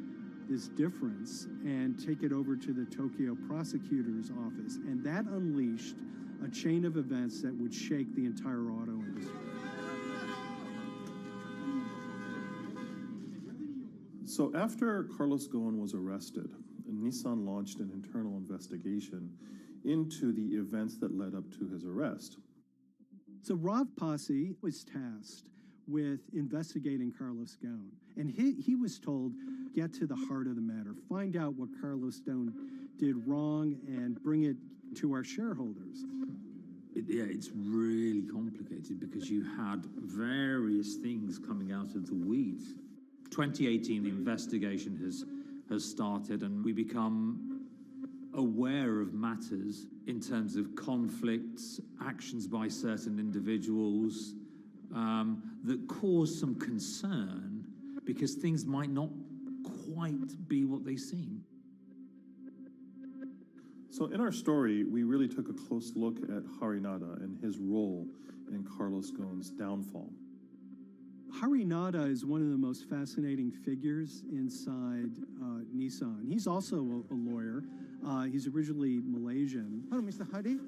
S18: difference and take it over to the Tokyo prosecutor's office, and that unleashed a chain of events that would shake the entire auto industry.
S19: So after Carlos Ghosn was arrested, Nissan launched an internal investigation into the events that led up to his arrest.
S18: So Rav Passi was tasked with investigating Carlos Ghosn, and he was told, get to the heart of the matter, find out what Carlos Ghosn did wrong and bring it to our shareholders.
S22: It's really complicated because you had various things coming out of the weeds. 2018, the investigation has started, and we become aware of matters in terms of conflicts, actions by certain individuals that cause some concern because things might not quite be what they seem.
S19: So in our story, we really took a close look at Harinada and his role in Carlos Ghosn's downfall.
S18: Harinada is one of the most fascinating figures inside Nissan. He's also a lawyer. He's originally Malaysian. Hello, Mr. Hadi.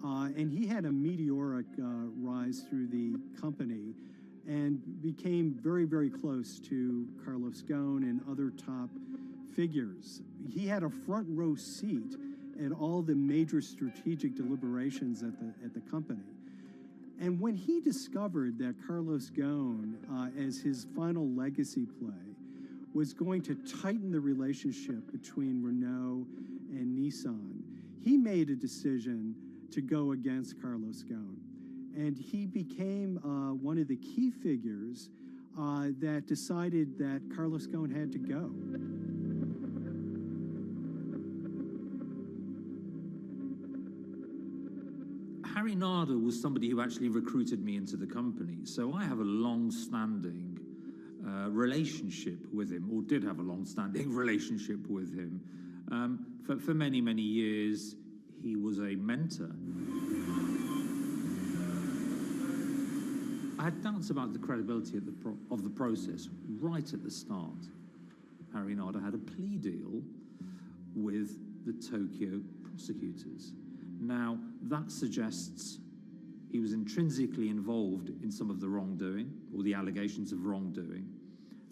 S18: And he had a meteoric rise through the company and became very, very close to Carlos Ghosn and other top figures. He had a front row seat at all the major strategic deliberations at the company. And when he discovered that Carlos Ghosn, as his final legacy play, was going to tighten the relationship between Renault and Nissan, he made a decision to go against Carlos Ghosn. And he became one of the key figures that decided that Carlos Ghosn had to go.
S22: Harinada was somebody who actually recruited me into the company, so I have a long-standing relationship with him, or did have a long-standing relationship with him. For many, many years, he was a mentor. I had doubts about the credibility of the process right at the start. Harinada had a plea deal with the Tokyo prosecutors. Now, that suggests he was intrinsically involved in some of the wrongdoing, or the allegations of wrongdoing,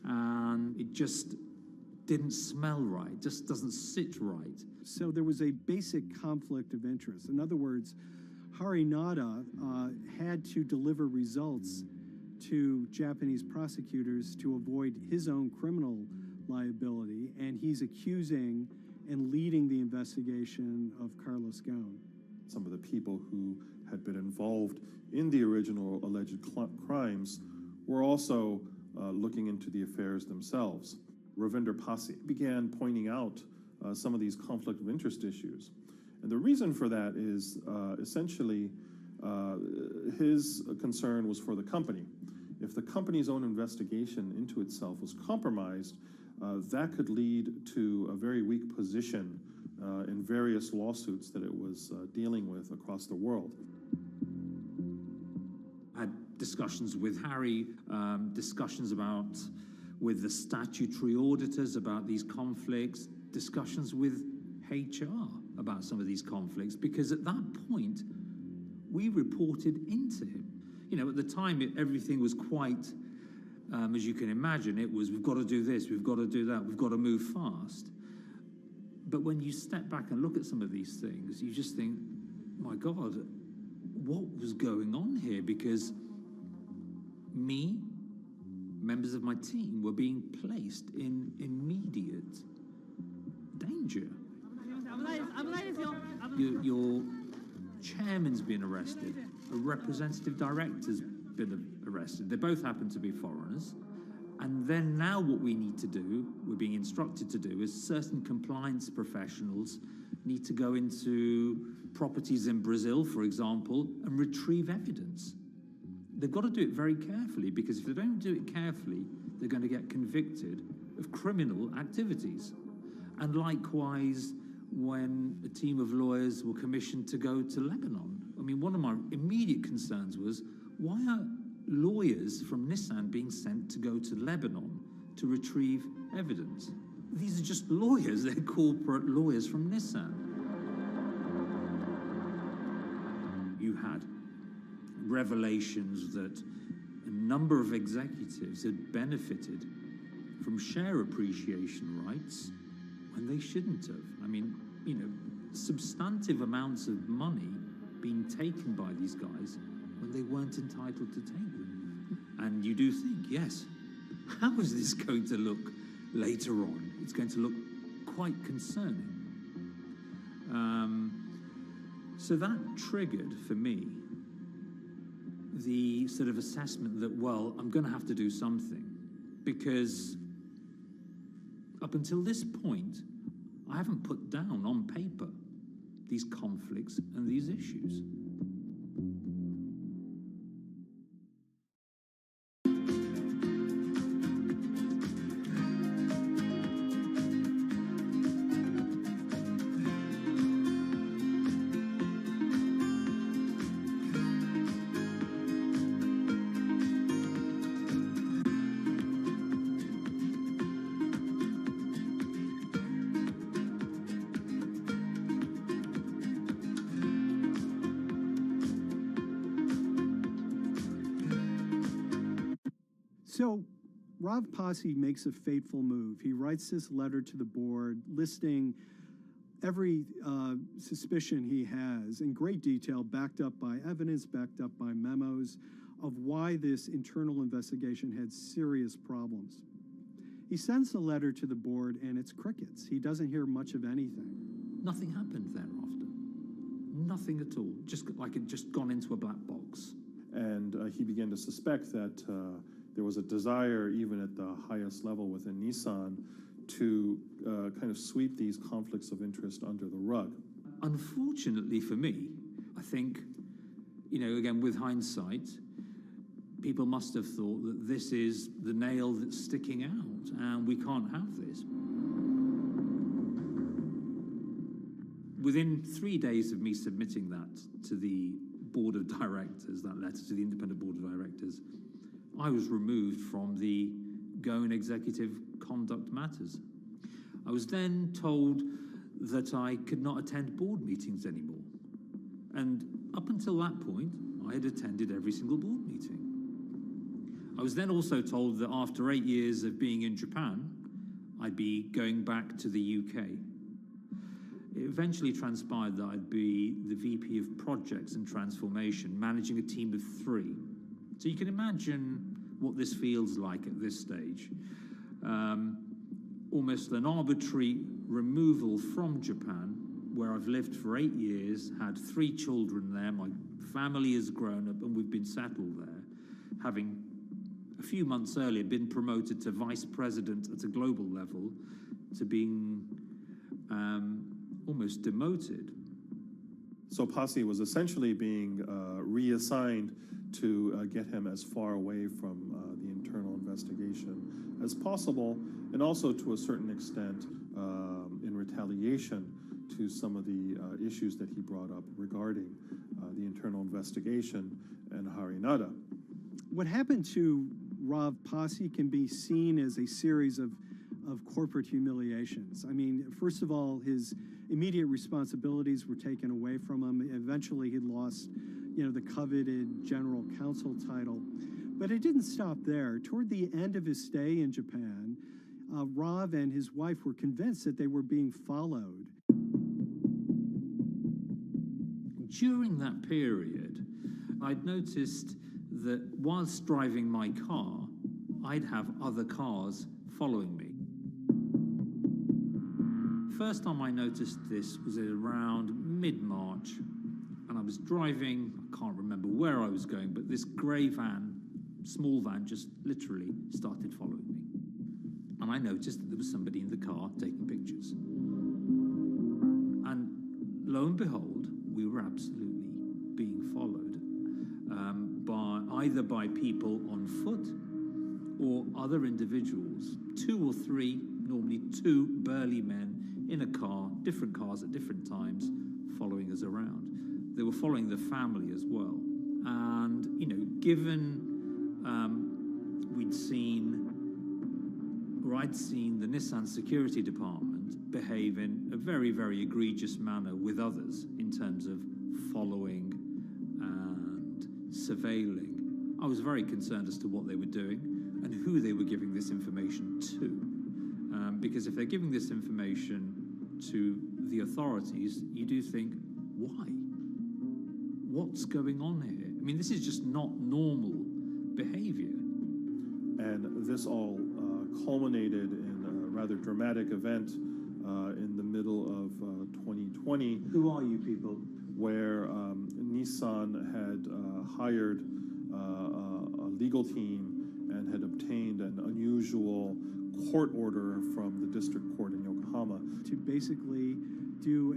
S22: and it just didn't smell right, just doesn't sit right.
S18: So there was a basic conflict of interest. In other words, Harinada had to deliver results to Japanese prosecutors to avoid his own criminal liability, and he's accusing and leading the investigation of Carlos Ghosn.
S19: Some of the people who had been involved in the original alleged crimes were also looking into the affairs themselves. Ravinder Passi began pointing out some of these conflict of interest issues. And the reason for that is essentially his concern was for the company. If the company's own investigation into itself was compromised, that could lead to a very weak position in various lawsuits that it was dealing with across the world.
S22: I had discussions with Harry, discussions with the statutory auditors about these conflicts, discussions with HR about some of these conflicts, because at that point, we reported into him. You know, at the time, everything was quite, as you can imagine, it was, we've got to do this, we've got to do that, we've got to move fast. But when you step back and look at some of these things, you just think, my God, what was going on here? Because me, members of my team, were being placed in immediate danger. Your chairman's been arrested, a representative director's been arrested. They both happen to be foreigners. And then now what we need to do, we're being instructed to do, is certain compliance professionals need to go into properties in Brazil, for example, and retrieve evidence. They've got to do it very carefully, because if they don't do it carefully, they're going to get convicted of criminal activities. And likewise, when a team of lawyers were commissioned to go to Lebanon, I mean, one of my immediate concerns was, why are lawyers from Nissan being sent to go to Lebanon to retrieve evidence? These are just lawyers, they're corporate lawyers from Nissan. You had revelations that a number of executives had benefited from share appreciation rights when they shouldn't have. I mean, you know, substantive amounts of money being taken by these guys when they weren't entitled to take them. And you do think, yes, how is this going to look later on? It's going to look quite concerning. So that triggered for me the sort of assessment that, well, I'm going to have to do something, because up until this point, I haven't put down on paper these conflicts and these issues.
S18: So Rav Pasi makes a fateful move. He writes this letter to the board listing every suspicion he has in great detail, backed up by evidence, backed up by memos, of why this internal investigation had serious problems. He sends the letter to the board and it's crickets. He doesn't hear much of anything.
S22: Nothing happened thereafter. Nothing at all. Just like it just gone into a black box.
S19: And he began to suspect that there was a desire, even at the highest level within Nissan, to kind of sweep these conflicts of interest under the rug.
S22: Unfortunately for me, I think, again, with hindsight, people must have thought that this is the nail that's sticking out, and we can't have this. Within 3 days of me submitting that to the board of directors, that letter to the independent board of directors, I was removed from the Goan Executive Conduct Matters. I was then told that I could not attend board meetings anymore. And up until that point, I had attended every single board meeting. I was then also told that after 8 years of being in Japan, I'd be going back to the UK. It eventually transpired that I'd be the VP of Projects and Transformation, managing a team of 3. So you can imagine what this feels like at this stage. Almost an arbitrary removal from Japan, where I've lived for 8 years, had 3 children there, my family has grown up, and we've been settled there, having a few months earlier been promoted to vice president at a global level, to being almost demoted.
S19: So Pasi was essentially being reassigned to get him as far away from the internal investigation as possible, and also to a certain extent in retaliation to some of the issues that he brought up regarding the internal investigation and Harinada.
S18: What happened to Rav Pasi can be seen as a series of corporate humiliations. I mean, first of all, his immediate responsibilities were taken away from him. Eventually, he lost, the coveted general counsel title. But it didn't stop there. Toward the end of his stay in Japan, Rav and his wife were convinced that they were being followed.
S22: During that period, I'd noticed that whilst driving my car, I'd have other cars following me. First time I noticed this was around mid-March, and I was driving, I can't remember where I was going, but this grey van, small van, just literally started following me. And I noticed that there was somebody in the car taking pictures. And lo and behold, we were absolutely being followed either by people on foot or other individuals, 2 or 3, normally 2 burly men in a car, different cars at different times, following us around. They were following the family as well. And, given I'd seen the Nissan security department behave in a very, very egregious manner with others in terms of following and surveilling, I was very concerned as to what they were doing and who they were giving this information to. Because if they're giving this information to the authorities, you do think, why? What's going on here? I mean, this is just not normal behavior.
S19: And this all culminated in a rather dramatic event in the middle of 2020.
S18: Who are you people?
S19: Where Nissan had hired a legal team and had obtained an unusual court order from the district court in Yokohama
S18: to basically do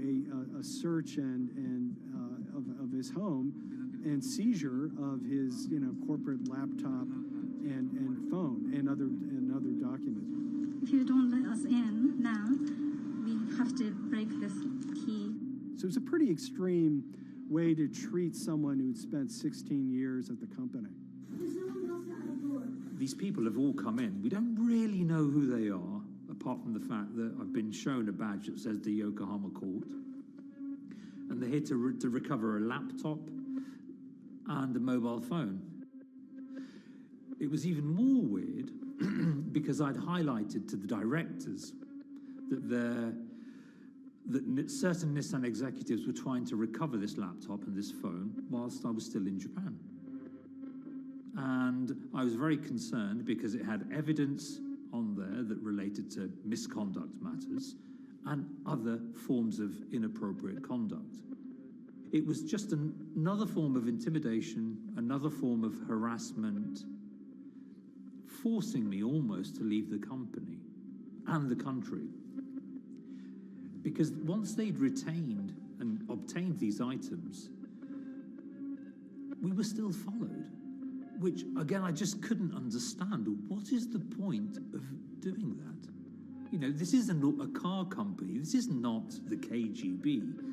S18: a search of his home and seizure of his corporate laptop and phone and other documents.
S14: If you don't let us in now, we have to break this key.
S18: So it's a pretty extreme way to treat someone who'd spent 16 years at the company.
S22: These people have all come in. We don't really know who they are, apart from the fact that I've been shown a badge that says the Yokohama court. And they're here to recover a laptop and a mobile phone. It was even more weird because I'd highlighted to the directors that certain Nissan executives were trying to recover this laptop and this phone whilst I was still in Japan. And I was very concerned because it had evidence on there that related to misconduct matters and other forms of inappropriate conduct. It was just another form of intimidation, another form of harassment, forcing me almost to leave the company and the country. Because once they'd retained and obtained these items, we were still followed, which, again, I just couldn't understand. What is the point of doing that? This isn't a car company. This is not the KGB.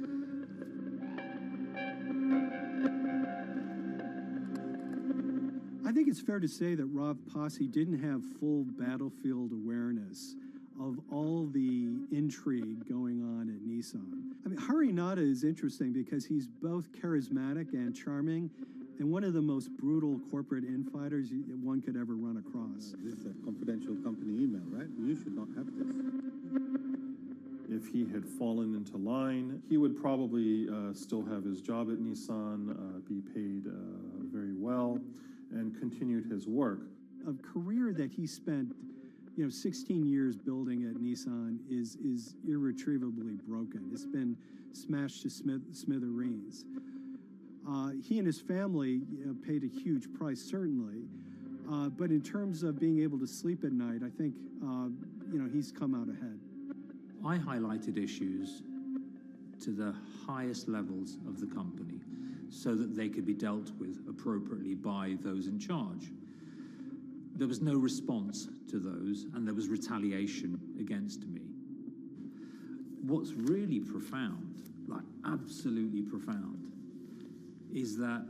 S18: I think it's fair to say that Rob Posse didn't have full battlefield awareness of all the intrigue going on at Nissan. I mean, Harinata is interesting because he's both charismatic and charming, and one of the most brutal corporate infighters one could ever run across.
S2: This is a confidential company email, right? You should not have this.
S19: If he had fallen into line, he would probably still have his job at Nissan, be paid very well, and continued his work.
S18: A career that he spent 16 years building at Nissan is irretrievably broken. It's been smashed to smithereens. He and his family paid a huge price, certainly. But in terms of being able to sleep at night, I think, he's come out ahead.
S22: I highlighted issues to the highest levels of the company so that they could be dealt with appropriately by those in charge. There was no response to those, and there was retaliation against me. What's really profound, like absolutely profound, is that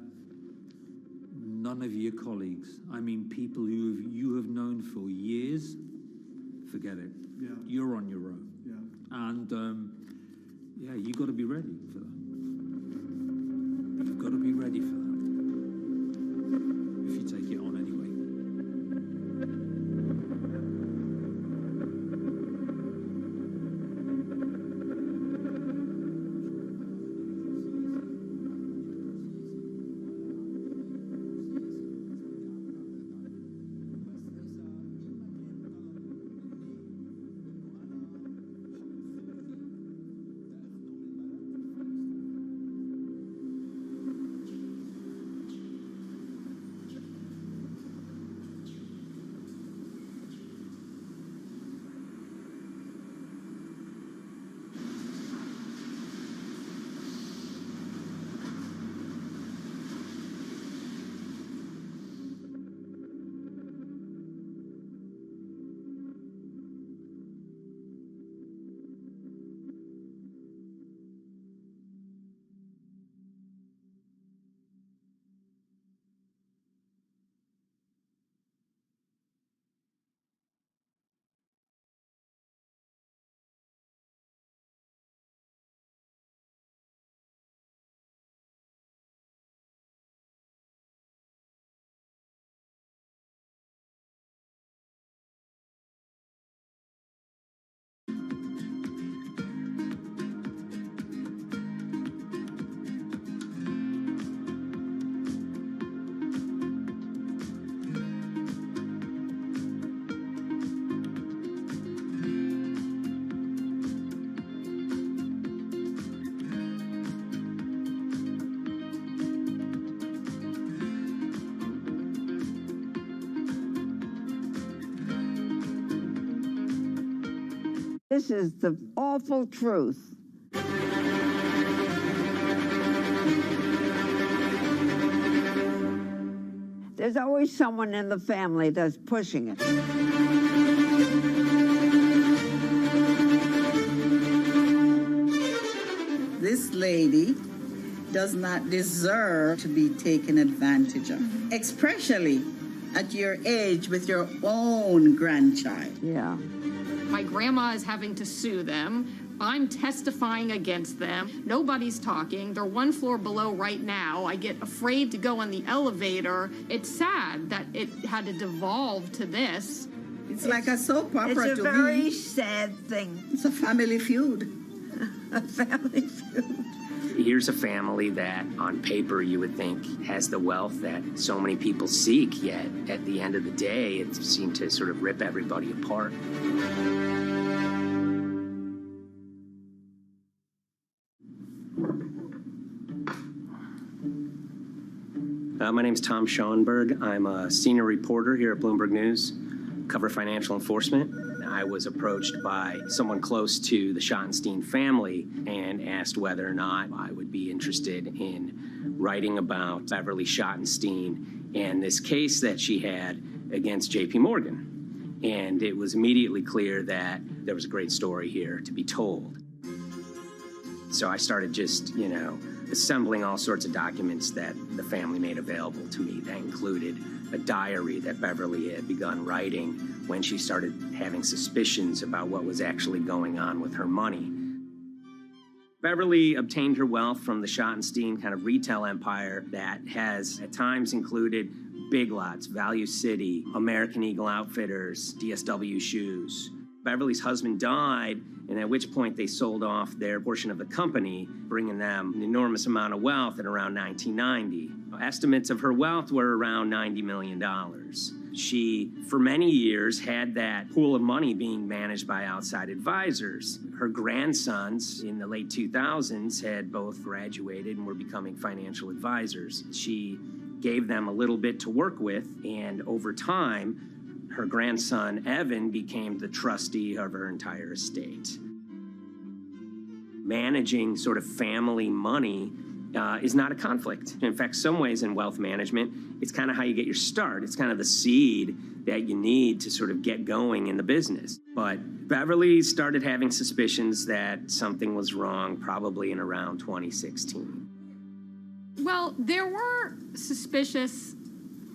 S22: none of your colleagues, I mean people who you have known for years, forget it.
S18: Yeah.
S22: You're on your own.
S18: Yeah.
S22: And you got to be ready for that. You've got to be ready for that. If you take it on anyway.
S3: This is the awful truth. There's always someone in the family that's pushing it.
S8: This lady does not deserve to be taken advantage of, especially at your age with your own grandchild.
S3: Yeah.
S10: My grandma is having to sue them. I'm testifying against them. Nobody's talking. They're one floor below right now. I get afraid to go on the elevator. It's sad that it had to devolve to this.
S8: It's like a soap opera to me.
S3: It's a very sad thing.
S8: It's a family feud.
S3: A family feud.
S16: Here's a family that, on paper, you would think has the wealth that so many people seek, yet at the end of the day, it seemed to sort of rip everybody apart. My name's Tom Schoenberg. I'm a senior reporter here at Bloomberg News, cover financial enforcement. I was approached by someone close to the Schottenstein family and asked whether or not I would be interested in writing about Beverly Schottenstein and this case that she had against J.P. Morgan. And it was immediately clear that there was a great story here to be told. So I started just, assembling all sorts of documents that the family made available to me. That included a diary that Beverly had begun writing when she started having suspicions about what was actually going on with her money. Beverly obtained her wealth from the Schottenstein kind of retail empire that has at times included Big Lots, Value City, American Eagle Outfitters, DSW Shoes. Beverly's husband died, and at which point they sold off their portion of the company, bringing them an enormous amount of wealth at around 1990. Estimates of her wealth were around $90 million. She, for many years, had that pool of money being managed by outside advisors. Her grandsons in the late 2000s had both graduated and were becoming financial advisors. She gave them a little bit to work with, and over time, her grandson, Evan, became the trustee of her entire estate. Managing sort of family money is not a conflict. In fact, some ways in wealth management, it's kind of how you get your start. It's kind of the seed that you need to sort of get going in the business. But Beverly started having suspicions that something was wrong probably in around 2016.
S10: Well, there were suspicious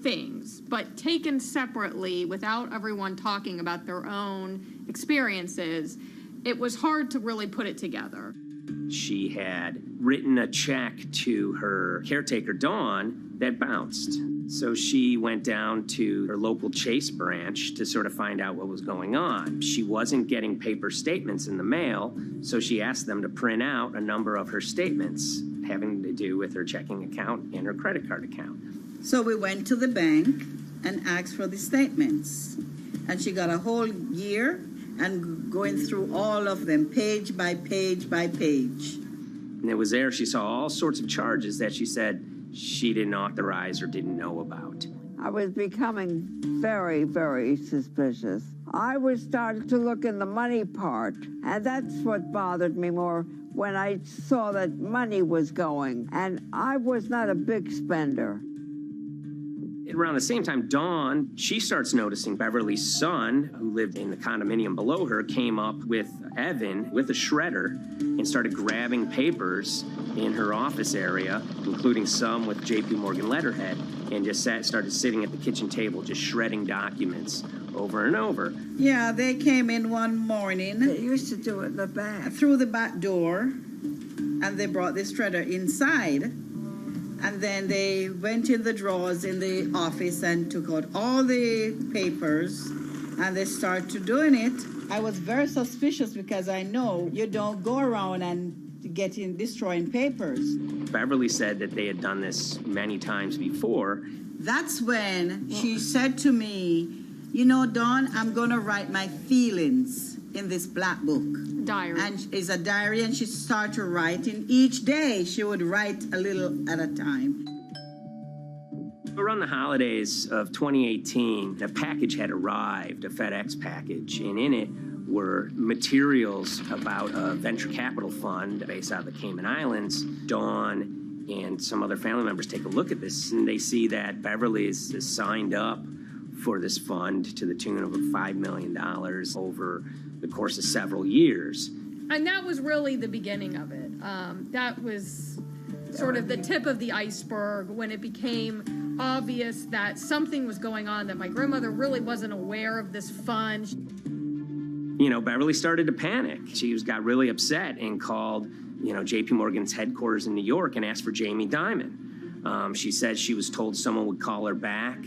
S10: things, but taken separately without everyone talking about their own experiences, it was hard to really put it together.
S16: She had written a check to her caretaker, Dawn, that bounced. So she went down to her local Chase branch to sort of find out what was going on. She wasn't getting paper statements in the mail, so she asked them to print out a number of her statements having to do with her checking account and her credit card account.
S8: So we went to the bank and asked for the statements. And she got a whole year and going through all of them, page by page by page.
S16: And it was there she saw all sorts of charges that she said she didn't authorize or didn't know about.
S3: I was becoming very, very suspicious. I was starting to look in the money part, and that's what bothered me more when I saw that money was going, and I was not a big spender.
S16: Around the same time, Dawn, she starts noticing Beverly's son, who lived in the condominium below her, came up with Evan with a shredder and started grabbing papers in her office area, including some with J.P. Morgan letterhead, and just started sitting at the kitchen table, just shredding documents over and over.
S8: Yeah, they came in one morning.
S3: They used to do it in the back.
S8: Through the back door, and they brought the shredder inside. And then they went in the drawers in the office and took out all the papers, and they started doing it. I was very suspicious because I know you don't go around and destroying papers.
S16: Beverly said that they had done this many times before.
S8: That's when she said to me, Dawn, I'm going to write my feelings in this black book.
S10: Diary.
S8: And it's a diary, and she started writing. Each day, she would write a little at a time.
S16: Around the holidays of 2018, a package had arrived, a FedEx package, and in it were materials about a venture capital fund based out of the Cayman Islands. Dawn and some other family members take a look at this, and they see that Beverly is signed up for this fund to the tune of $5 million over the course of several years.
S10: And that was really the beginning of it. That was sort of the tip of the iceberg when it became obvious that something was going on, that my grandmother really wasn't aware of this fund.
S16: You know, Beverly started to panic. She got really upset and called, JP Morgan's headquarters in New York and asked for Jamie Dimon. She said she was told someone would call her back,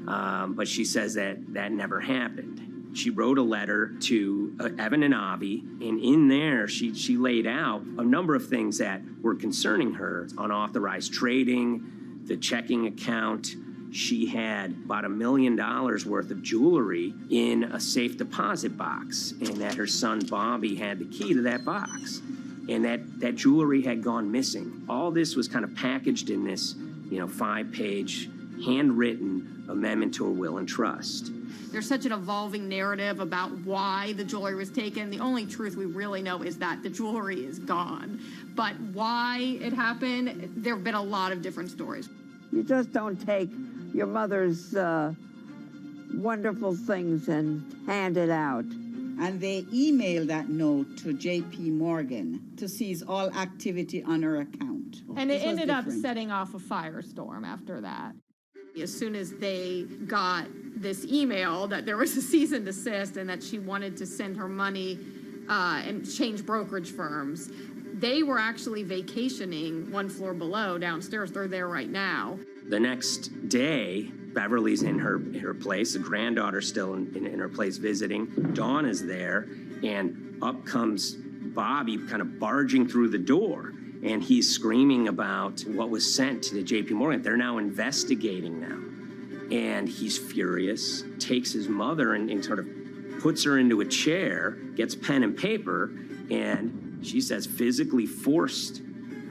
S16: but she says that never happened. She wrote a letter to Evan and Avi, and in there she laid out a number of things that were concerning her: unauthorized trading, the checking account. She had about $1 million worth of jewelry in a safe deposit box, and that her son Bobby had the key to that box, and that jewelry had gone missing. All this was kind of packaged in this, 5-page handwritten amendment to a will and trust.
S10: There's such an evolving narrative about why the jewelry was taken. The only truth we really know is that the jewelry is gone. But why it happened, there have been a lot of different stories.
S3: You just don't take your mother's wonderful things and hand it out.
S8: And they emailed that note to JP Morgan to seize all activity on her account.
S10: And it ended up setting off a firestorm after that. As soon as they got this email that there was a cease and desist and that she wanted to send her money and change brokerage firms, they were actually vacationing one floor below downstairs. They're there right now.
S16: The next day, Beverly's in her place. The granddaughter's still in her place visiting. Dawn is there, and up comes Bobby kind of barging through the door. And he's screaming about what was sent to the JP Morgan. They're now investigating now. And he's furious, takes his mother and sort of puts her into a chair, gets pen and paper, and she says physically forced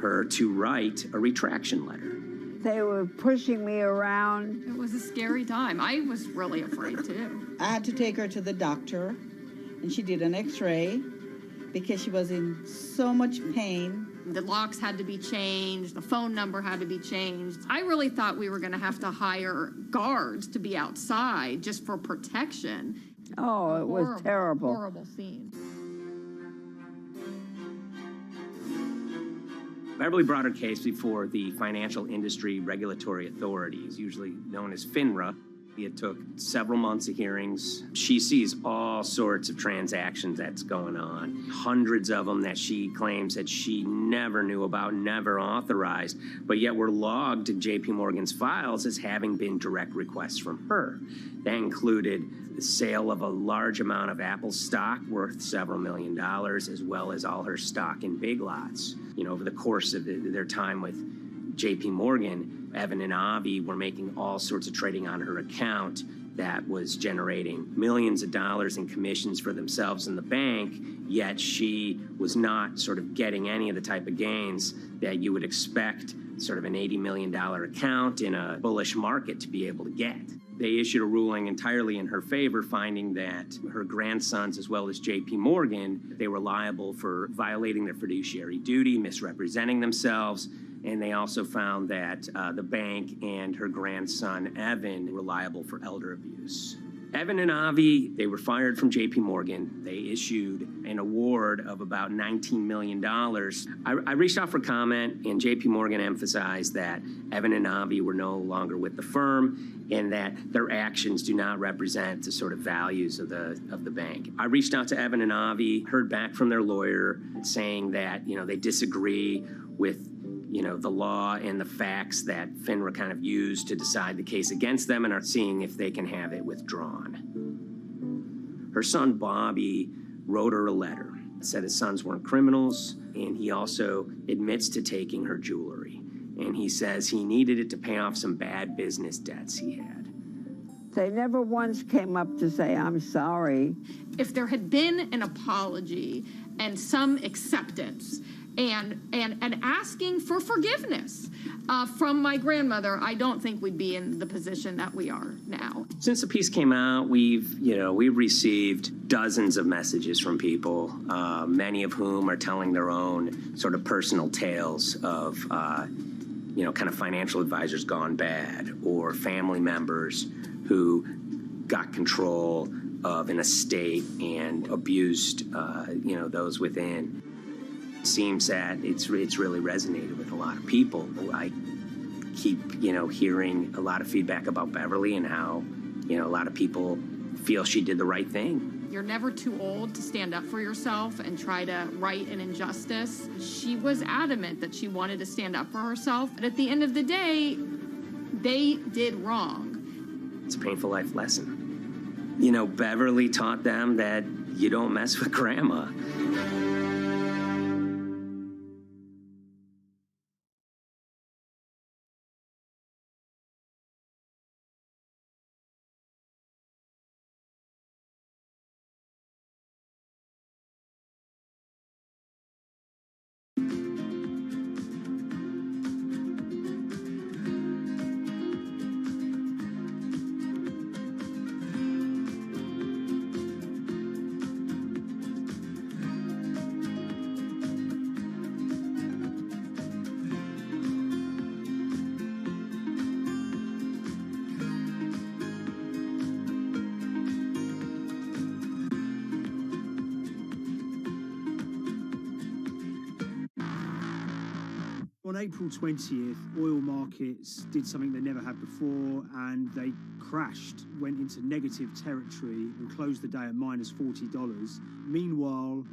S16: her to write a retraction letter.
S3: They were pushing me around.
S10: It was a scary time. I was really afraid too.
S8: I had to take her to the doctor, and she did an x-ray because she was in so much pain.
S10: The locks had to be changed. The phone number had to be changed. I really thought we were going to have to hire guards to be outside just for protection.
S3: Oh, it was terrible.
S10: Horrible scene.
S16: Beverly brought her case before the Financial Industry Regulatory Authorities, usually known as FINRA. It took several months of hearings. She sees all sorts of transactions that's going on, hundreds of them that she claims that she never knew about, never authorized, but yet were logged in JP Morgan's files as having been direct requests from her. That included the sale of a large amount of Apple stock worth several $1 million, as well as all her stock in Big Lots. Over the course of their time with JP Morgan, Evan and Avi were making all sorts of trading on her account that was generating millions of dollars in commissions for themselves and the bank, yet she was not sort of getting any of the type of gains that you would expect sort of an $80 million account in a bullish market to be able to get. They issued a ruling entirely in her favor, finding that her grandsons, as well as JP Morgan, they were liable for violating their fiduciary duty, misrepresenting themselves, and they also found that the bank and her grandson, Evan, were liable for elder abuse. Evan and Avi, they were fired from JP Morgan. They issued an award of about $19 million. I reached out for comment, and JP Morgan emphasized that Evan and Avi were no longer with the firm and that their actions do not represent the sort of values of the bank. I reached out to Evan and Avi, heard back from their lawyer saying that, they disagree with the law and the facts that FINRA kind of used to decide the case against them and are seeing if they can have it withdrawn. Her son, Bobby, wrote her a letter, said his sons weren't criminals, and he also admits to taking her jewelry. And he says he needed it to pay off some bad business debts he had.
S3: They never once came up to say, I'm sorry.
S10: If there had been an apology and some acceptance and asking for forgiveness from my grandmother, I don't think we'd be in the position that we are now.
S16: Since the piece came out, we've received dozens of messages from people, many of whom are telling their own sort of personal tales of, kind of financial advisors gone bad, or family members who got control of an estate and abused, those within. It seems that it's really resonated with a lot of people. I keep, hearing a lot of feedback about Beverly and how, a lot of people feel she did the right thing.
S10: You're never too old to stand up for yourself and try to right an injustice. She was adamant that she wanted to stand up for herself, but at the end of the day, they did wrong.
S16: It's a painful life lesson. Beverly taught them that you don't mess with grandma.
S1: On April 20th, oil markets did something they never had before, and they crashed, went into negative territory and closed the day at minus $40. Meanwhile,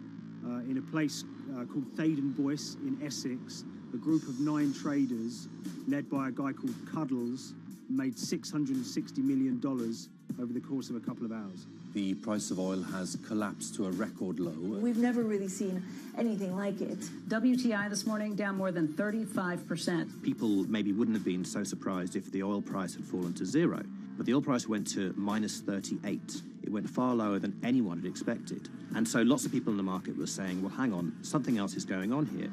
S1: in a place called Thaden Boyce in Essex, a group of 9 traders, led by a guy called Cuddles, made $660 million over the course of a couple of hours.
S4: The price of oil has collapsed to a record low.
S7: We've never really seen anything like it. WTI this morning down more than 35%.
S9: People maybe wouldn't have been so surprised if the oil price had fallen to zero, but the oil price went to minus 38. It went far lower than anyone had expected. And so lots of people in the market were saying, well, hang on, something else is going on here.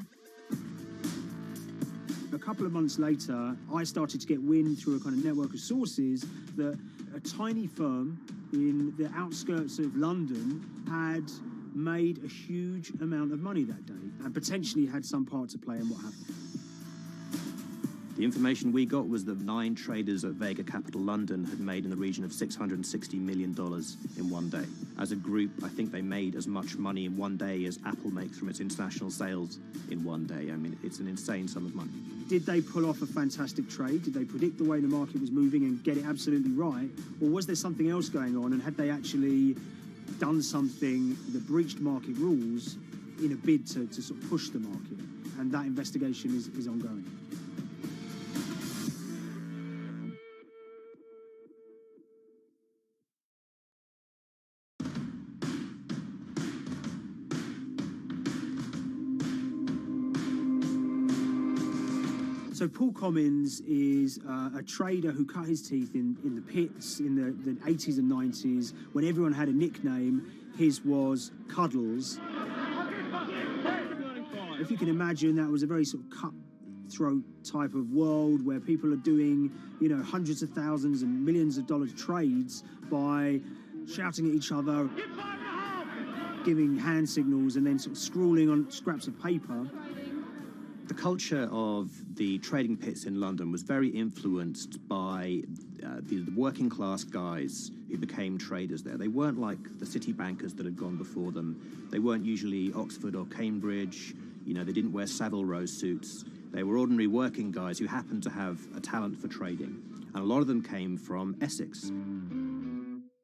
S1: A couple of months later, I started to get wind through a kind of network of sources that a tiny firm in the outskirts of London had made a huge amount of money that day and potentially had some part to play in what happened.
S9: The information we got was that 9 traders at Vega Capital London had made in the region of $660 million in one day. As a group, I think they made as much money in one day as Apple makes from its international sales in one day. I mean, it's an insane sum of money.
S1: Did they pull off a fantastic trade? Did they predict the way the market was moving and get it absolutely right? Or was there something else going on, and had they actually done something that breached market rules in a bid to sort of push the market? And that investigation is ongoing. So Paul Commins is a trader who cut his teeth in the pits in the 80s and 90s when everyone had a nickname. His was Cuddles. If you can imagine, that was a very sort of cutthroat type of world where people are doing, hundreds of thousands and millions of dollar trades by shouting at each other, giving hand signals, and then sort of scrawling on scraps of paper.
S9: The culture of the trading pits in London was very influenced by the working class guys who became traders there. They weren't like the city bankers that had gone before them. They weren't usually Oxford or Cambridge. They didn't wear Savile Row suits. They were ordinary working guys who happened to have a talent for trading. And a lot of them came from Essex.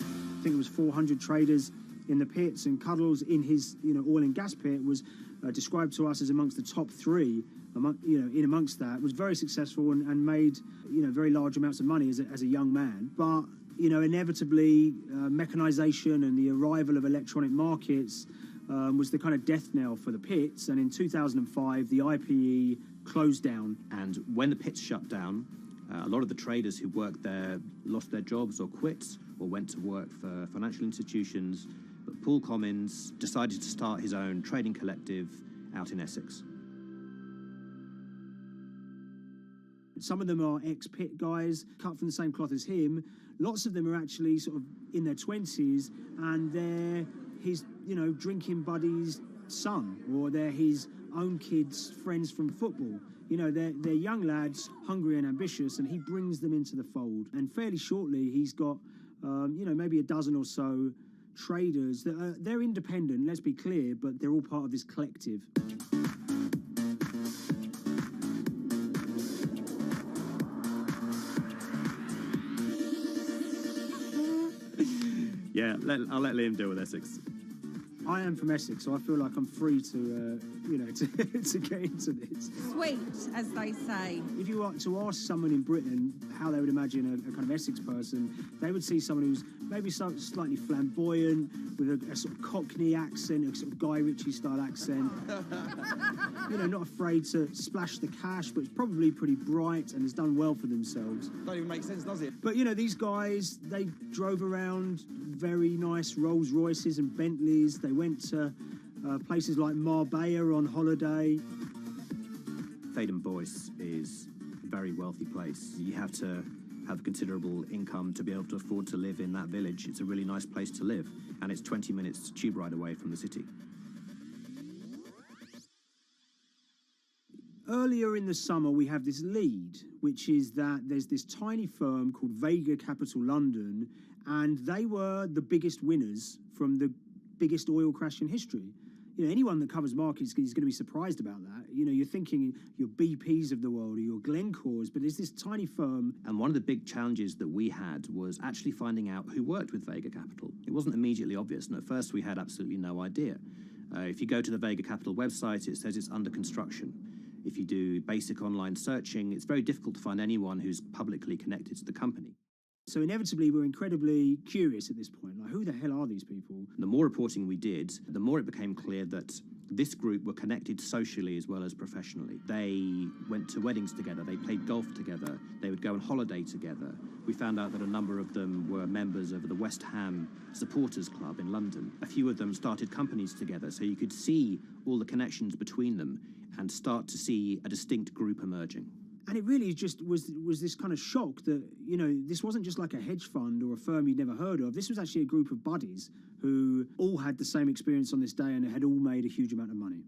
S1: I think it was 400 traders in the pits, and Cuddles in his oil and gas pit was described to us as amongst the top 3. In amongst that, was very successful and made very large amounts of money as a young man. But inevitably, mechanization and the arrival of electronic markets was the kind of death knell for the pits. And in 2005, the IPE closed down.
S9: And when the pits shut down, a lot of the traders who worked there lost their jobs or quit or went to work for financial institutions But Paul Commins decided to start his own trading collective out in Essex.
S1: Some of them are ex-pit guys, cut from the same cloth as him. Lots of them are actually sort of in their 20s, and they're his, drinking buddy's son, or they're his own kids' friends from football. They're young lads, hungry and ambitious, and he brings them into the fold. And fairly shortly, he's got, maybe a dozen or so traders that they're independent, let's be clear, but they're all part of this collective.
S9: Yeah, I'll let Liam deal with Essex.
S1: I am from Essex, so I feel like I'm free to, to get into this.
S28: Sweet, as they say.
S1: If you were to ask someone in Britain how they would imagine a kind of Essex person, they would see someone who's maybe slightly flamboyant, with a sort of Cockney accent, a sort of Guy Ritchie-style accent. Not afraid to splash the cash, but it's probably pretty bright and has done well for themselves.
S5: Don't even make sense, does it?
S1: But, these guys, they drove around very nice Rolls Royces and Bentleys. They went to places like Marbella on holiday.
S9: Thaden Boyce is a very wealthy place. You have to have considerable income to be able to afford to live in that village. It's a really nice place to live, and it's 20 minutes tube ride away from the city.
S1: Earlier in the summer, we have this lead, which is that there's this tiny firm called Vega Capital London, and they were the biggest winners from the biggest oil crash in history. Anyone that covers markets is going to be surprised about that. You're thinking your BPs of the world or your Glencores, but there's this tiny firm.
S9: And one of the big challenges that we had was actually finding out who worked with Vega Capital. It wasn't immediately obvious, and at first we had absolutely no idea. If you go to the Vega Capital website, it says it's under construction. If you do basic online searching, it's very difficult to find anyone who's publicly connected to the company.
S1: So inevitably, we're incredibly curious at this point. Like, who the hell are these people?
S9: The more reporting we did, the more it became clear that this group were connected socially as well as professionally. They went to weddings together, they played golf together, they would go on holiday together. We found out that a number of them were members of the West Ham Supporters Club in London. A few of them started companies together, so you could see all the connections between them and start to see a distinct group emerging.
S1: And it really just was this kind of shock that, this wasn't just like a hedge fund or a firm you'd never heard of. This was actually a group of buddies who all had the same experience on this day and had all made a huge amount of money.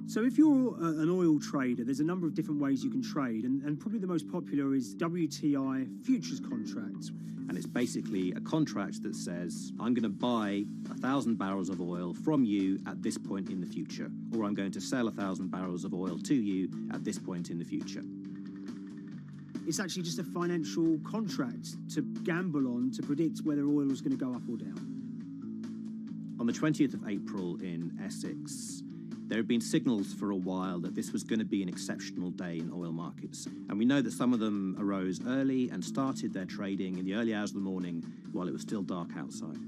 S1: So if you're an oil trader, there's a number of different ways you can trade, and probably the most popular is WTI futures contracts.
S9: And it's basically a contract that says, I'm going to buy 1,000 barrels of oil from you at this point in the future, or I'm going to sell 1,000 barrels of oil to you at this point in the future.
S1: It's actually just a financial contract to gamble on to predict whether oil is going to go up or down.
S9: On the 20th of April in Essex, there had been signals for a while that this was going to be an exceptional day in oil markets. And we know that some of them arose early and started their trading in the early hours of the morning while it was still dark outside.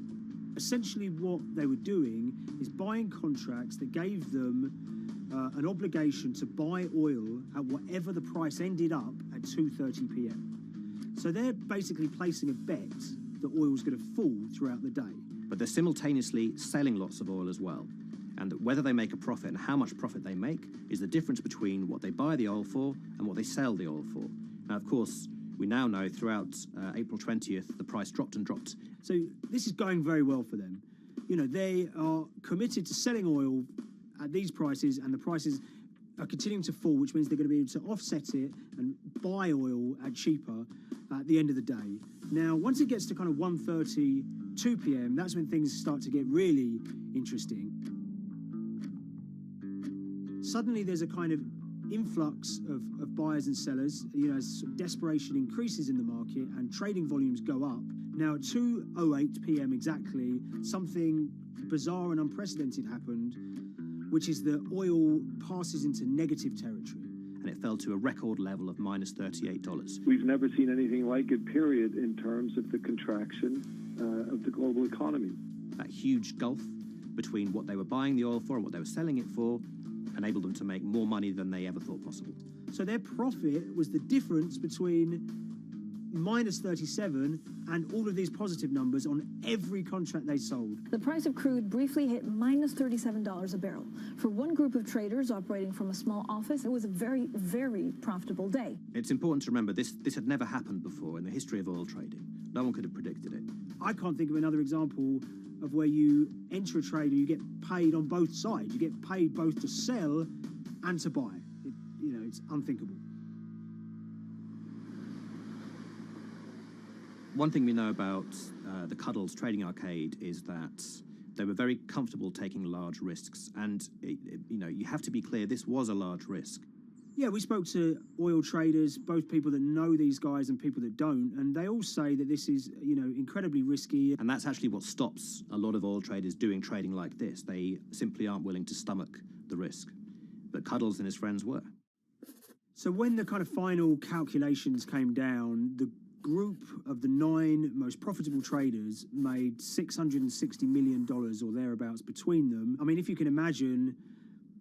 S1: Essentially what they were doing is buying contracts that gave them an obligation to buy oil at whatever the price ended up at 2:30 p.m. So they're basically placing a bet that oil is going to fall throughout the day.
S9: But they're simultaneously selling lots of oil as well. And whether they make a profit and how much profit they make is the difference between what they buy the oil for and what they sell the oil for. Now, of course, we now know throughout April 20th, the price dropped and dropped.
S1: So this is going very well for them. They are committed to selling oil at these prices, and the prices are continuing to fall, which means they're going to be able to offset it and buy oil at cheaper at the end of the day. Now, once it gets to kind of 1:30, 2 p.m., that's when things start to get really interesting. Suddenly there's a kind of influx of buyers and sellers, as desperation increases in the market and trading volumes go up. Now at 2:08 p.m. exactly, something bizarre and unprecedented happened, which is that oil passes into negative territory.
S9: And it fell to a record level of minus $38.
S11: We've never seen anything like it, period, in terms of the contraction of the global economy.
S9: That huge gulf between what they were buying the oil for and what they were selling it for enabled them to make more money than they ever thought possible.
S1: So their profit was the difference between minus 37, and all of these positive numbers on every contract they sold.
S5: The price of crude briefly hit minus $37 a barrel. For one group of traders operating from a small office, it was a very, very profitable day.
S9: It's important to remember this had never happened before in the history of oil trading. No one could have predicted it.
S1: I can't think of another example of where you enter a trade and you get paid on both sides. You get paid both to sell and to buy. It's unthinkable.
S9: One thing we know about the Cuddles Trading Arcade is that they were very comfortable taking large risks. And, you have to be clear, this was a large risk.
S1: Yeah, we spoke to oil traders, both people that know these guys and people that don't, and they all say that this is, incredibly risky.
S9: And that's actually what stops a lot of oil traders doing trading like this. They simply aren't willing to stomach the risk. But Cuddles and his friends were.
S1: So when the kind of final calculations came down, the group of the 9 most profitable traders made $660 million or thereabouts between them. I mean, if you can imagine,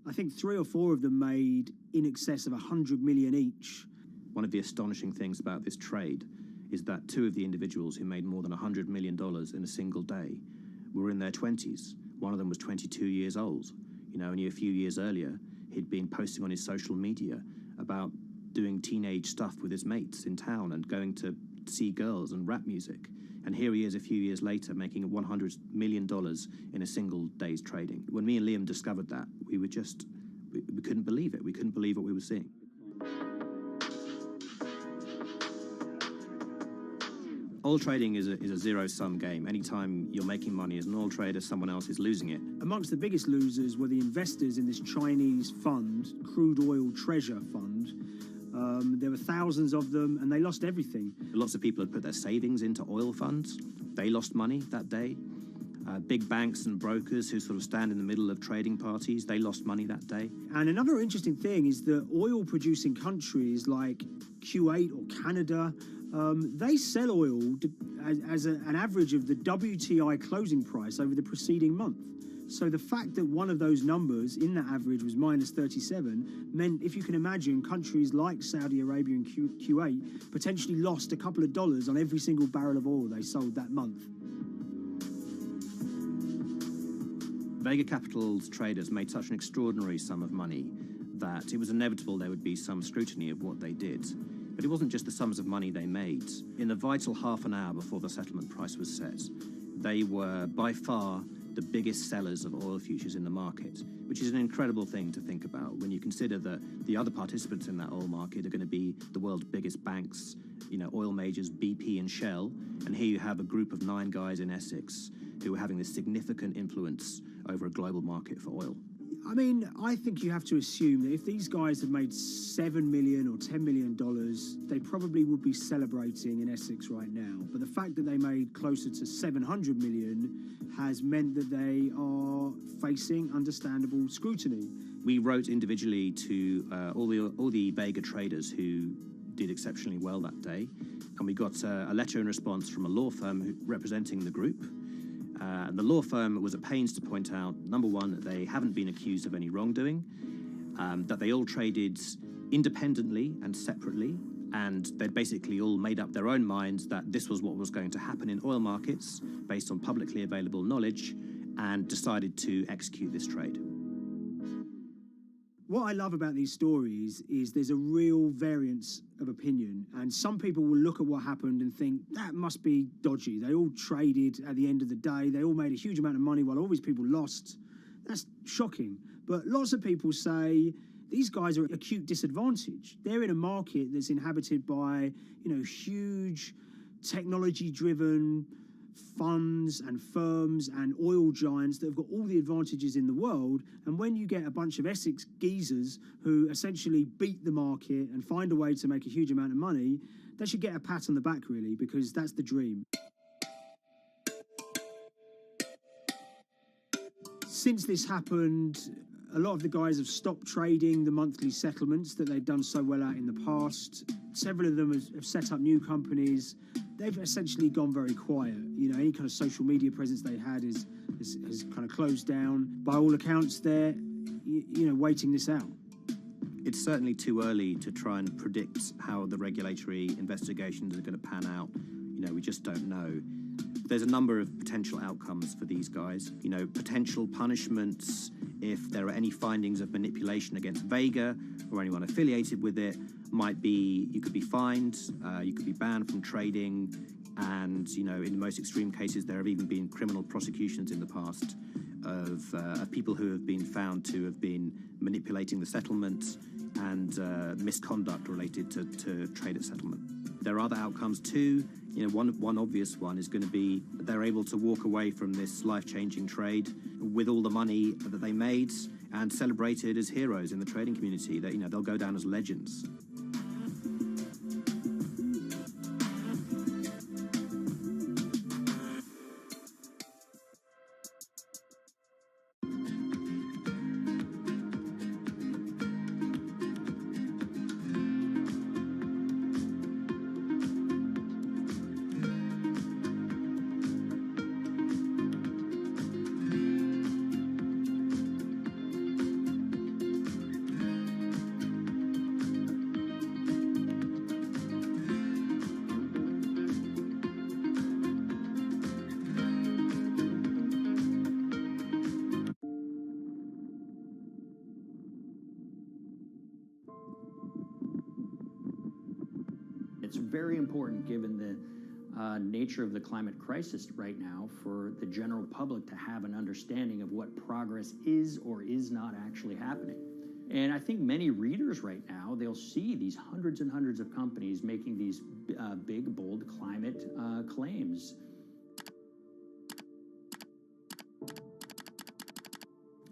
S1: I think 3 or 4 of them made in excess of 100 million each.
S9: One of the astonishing things about this trade is that 2 of the individuals who made more than $100 million in a single day were in their 20s. One of them was 22 years old. Only a few years earlier, he'd been posting on his social media about doing teenage stuff with his mates in town and going to see girls and rap music. And here he is a few years later making $100 million in a single day's trading. When me and Liam discovered that, we couldn't believe it. We couldn't believe what we were seeing. Oil trading is a zero-sum game. Anytime you're making money as an oil trader, someone else is losing it.
S1: Amongst the biggest losers were the investors in this Chinese fund, Crude Oil Treasure Fund. There were thousands of them, and they lost everything.
S9: Lots of people had put their savings into oil funds. They lost money that day. Big banks and brokers who sort of stand in the middle of trading parties, they lost money that day.
S1: And another interesting thing is that oil-producing countries like Kuwait or Canada, they sell oil as an average of the WTI closing price over the preceding month. So the fact that one of those numbers in that average was minus 37 meant, if you can imagine, countries like Saudi Arabia and Kuwait potentially lost a couple of dollars on every single barrel of oil they sold that month.
S9: Vega Capital's traders made such an extraordinary sum of money that it was inevitable there would be some scrutiny of what they did. But it wasn't just the sums of money they made. In the vital half an hour before the settlement price was set, they were by far the biggest sellers of oil futures in the market, which is an incredible thing to think about when you consider that the other participants in that oil market are going to be the world's biggest banks, oil majors, BP and Shell, and here you have a group of 9 guys in Essex who are having this significant influence over a global market for oil.
S1: I mean, I think you have to assume that if these guys had made $7 million or $10 million, they probably would be celebrating in Essex right now. But the fact that they made closer to $700 million has meant that they are facing understandable scrutiny.
S9: We wrote individually to all the Vega traders who did exceptionally well that day, and we got a letter in response from a law firm representing the group. The law firm was at pains to point out, number one, that they haven't been accused of any wrongdoing, that they all traded independently and separately, and they'd basically all made up their own minds that this was what was going to happen in oil markets based on publicly available knowledge, and decided to execute this trade.
S1: What I love about these stories is there's a real variance of opinion, and some people will look at what happened and think that must be dodgy. They all traded at the end of the day. They all made a huge amount of money while all these people lost. That's shocking. But lots of people say these guys are at acute disadvantage. They're in a market that's inhabited by, huge technology-driven funds and firms and oil giants that have got all the advantages in the world, and when you get a bunch of Essex geezers who essentially beat the market and find a way to make a huge amount of money, they should get a pat on the back, really, because that's the dream. Since this happened, a lot of the guys have stopped trading the monthly settlements that they've done so well at in the past. Several of them have set up new companies. They've essentially gone very quiet. Any kind of social media presence they had has kind of closed down. By all accounts, they're, waiting this out.
S9: It's certainly too early to try and predict how the regulatory investigations are going to pan out. We just don't know. There's a number of potential outcomes for these guys. Potential punishments if there are any findings of manipulation against Vega or anyone affiliated with it might be you could be fined, you could be banned from trading, and in the most extreme cases there have even been criminal prosecutions in the past of people who have been found to have been manipulating the settlement and misconduct related to trade at settlement. There are other outcomes too. One obvious one is going to be that they're able to walk away from this life-changing trade with all the money that they made and celebrated as heroes in the trading community. That they'll go down as legends.
S6: It's very important, given the nature of the climate crisis right now, for the general public to have an understanding of what progress is or is not actually happening. And I think many readers right now, they'll see these hundreds and hundreds of companies making these big, bold climate claims.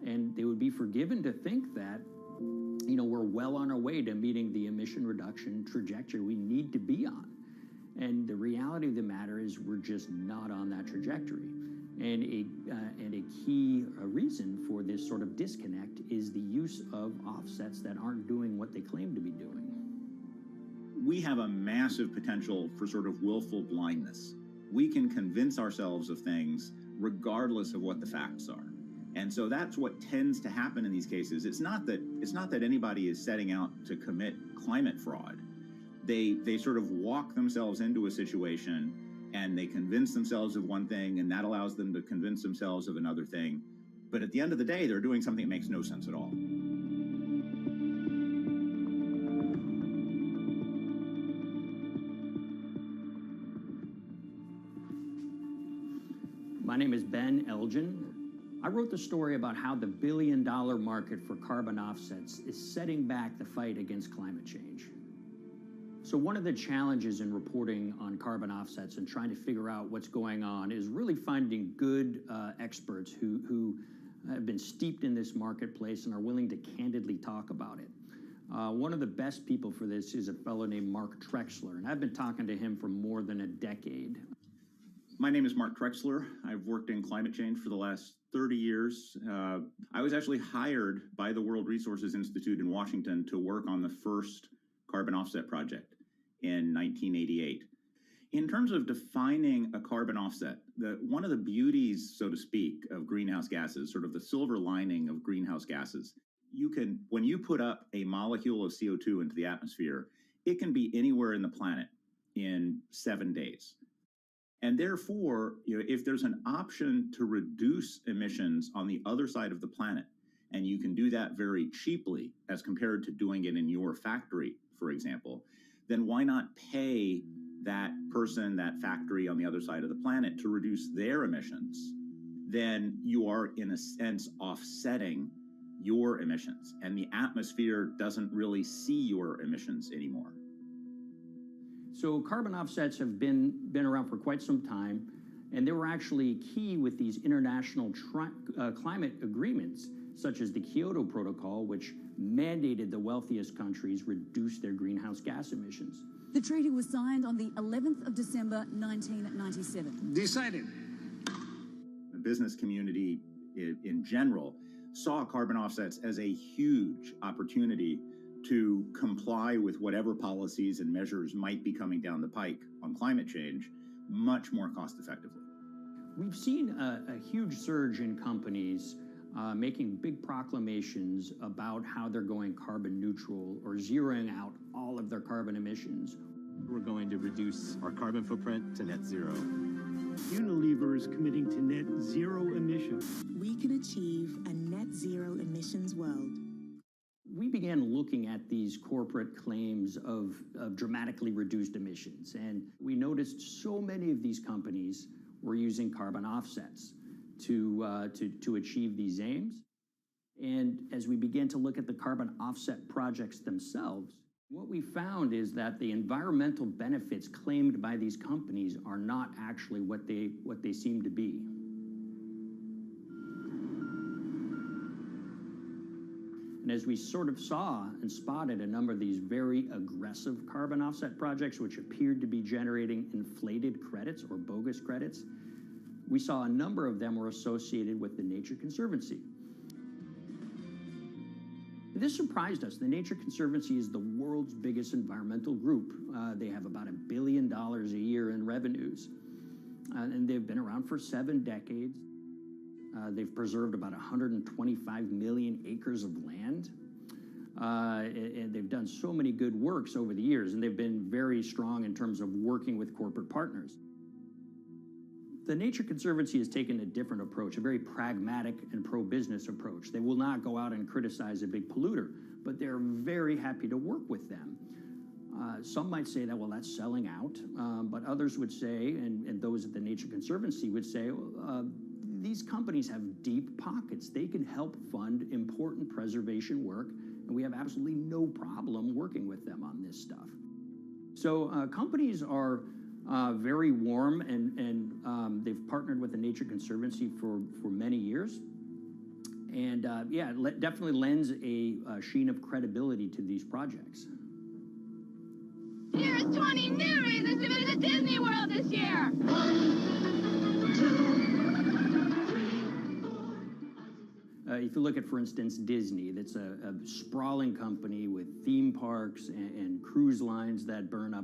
S6: And they would be forgiven to think that we're well on our way to meeting the emission reduction trajectory we need to be on. And the reality of the matter is we're just not on that trajectory. And a key reason for this sort of disconnect is the use of offsets that aren't doing what they claim to be doing.
S12: We have a massive potential for sort of willful blindness. We can convince ourselves of things regardless of what the facts are. And so that's what tends to happen in these cases. It's not that anybody is setting out to commit climate fraud. They sort of walk themselves into a situation and they convince themselves of one thing, and that allows them to convince themselves of another thing. But at the end of the day, they're doing something that makes no sense at all.
S6: My name is Ben Elgin. I wrote the story about how the billion-dollar market for carbon offsets is setting back the fight against climate change. So one of the challenges in reporting on carbon offsets and trying to figure out what's going on is really finding good experts who have been steeped in this marketplace and are willing to candidly talk about it. One of the best people for this is a fellow named Mark Trexler, and I've been talking to him for more than a decade.
S12: My name is Mark Trexler. I've worked in climate change for the last 30 years. I was actually hired by the World Resources Institute in Washington to work on the first carbon offset project in 1988. In terms of defining a carbon offset, one of the beauties, so to speak, of greenhouse gases, sort of the silver lining of greenhouse gases, when you put up a molecule of CO2 into the atmosphere, it can be anywhere in the planet in 7 days. And therefore, if there's an option to reduce emissions on the other side of the planet, and you can do that very cheaply as compared to doing it in your factory, for example, then why not pay that person, that factory on the other side of the planet to reduce their emissions? Then you are, in a sense, offsetting your emissions, and the atmosphere doesn't really see your emissions anymore.
S6: So carbon offsets have been around for quite some time, and they were actually key with these international climate agreements, such as the Kyoto Protocol, which mandated the wealthiest countries reduce their greenhouse gas emissions.
S13: The treaty was signed on the 11th of December, 1997.
S12: Decided. The business community in general saw carbon offsets as a huge opportunity to comply with whatever policies and measures might be coming down the pike on climate change much more cost effectively.
S6: We've seen a huge surge in companies making big proclamations about how they're going carbon neutral or zeroing out all of their carbon emissions.
S15: We're going to reduce our carbon footprint to net zero.
S17: Unilever is committing to net zero emissions.
S20: We can achieve a net zero emissions world.
S6: We began looking at these corporate claims of dramatically reduced emissions, and we noticed so many of these companies were using carbon offsets to achieve these aims. And as we began to look at the carbon offset projects themselves, what we found is that the environmental benefits claimed by these companies are not actually what they seem to be. And as we sort of saw and spotted a number of these very aggressive carbon offset projects, which appeared to be generating inflated credits or bogus credits, we saw a number of them were associated with the Nature Conservancy. This surprised us. The Nature Conservancy is the world's biggest environmental group. They have about $1 billion a year in revenues, and they've been around for 7 decades. They've preserved about 125 million acres of land, and they've done so many good works over the years, and they've been very strong in terms of working with corporate partners. The Nature Conservancy has taken a different approach, a very pragmatic and pro-business approach. They will not go out and criticize a big polluter, but they're very happy to work with them. Some might say that, well, that's selling out, but others would say, and those at the Nature Conservancy would say, these companies have deep pockets. They can help fund important preservation work, and we have absolutely no problem working with them on this stuff. So companies are very warm, and they've partnered with the Nature Conservancy for many years. And yeah, it definitely lends a sheen of credibility to these projects.
S14: Here's 20 new reasons to visit Disney World this year. 1, 2, 3.
S6: If you look at, for instance, Disney, that's a sprawling company with theme parks and cruise lines that burn up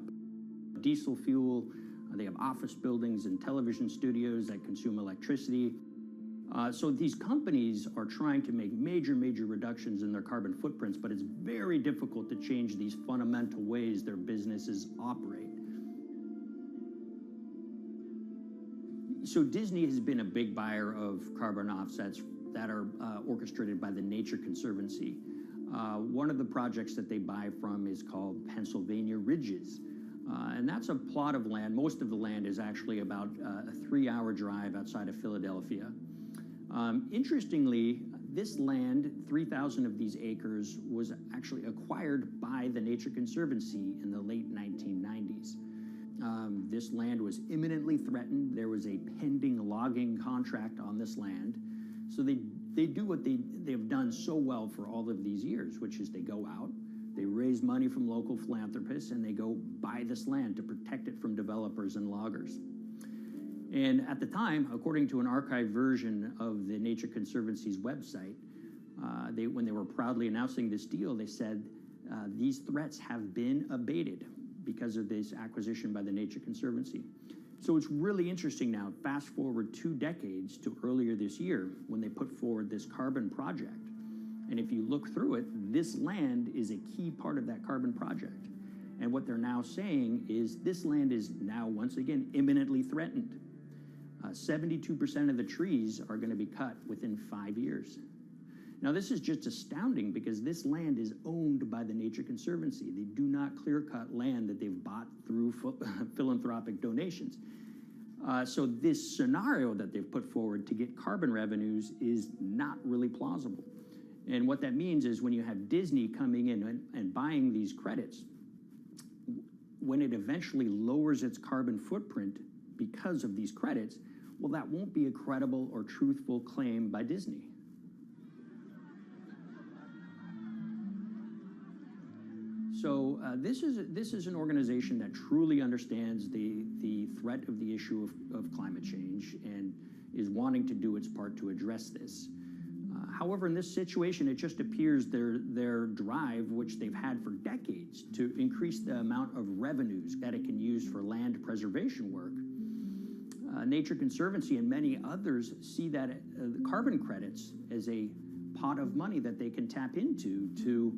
S6: diesel fuel. They have office buildings and television studios that consume electricity. So these companies are trying to make major reductions in their carbon footprints, but it's very difficult to change these fundamental ways their businesses operate. So Disney has been a big buyer of carbon offsets that are orchestrated by the Nature Conservancy. One of the projects that they buy from is called Pennsylvania Ridges. And that's a plot of land. Most of the land is actually about a 3-hour drive outside of Philadelphia. Interestingly, this land, 3,000 of these acres, was actually acquired by the Nature Conservancy in the late 1990s. This land was imminently threatened. There was a pending logging contract on this land. So they do what they've done so well for all of these years, which is they go out, they raise money from local philanthropists, and they go buy this land to protect it from developers and loggers. And at the time, according to an archived version of the Nature Conservancy's website, when they were proudly announcing this deal, they said, these threats have been abated because of this acquisition by the Nature Conservancy. So it's really interesting now, fast forward 2 decades to earlier this year when they put forward this carbon project. And if you look through it, this land is a key part of that carbon project. And what they're now saying is this land is now once again imminently threatened. 72% of the trees are going to be cut within 5 years. Now, this is just astounding because this land is owned by the Nature Conservancy. They do not clear-cut land that they've bought through philanthropic donations. So this scenario that they've put forward to get carbon revenues is not really plausible. And what that means is when you have Disney coming in and buying these credits, when it eventually lowers its carbon footprint because of these credits, well, that won't be a credible or truthful claim by Disney. So this is an organization that truly understands the threat of the issue of climate change and is wanting to do its part to address this. However, in this situation, it just appears their drive, which they've had for decades, to increase the amount of revenues that it can use for land preservation work, Nature Conservancy and many others see that the carbon credits as a pot of money that they can tap into to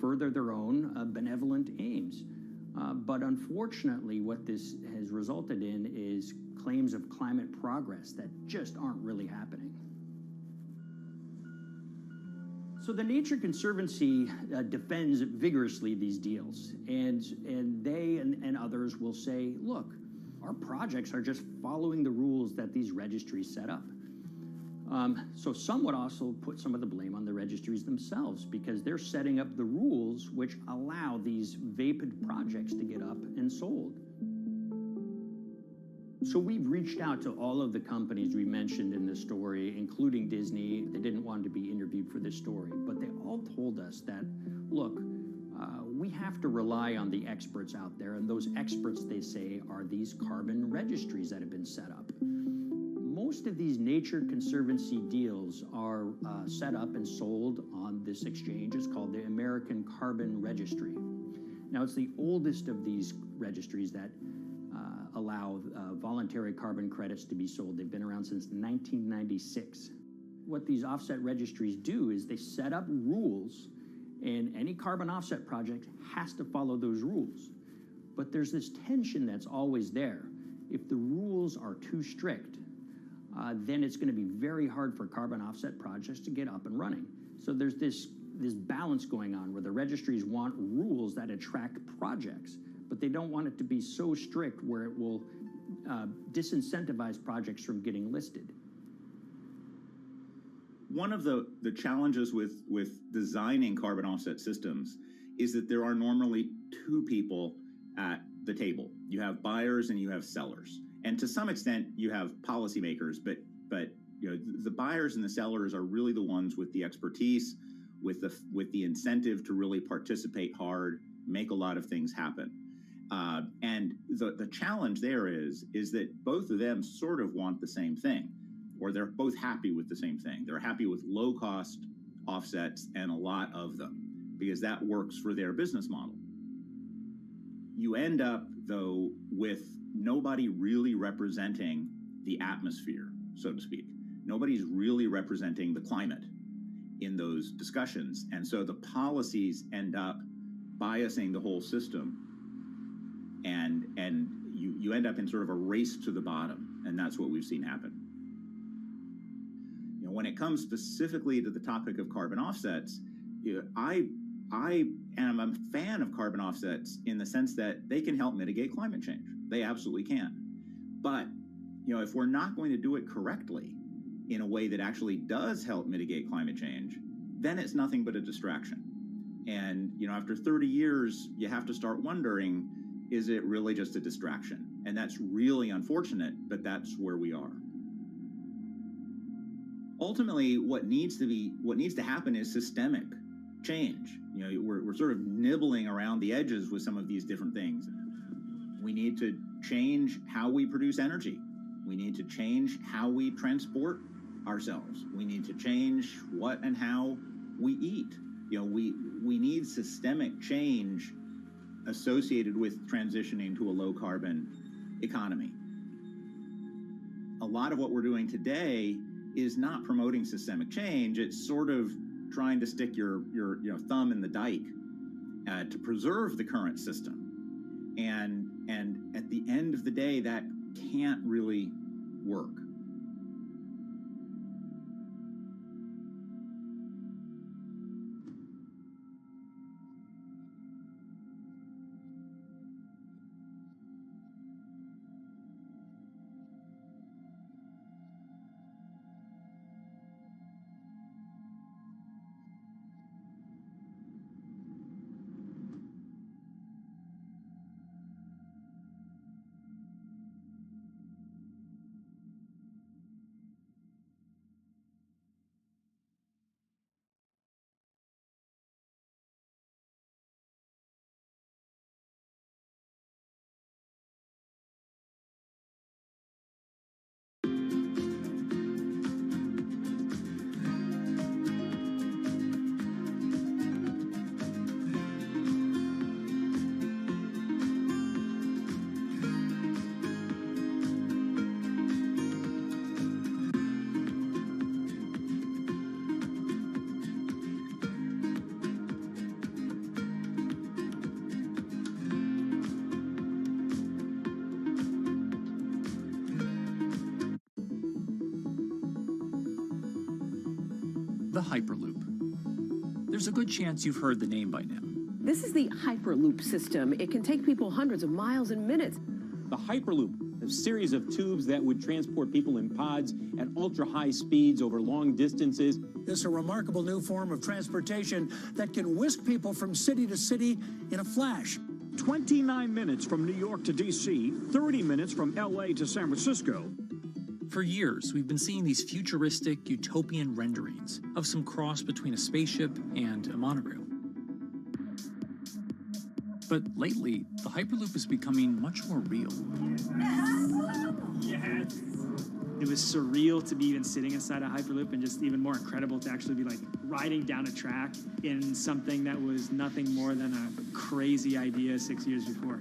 S6: further their own benevolent aims. But unfortunately, what this has resulted in is claims of climate progress that just aren't really happening. So the Nature Conservancy defends vigorously these deals, and they and others will say, look, our projects are just following the rules that these registries set up. So some would also put some of the blame on the registries themselves because they're setting up the rules which allow these vapid projects to get up and sold. So we've reached out to all of the companies we mentioned in this story, including Disney. They didn't want to be interviewed for this story, but they all told us that, look, we have to rely on the experts out there, and those experts, they say, are these carbon registries that have been set up. Most of these Nature Conservancy deals are set up and sold on this exchange. It's called the American Carbon Registry. Now, it's the oldest of these registries that allow voluntary carbon credits to be sold. They've been around since 1996. What these offset registries do is they set up rules, and any carbon offset project has to follow those rules. But there's this tension that's always there. If the rules are too strict, then it's going to be very hard for carbon offset projects to get up and running. So there's this balance going on where the registries want rules that attract projects, but they don't want it to be so strict where it will disincentivize projects from getting listed.
S12: One of the challenges with designing carbon offset systems is that there are normally two people at the table. You have buyers and you have sellers. And to some extent, you have policymakers, but you know, the buyers and the sellers are really the ones with the expertise, with the incentive to really participate hard, make a lot of things happen. And the challenge there is that both of them sort of want the same thing, or they're both happy with the same thing. They're happy with low-cost offsets and a lot of them, because that works for their business model. You end up, though, with nobody really representing the atmosphere, so to speak. Nobody's really representing the climate in those discussions. And so the policies end up biasing the whole system, and you end up in sort of a race to the bottom, and that's what we've seen happen. You know, when it comes specifically to the topic of carbon offsets, you know, I am a fan of carbon offsets in the sense that they can help mitigate climate change. They absolutely can. But, you know, if we're not going to do it correctly in a way that actually does help mitigate climate change, then it's nothing but a distraction. And, you know, after 30 years, you have to start wondering, is it really just a distraction? And that's really unfortunate, but that's where we are. Ultimately, what needs to happen is systemic change. You know, we're sort of nibbling around the edges with some of these different things. We need to change how we produce energy. We need to change how we transport ourselves. We need to change what and how we eat. You know, we need systemic change associated with transitioning to a low carbon economy. A lot of what we're doing today is not promoting systemic change. It's sort of trying to stick your thumb in the dike to preserve the current system. And at the end of the day, that can't really work.
S2: the Hyperloop. There's a good chance you've heard the name by now.
S19: This is the Hyperloop system. It can take people hundreds of miles in minutes.
S21: The Hyperloop, a series of tubes that would transport people in pods at ultra-high speeds over long distances.
S23: It's a remarkable new form of transportation that can whisk people from city to city in a flash.
S24: 29 minutes from New York to D.C., 30 minutes from L.A. to San Francisco.
S2: For years, we've been seeing these futuristic, utopian renderings of some cross between a spaceship and a monorail. But lately, the Hyperloop is becoming much more real.
S1: Yes. It was surreal to be even sitting inside a Hyperloop, and just even more incredible to actually be like riding down a track in something that was nothing more than a crazy idea 6 years before.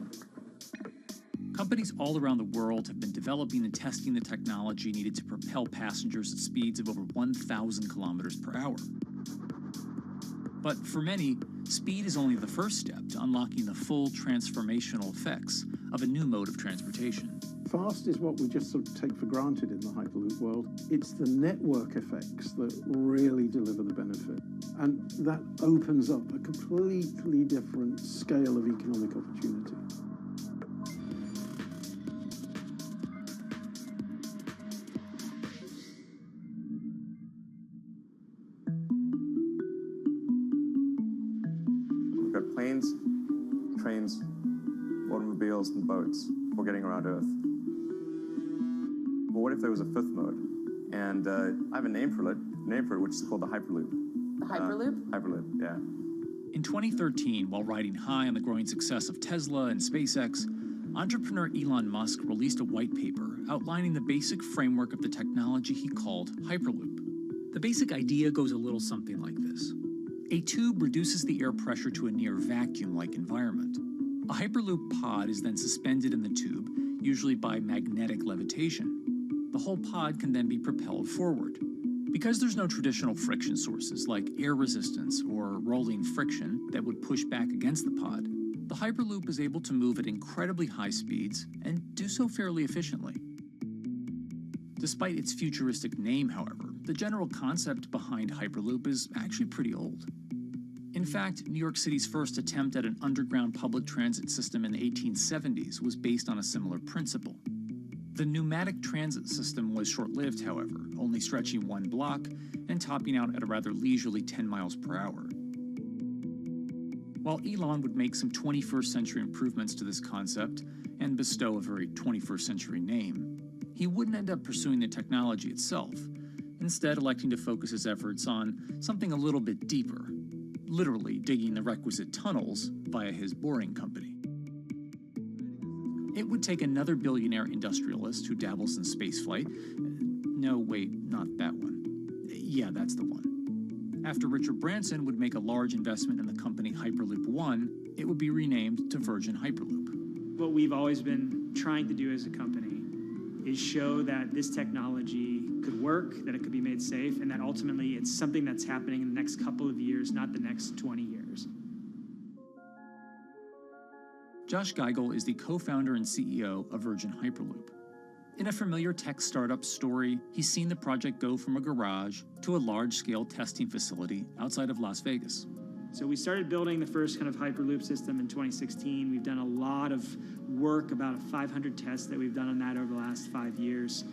S2: Companies all around the world have been developing and testing the technology needed to propel passengers at speeds of over 1,000 kilometers per hour. But for many, speed is only the first step to unlocking the full transformational effects of a new mode of transportation.
S25: Fast is what we just sort of take for granted in the Hyperloop world. It's the network effects that really deliver the benefit. And that opens up a completely different scale of economic opportunity.
S26: We've got planes, trains, automobiles, and boats for getting around Earth. But what if there was a fifth mode? And I have a name for it, which is called the Hyperloop.
S19: The Hyperloop?
S26: Hyperloop, yeah.
S2: In 2013, while riding high on the growing success of Tesla and SpaceX, entrepreneur Elon Musk released a white paper outlining the basic framework of the technology he called Hyperloop. The basic idea goes a little something like this. A tube reduces the air pressure to a near vacuum-like environment. A Hyperloop pod is then suspended in the tube, usually by magnetic levitation. The whole pod can then be propelled forward. Because there's no traditional friction sources like air resistance or rolling friction that would push back against the pod, the Hyperloop is able to move at incredibly high speeds and do so fairly efficiently. Despite its futuristic name, however, the general concept behind Hyperloop is actually pretty old. In fact, New York City's first attempt at an underground public transit system in the 1870s was based on a similar principle. The pneumatic transit system was short-lived, however, only stretching one block and topping out at a rather leisurely 10 miles per hour. While Elon would make some 21st century improvements to this concept and bestow a very 21st century name, he wouldn't end up pursuing the technology itself, instead electing to focus his efforts on something a little bit deeper, literally digging the requisite tunnels via his boring company. It would take another billionaire industrialist who dabbles in spaceflight. No, wait, not that one. Yeah, that's the one. After Richard Branson would make a large investment in the company Hyperloop One, it would be renamed to Virgin Hyperloop.
S1: What we've always been trying to do as a company is show that this technology could work, that it could be made safe, and that ultimately it's something that's happening in the next couple of years, not the next 20 years.
S2: Josh Geigel is the co-founder and CEO of Virgin Hyperloop. In a familiar tech startup story, he's seen the project go from a garage to a large-scale testing facility outside of Las Vegas.
S1: So we started building the first kind of Hyperloop system in 2016. We've done a lot of work, about 500 tests that we've done on that over the last 5 years.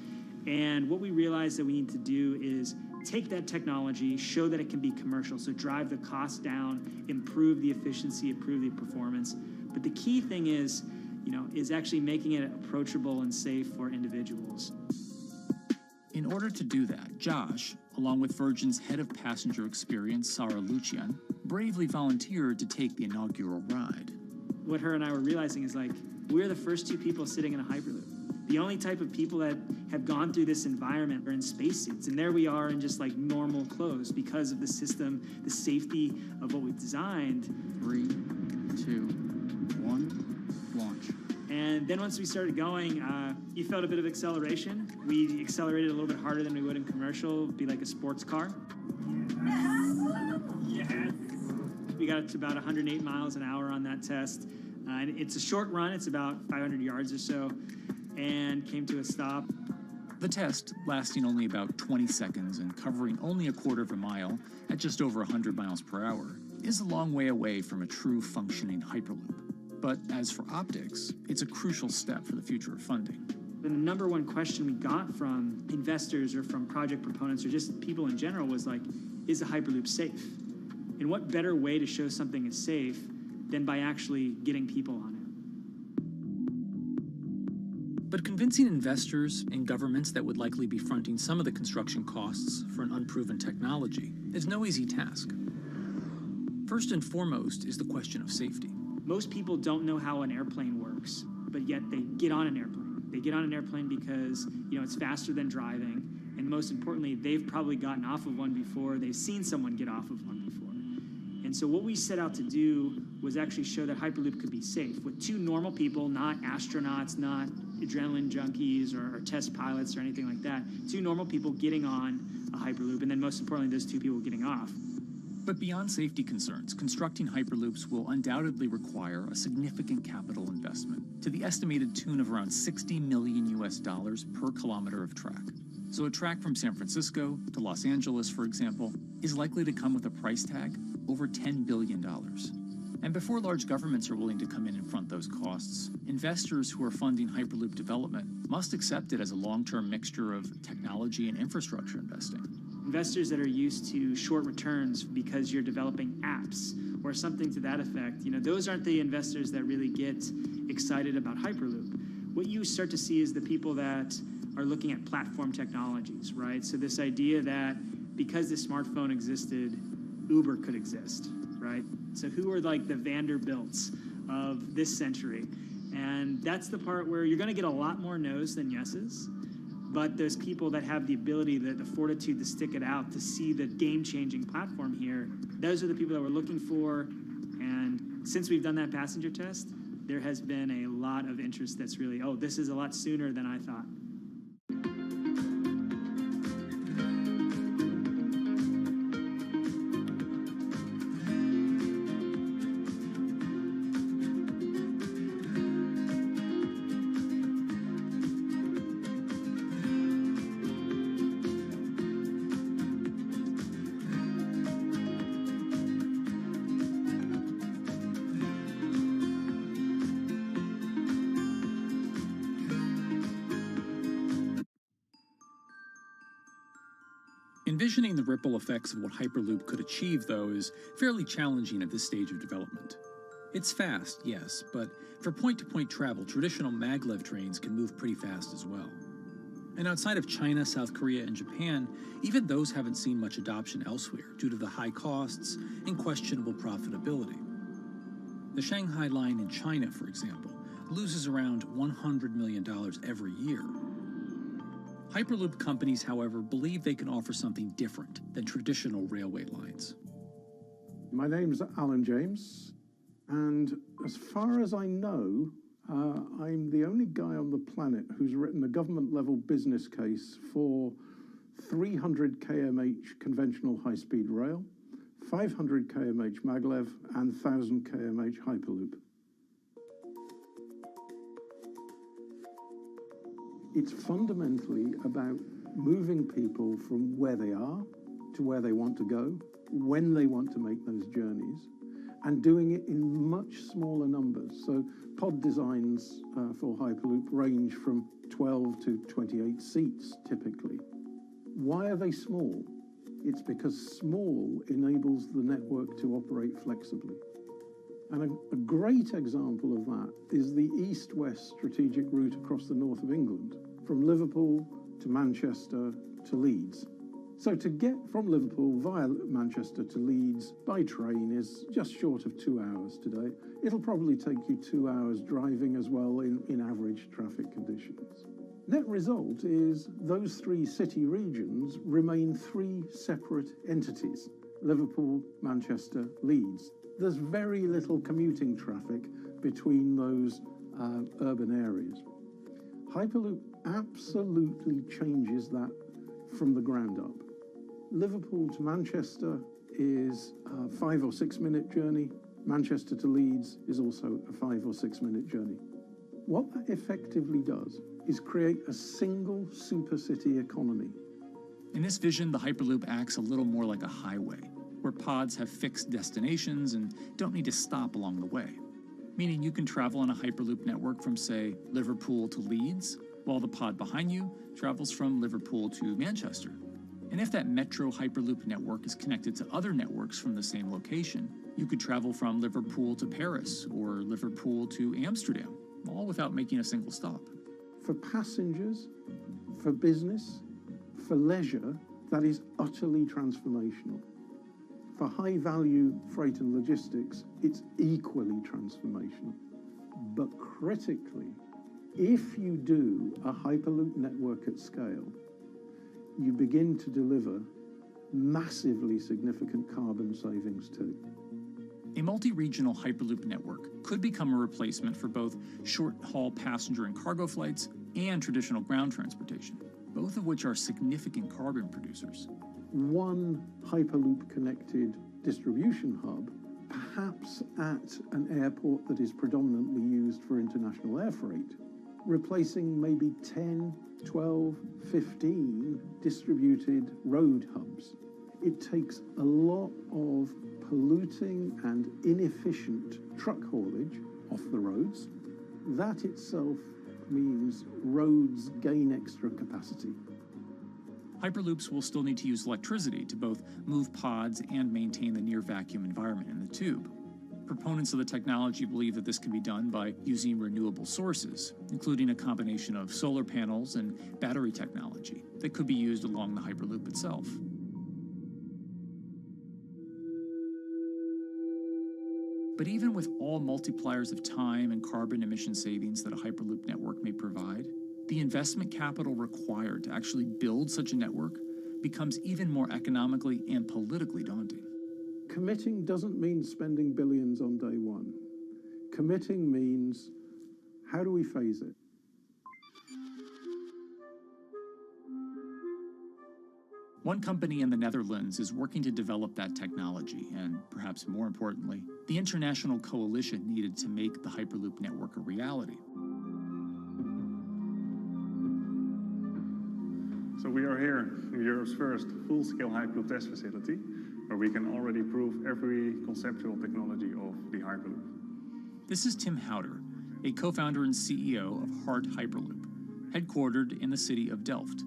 S1: And what we realized that we need to do is take that technology, show that it can be commercial, so drive the cost down, improve the efficiency, improve the performance. But the key thing is actually making it approachable and safe for individuals.
S2: In order to do that, Josh, along with Virgin's head of passenger experience, Sarah Lucian, bravely volunteered to take the inaugural ride.
S1: What her and I were realizing is we're the first two people sitting in a Hyperloop. The only type of people that have gone through this environment are in spacesuits, and there we are in just normal clothes because of the system, the safety of what we've designed.
S2: 3, 2, 1, launch.
S1: And then once we started going, you felt a bit of acceleration. We accelerated a little bit harder than we would in commercial. It'd be like a sports car. Yes. We got to about 108 miles an hour on that test. And it's a short run. It's about 500 yards or so. And came to a stop.
S2: The test, lasting only about 20 seconds and covering only a quarter of a mile at just over 100 miles per hour, is a long way away from a true functioning Hyperloop. But as for optics, it's a crucial step for the future of funding.
S3: The number one question we got from investors or from project proponents or just people in general was like, is a Hyperloop safe? And what better way to show something is safe than by actually getting people on it?
S2: But convincing investors and governments that would likely be fronting some of the construction costs for an unproven technology is no easy task. First and foremost is the question of safety.
S3: Most people don't know how an airplane works, but yet they get on an airplane. They get on an airplane because, it's faster than driving, and most importantly, they've probably gotten off of one before, they've seen someone get off of one before. And so what we set out to do was actually show that Hyperloop could be safe with two normal people, not astronauts, not adrenaline junkies or test pilots or anything like that. Two normal people getting on a Hyperloop, and then most importantly, those two people getting off.
S2: But beyond safety concerns, constructing Hyperloops will undoubtedly require a significant capital investment to the estimated tune of around $60 million per kilometer of track. So a track from San Francisco to Los Angeles, for example, is likely to come with a price tag over $10 billion. And before large governments are willing to come in and front those costs, investors who are funding Hyperloop development must accept it as a long-term mixture of technology and infrastructure investing.
S3: Investors that are used to short returns because you're developing apps or something to that effect, those aren't the investors that really get excited about Hyperloop. What you start to see is the people that are looking at platform technologies, right? So this idea that because the smartphone existed, Uber could exist, right? So who are like the Vanderbilts of this century? And that's the part where you're going to get a lot more no's than yeses. But those people that have the ability, the fortitude to stick it out, to see the game-changing platform here, those are the people that we're looking for. And since we've done that passenger test, there has been a lot of interest that's really, this is a lot sooner than I thought.
S2: Envisioning the ripple effects of what Hyperloop could achieve, though, is fairly challenging at this stage of development. It's fast, yes, but for point-to-point travel, traditional maglev trains can move pretty fast as well. And outside of China, South Korea, and Japan, even those haven't seen much adoption elsewhere due to the high costs and questionable profitability. The Shanghai line in China, for example, loses around $100 million every year. Hyperloop companies, however, believe they can offer something different than traditional railway lines.
S25: My name's Alan James, and as far as I know, I'm the only guy on the planet who's written a government-level business case for 300 kmh conventional high-speed rail, 500 kmh maglev, and 1,000 kmh Hyperloop. It's fundamentally about moving people from where they are to where they want to go, when they want to make those journeys, and doing it in much smaller numbers. So pod designs for Hyperloop range from 12 to 28 seats, typically. Why are they small? It's because small enables the network to operate flexibly. And a great example of that is the east-west strategic route across the north of England, from Liverpool to Manchester to Leeds. So to get from Liverpool via Manchester to Leeds by train is just short of 2 hours today. It'll probably take you 2 hours driving as well in average traffic conditions. Net result is those three city regions remain three separate entities: Liverpool, Manchester, Leeds. There's very little commuting traffic between those urban areas. Hyperloop absolutely changes that from the ground up. Liverpool to Manchester is a 5 or 6 minute journey. Manchester to Leeds is also a 5 or 6 minute journey. What that effectively does is create a single supercity economy.
S2: In this vision, the Hyperloop acts a little more like a highway, where pods have fixed destinations and don't need to stop along the way. Meaning you can travel on a Hyperloop network from, say, Liverpool to Leeds, while the pod behind you travels from Liverpool to Manchester. And if that metro Hyperloop network is connected to other networks from the same location, you could travel from Liverpool to Paris or Liverpool to Amsterdam, all without making a single stop.
S25: For passengers, for business, for leisure, that is utterly transformational. For high-value freight and logistics, it's equally transformational. But critically, if you do a Hyperloop network at scale, you begin to deliver massively significant carbon savings too.
S2: A multi-regional Hyperloop network could become a replacement for both short-haul passenger and cargo flights and traditional ground transportation, both of which are significant carbon producers.
S25: One Hyperloop-connected distribution hub, perhaps at an airport that is predominantly used for international air freight, replacing maybe 10, 12, 15 distributed road hubs. It takes a lot of polluting and inefficient truck haulage off the roads. That itself means roads gain extra capacity.
S2: Hyperloops will still need to use electricity to both move pods and maintain the near-vacuum environment in the tube. Proponents of the technology believe that this can be done by using renewable sources, including a combination of solar panels and battery technology that could be used along the Hyperloop itself. But even with all multipliers of time and carbon emission savings that a Hyperloop network may provide, the investment capital required to actually build such a network becomes even more economically and politically daunting.
S25: Committing doesn't mean spending billions on day one. Committing means, how do we phase it?
S2: One company in the Netherlands is working to develop that technology, and perhaps more importantly, the international coalition needed to make the Hyperloop network a reality.
S26: So we are here in Europe's first full-scale Hyperloop test facility, where we can already prove every conceptual technology of the Hyperloop.
S2: This is Tim Houter, a co-founder and CEO of Hart Hyperloop, headquartered in the city of Delft.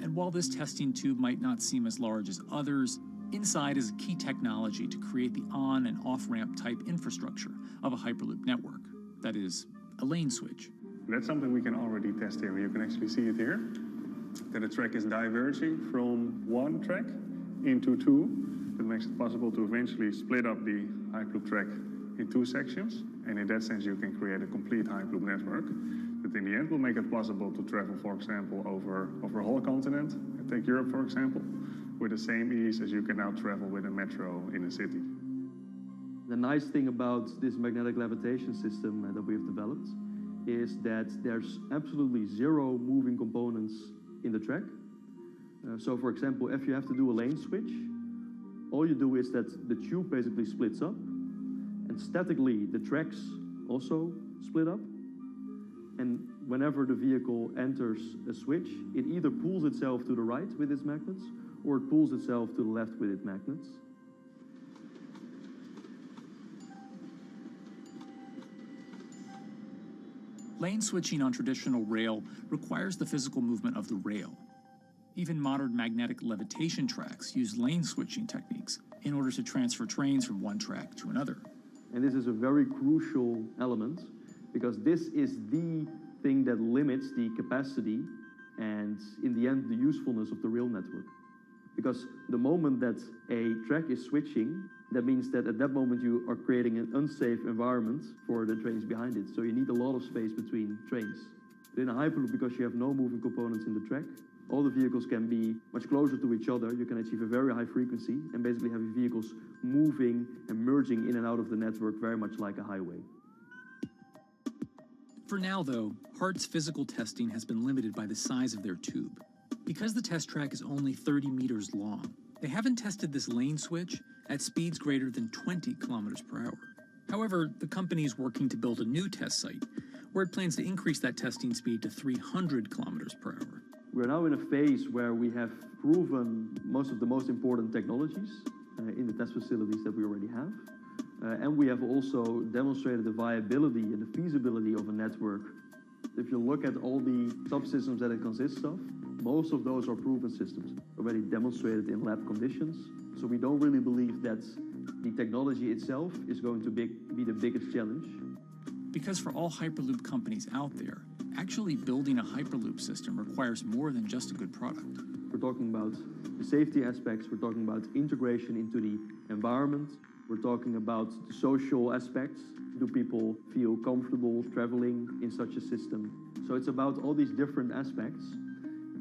S2: And while this testing tube might not seem as large as others, inside is a key technology to create the on- and off-ramp type infrastructure of a Hyperloop network. That is, a lane switch.
S26: That's something we can already test here. You can actually see it here, that the track is diverging from one track into two. That makes it possible to eventually split up the Hyperloop track in two sections. And in that sense, you can create a complete Hyperloop network that in the end will make it possible to travel, for example, over a whole continent. And take Europe, for example, with the same ease as you can now travel with a metro in a city.
S4: The nice thing about this magnetic levitation system that we've developed is that there's absolutely zero moving components in the track. So for example, if you have to do a lane switch, all you do is that the tube basically splits up, and statically the tracks also split up. And whenever the vehicle enters a switch, it either pulls itself to the right with its magnets, or it pulls itself to the left with its magnets.
S2: Lane switching on traditional rail requires the physical movement of the rail. Even modern magnetic levitation tracks use lane switching techniques in order to transfer trains from one track to another.
S4: And this is a very crucial element, because this is the thing that limits the capacity and, in the end, the usefulness of the rail network. Because the moment that a track is switching, that means that at that moment you are creating an unsafe environment for the trains behind it. So you need a lot of space between trains. In a Hyperloop, because you have no moving components in the track, all the vehicles can be much closer to each other. You can achieve a very high frequency and basically have your vehicles moving and merging in and out of the network very much like a highway.
S2: For now, though, Hart's physical testing has been limited by the size of their tube. Because the test track is only 30 meters long, they haven't tested this lane switch at speeds greater than 20 kilometers per hour. However, the company is working to build a new test site where it plans to increase that testing speed to 300 kilometers per hour.
S4: We're now in a phase where we have proven most of the most important technologies in the test facilities that we already have. And we have also demonstrated the viability and the feasibility of a network. If you look at all the subsystems that it consists of, most of those are proven systems, already demonstrated in lab conditions. So we don't really believe that the technology itself is going to be the biggest challenge.
S2: Because for all Hyperloop companies out there, actually building a Hyperloop system requires more than just a good product.
S4: We're talking about the safety aspects, we're talking about integration into the environment, we're talking about the social aspects. Do people feel comfortable traveling in such a system? So it's about all these different aspects,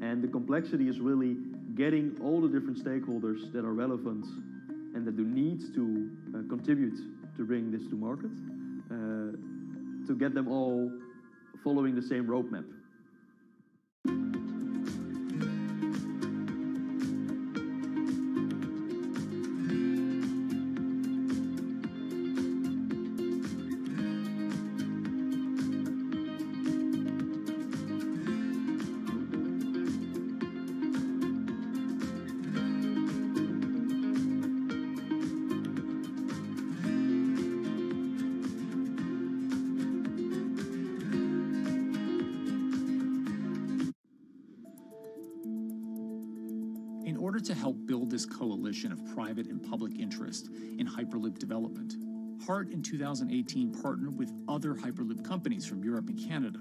S4: and the complexity is really getting all the different stakeholders that are relevant and that do need to contribute to bring this to market, to get them all following the same roadmap.
S2: In order to help build this coalition of private and public interest in Hyperloop development, HART in 2018 partnered with other Hyperloop companies from Europe and Canada.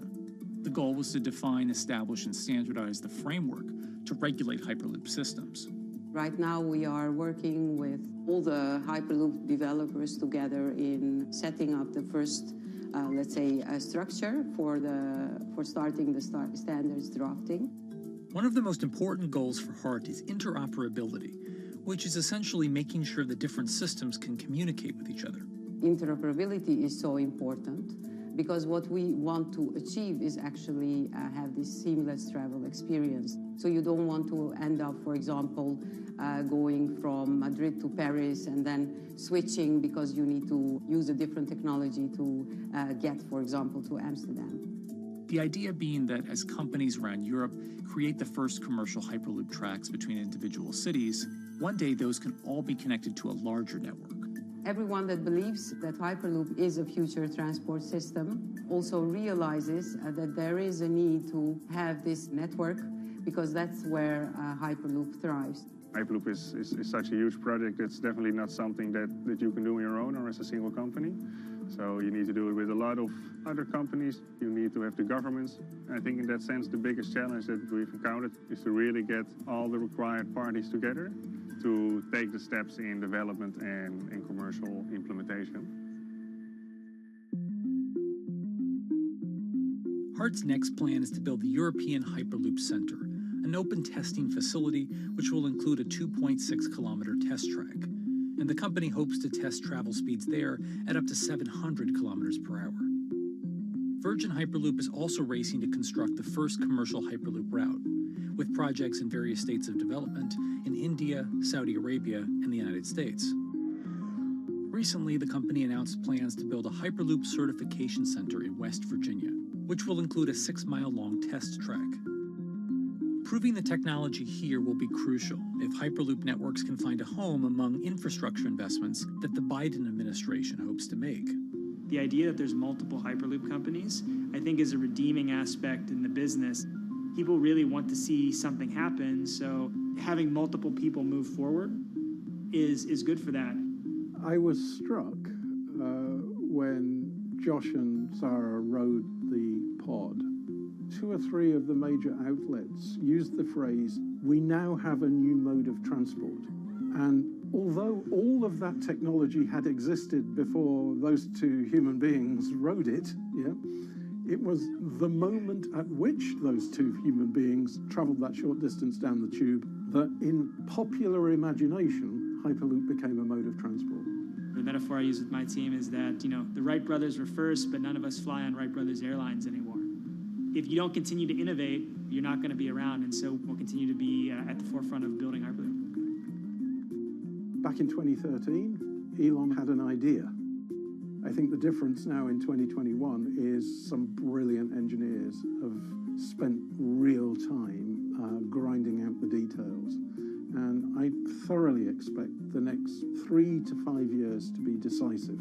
S2: The goal was to define, establish, and standardize the framework to regulate Hyperloop systems.
S7: Right now we are working with all the Hyperloop developers together in setting up the first, let's say, structure for starting the standards drafting.
S2: One of the most important goals for HART is interoperability, which is essentially making sure that different systems can communicate with each other.
S7: Interoperability is so important because what we want to achieve is actually have this seamless travel experience. So you don't want to end up, for example, going from Madrid to Paris and then switching because you need to use a different technology to get, for example, to Amsterdam.
S2: The idea being that as companies around Europe create the first commercial Hyperloop tracks between individual cities, one day those can all be connected to a larger network.
S7: Everyone that believes that Hyperloop is a future transport system also realizes that there is a need to have this network because that's where Hyperloop thrives.
S26: Hyperloop is such a huge project. It's definitely not something that you can do on your own or as a single company. So you need to do it with a lot of other companies. You need to have the governments. I think in that sense, the biggest challenge that we've encountered is to really get all the required parties together to take the steps in development and in commercial implementation.
S2: HART's next plan is to build the European Hyperloop Center, an open testing facility which will include a 2.6-kilometer test track. And the company hopes to test travel speeds there at up to 700 kilometers per hour. Virgin Hyperloop is also racing to construct the first commercial Hyperloop route, with projects in various states of development in India, Saudi Arabia, and the United States. Recently, the company announced plans to build a Hyperloop certification center in West Virginia, which will include a 6-mile-long test track. Proving the technology here will be crucial if Hyperloop networks can find a home among infrastructure investments that the Biden administration hopes to make.
S3: The idea that there's multiple Hyperloop companies, I think, is a redeeming aspect in the business. People really want to see something happen, so having multiple people move forward is good for that.
S25: I was struck when Josh and Sarah rode the pod. 2 or 3 of the major outlets used the phrase, "We now have a new mode of transport." And although all of that technology had existed before those 2 human beings rode it, it was the moment at which those 2 human beings traveled that short distance down the tube that in popular imagination, Hyperloop became a mode of transport.
S3: The metaphor I use with my team is that, the Wright brothers were first, but none of us fly on Wright brothers airlines anymore. If you don't continue to innovate, you're not going to be around, and so we'll continue to be at the forefront of building Hyperloop.
S25: Back in 2013, Elon had an idea. I think the difference now in 2021 is some brilliant engineers have spent real time grinding out the details. And I thoroughly expect the next 3 to 5 years to be decisive.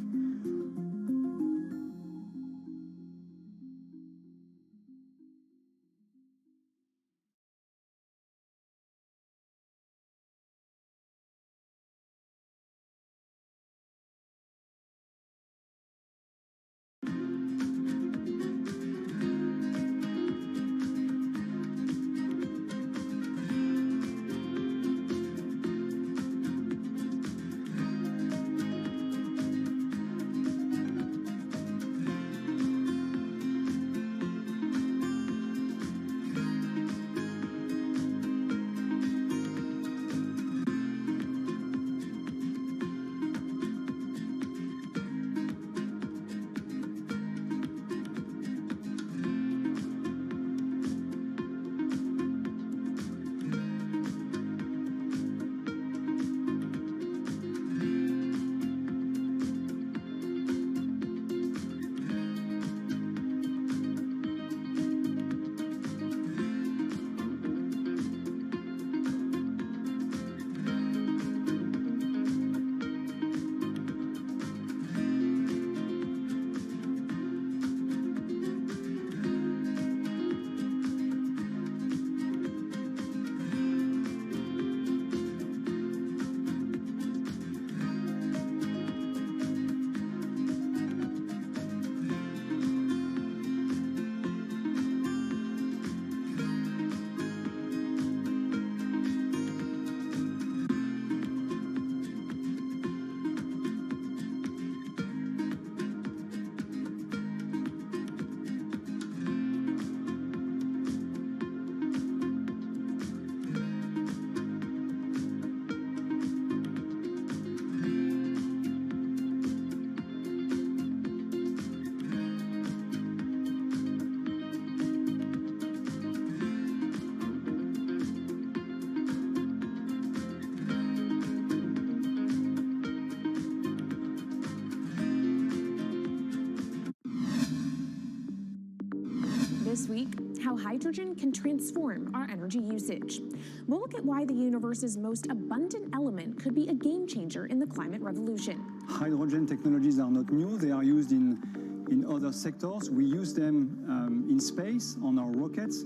S8: This week, how hydrogen can transform our energy usage. We'll look at why the universe's most abundant element could be a game changer in the climate revolution.
S10: Hydrogen technologies are not new. They are used in other sectors. We use them in space, on our rockets,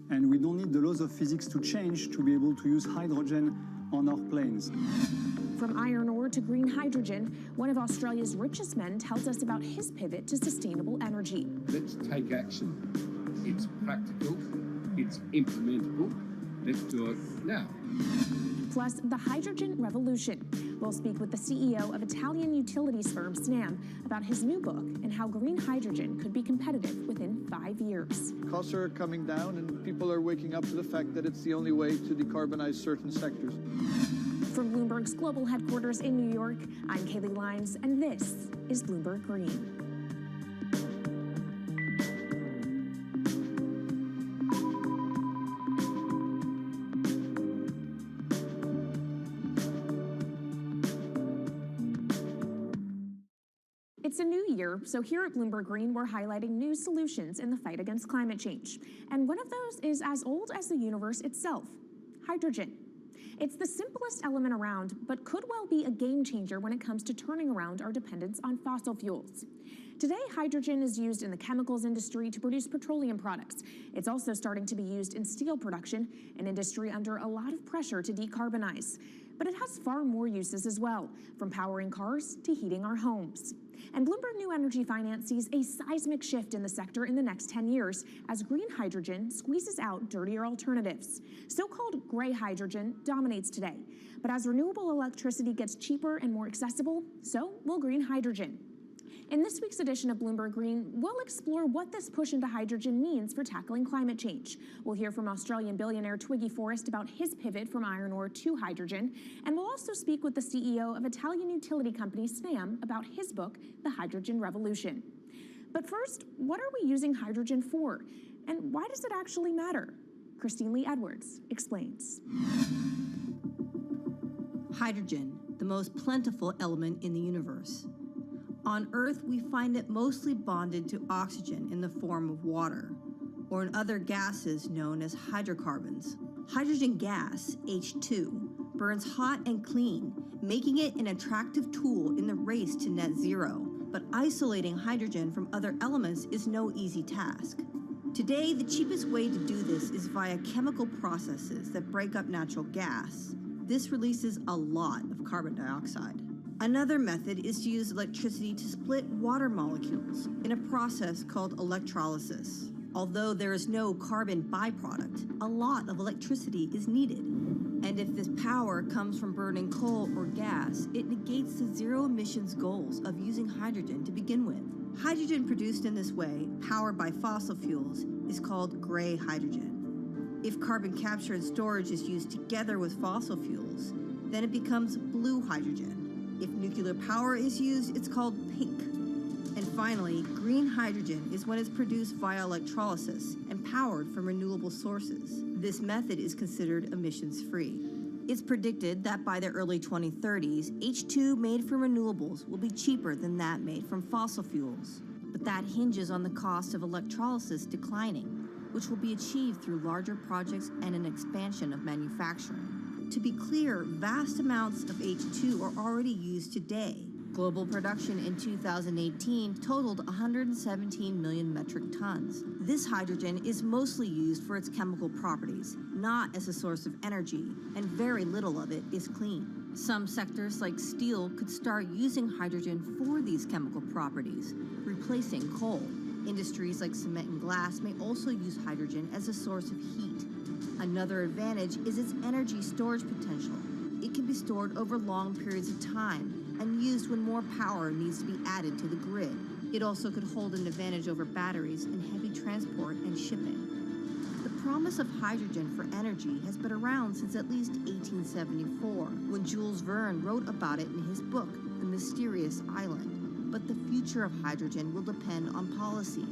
S10: and we don't need the laws of physics to change to be able to use hydrogen on our planes.
S8: From iron ore to green hydrogen, one of Australia's richest men tells us about his pivot to sustainable energy.
S11: Let's take action. It's practical, it's implementable. Let's do it now.
S8: Plus, the hydrogen revolution. We'll speak with the CEO of Italian utilities firm Snam about his new book and how green hydrogen could be competitive within 5 years.
S16: Costs are coming down and people are waking up to the fact that it's the only way to decarbonize certain sectors.
S8: From Bloomberg's global headquarters in New York, I'm Kaylee Lyons, and this is Bloomberg Green. It's a new year, so here at Bloomberg Green, we're highlighting new solutions in the fight against climate change. And one of those is as old as the universe itself, hydrogen. It's the simplest element around, but could well be a game changer when it comes to turning around our dependence on fossil fuels. Today, hydrogen is used in the chemicals industry to produce petroleum products. It's also starting to be used in steel production, an industry under a lot of pressure to decarbonize. But it has far more uses as well, from powering cars to heating our homes. And Bloomberg New Energy Finance sees a seismic shift in the sector in the next 10 years as green hydrogen squeezes out dirtier alternatives. So-called gray hydrogen dominates today. But as renewable electricity gets cheaper and more accessible, so will green hydrogen. In this week's edition of Bloomberg Green, we'll explore what this push into hydrogen means for tackling climate change. We'll hear from Australian billionaire Twiggy Forrest about his pivot from iron ore to hydrogen, and we'll also speak with the CEO of Italian utility company Snam about his book, The Hydrogen Revolution. But first, what are we using hydrogen for? And why does it actually matter? Christine Lee Edwards explains.
S18: Hydrogen, the most plentiful element in the universe.
S5: On Earth, we find it mostly bonded to oxygen in the form of water, or in other gases known as hydrocarbons. Hydrogen gas, H2, burns hot and clean, making it an attractive tool in the race to net zero. But isolating hydrogen from other elements is no easy task. Today, the cheapest way to do this is via chemical processes that break up natural gas. This releases a lot of carbon dioxide. Another method is to use electricity to split water molecules in a process called electrolysis. Although there is no carbon byproduct, a lot of electricity is needed. And if this power comes from burning coal or gas, it negates the zero emissions goals of using hydrogen to begin with. Hydrogen produced in this way, powered by fossil fuels, is called gray hydrogen. If carbon capture and storage is used together with fossil fuels, then it becomes blue hydrogen. If nuclear power is used, it's called pink. And finally, green hydrogen is when it's produced via electrolysis and powered from renewable sources. This method is considered emissions-free. It's predicted that by the early 2030s, H2 made from renewables will be cheaper than that made from fossil fuels. But that hinges on the cost of electrolysis declining, which will be achieved through larger projects and an expansion of manufacturing. To be clear, vast amounts of H2 are already used today. Global production in 2018 totaled 117 million metric tons. This hydrogen is mostly used for its chemical properties, not as a source of energy, and very little of it is clean. Some sectors like steel could start using hydrogen for these chemical properties, replacing coal. Industries like cement and glass may also use hydrogen as a source of heat. Another advantage is its energy storage potential. It can be stored over long periods of time and used when more power needs to be added to the grid. It also could hold an advantage over batteries in heavy transport and shipping. The promise of hydrogen for energy has been around since at least 1874, when Jules Verne wrote about it in his book, The Mysterious Island. But the future of hydrogen will depend on policy.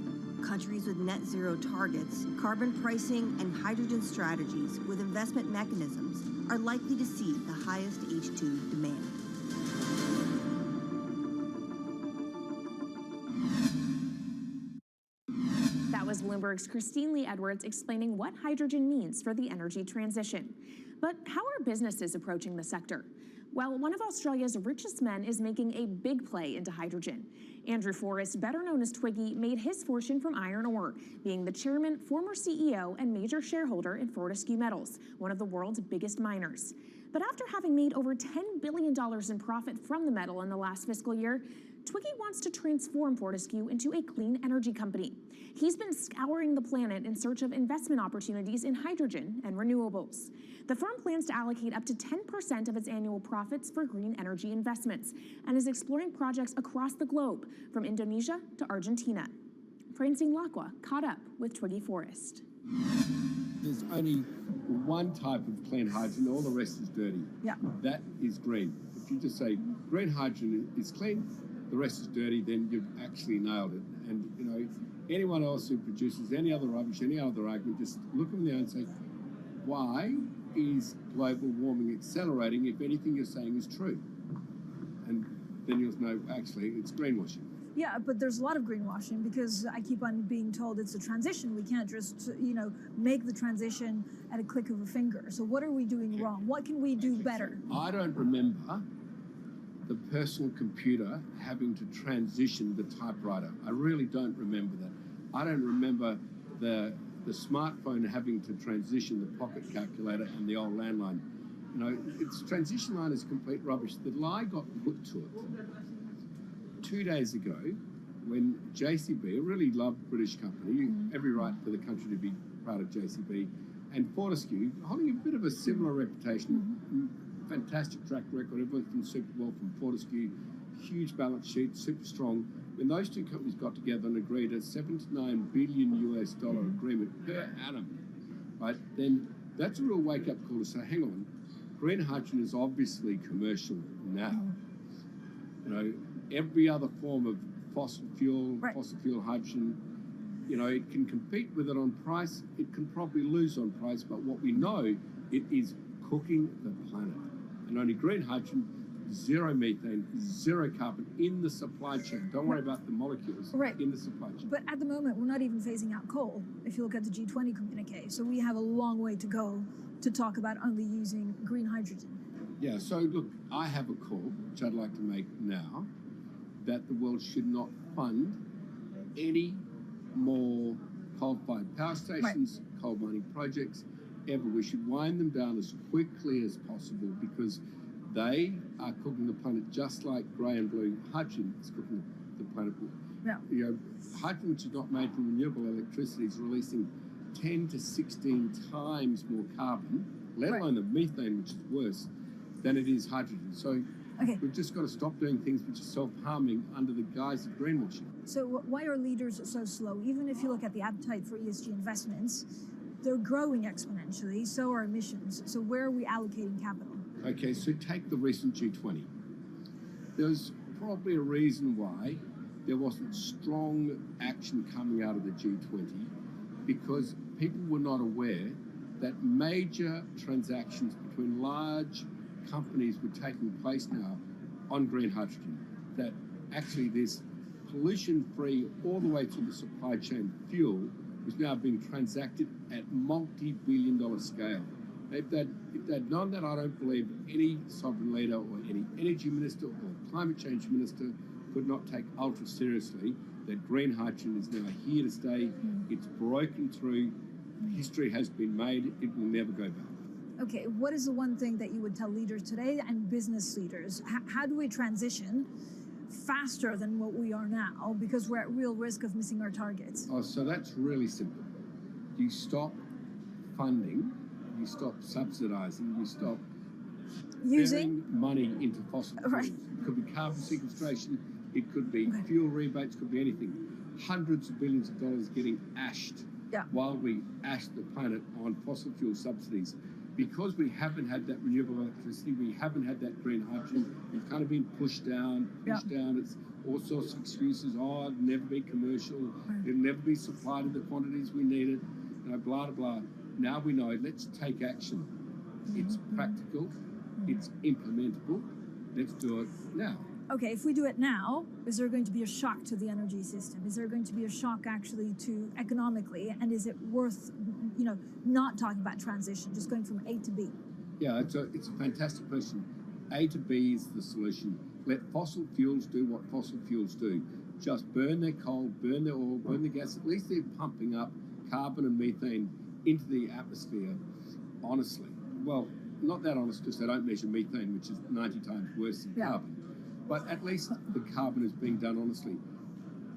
S5: Countries with net zero targets, carbon pricing, and hydrogen strategies with investment mechanisms are likely to see the highest H2 demand.
S8: That was Bloomberg's Christine Lee Edwards explaining what hydrogen means for the energy transition. But how are businesses approaching the sector? Well, one of Australia's richest men is making a big play into hydrogen. Andrew Forrest, better known as Twiggy, made his fortune from iron ore, being the chairman, former CEO, and major shareholder in Fortescue Metals, one of the world's biggest miners. But after having made over $10 billion in profit from the metal in the last fiscal year, Twiggy wants to transform Fortescue into a clean energy company. He's been scouring the planet in search of investment opportunities in hydrogen and renewables. The firm plans to allocate up to 10% of its annual profits for green energy investments and is exploring projects across the globe, from Indonesia to Argentina. Francine Lacqua caught up with Twiggy Forrest.
S11: There's only one type of clean hydrogen, all the rest is dirty.
S9: Yeah.
S11: That is green. If you just say green hydrogen is clean, the rest is dirty, then you've actually nailed it. And, you know, anyone else who produces any other rubbish, any other argument, just look them there and say, why is global warming accelerating if anything you're saying is true? And then you'll know, actually, it's greenwashing.
S9: Yeah, but there's a lot of greenwashing because I keep on being told it's a transition. We can't just, make the transition at a click of a finger. So what are we doing wrong? What can we do better?
S11: I don't remember the personal computer having to transition the typewriter. I really don't remember that. I don't remember the smartphone having to transition the pocket calculator and the old landline. You know, its transition line is complete rubbish. The lie got put to it 2 days ago when JCB, a really loved British company, every right for the country to be part of JCB, and Fortescue, holding a bit of a similar reputation, fantastic track record, everyone's done super well from Fortescue, huge balance sheet, super strong. When those two companies got together and agreed a $79 billion US agreement per annum, right, then that's a real wake-up call to say, hang on, green hydrogen is obviously commercial now. You know, every other form of fossil fuel hydrogen, you know, it can compete with it on price, it can probably lose on price, but what we know, it is cooking the planet. And only green hydrogen zero methane, zero carbon in the supply chain. Don't worry about the molecules in the supply chain.
S9: But at the moment, we're not even phasing out coal, if you look at the G20 communique. So we have a long way to go to talk about only using green hydrogen.
S11: Yeah, so look, I have a call, which I'd like to make now, that the world should not fund any more coal-fired power stations, coal mining projects, ever. We should wind them down as quickly as possible because they are cooking the planet just like grey and blue hydrogen is cooking the planet.
S9: Yeah.
S11: You know, hydrogen, which is not made from renewable electricity, is releasing 10 to 16 times more carbon, let alone the methane, which is worse, than it is hydrogen. So we've just got to stop doing things which are self-harming under the guise of greenwashing.
S9: So why are leaders so slow? Even if you look at the appetite for ESG investments, they're growing exponentially, so are emissions. So where are we allocating capital?
S11: Okay, so take the recent G20. There's probably a reason why there wasn't strong action coming out of the G20 because people were not aware that major transactions between large companies were taking place now on green hydrogen, that actually this pollution-free all the way to the supply chain fuel was now being transacted at multi-billion-dollar scale. If they'd known that, I don't believe any sovereign leader or any energy minister or climate change minister could not take ultra seriously that green hydrogen is now here to stay. It's broken through. History has been made. It will never go back.
S9: Okay, what is the one thing that you would tell leaders today and business leaders? How do we transition faster than what we are now because we're at real risk of missing our targets?
S11: Oh, so that's really simple. You stop funding, you stop subsidizing, you stop using money into fossil fuels. It could be carbon sequestration, it could be fuel rebates, could be anything. Hundreds of billions of dollars getting ashed while we ash the planet on fossil fuel subsidies. Because we haven't had that renewable electricity, we haven't had that green hydrogen, it's kind of been pushed down. It's all sorts of excuses. Oh, it'll never be commercial, it'll never be supplied in the quantities we need it, you know, blah, blah, blah. Now we know, let's take action. It's practical, it's implementable, let's do it now.
S9: Okay, if we do it now, is there going to be a shock to the energy system? Is there going to be a shock actually to economically? And is it worth, you know, not talking about transition, just going from A to B?
S11: Yeah, it's a fantastic question. A to B is the solution. Let fossil fuels do what fossil fuels do. Just burn their coal, burn their oil, burn the gas. At least they're pumping up carbon and methane into the atmosphere, honestly. Well, not that honest because they don't measure methane, which is 90 times worse than carbon. But at least the carbon is being done honestly.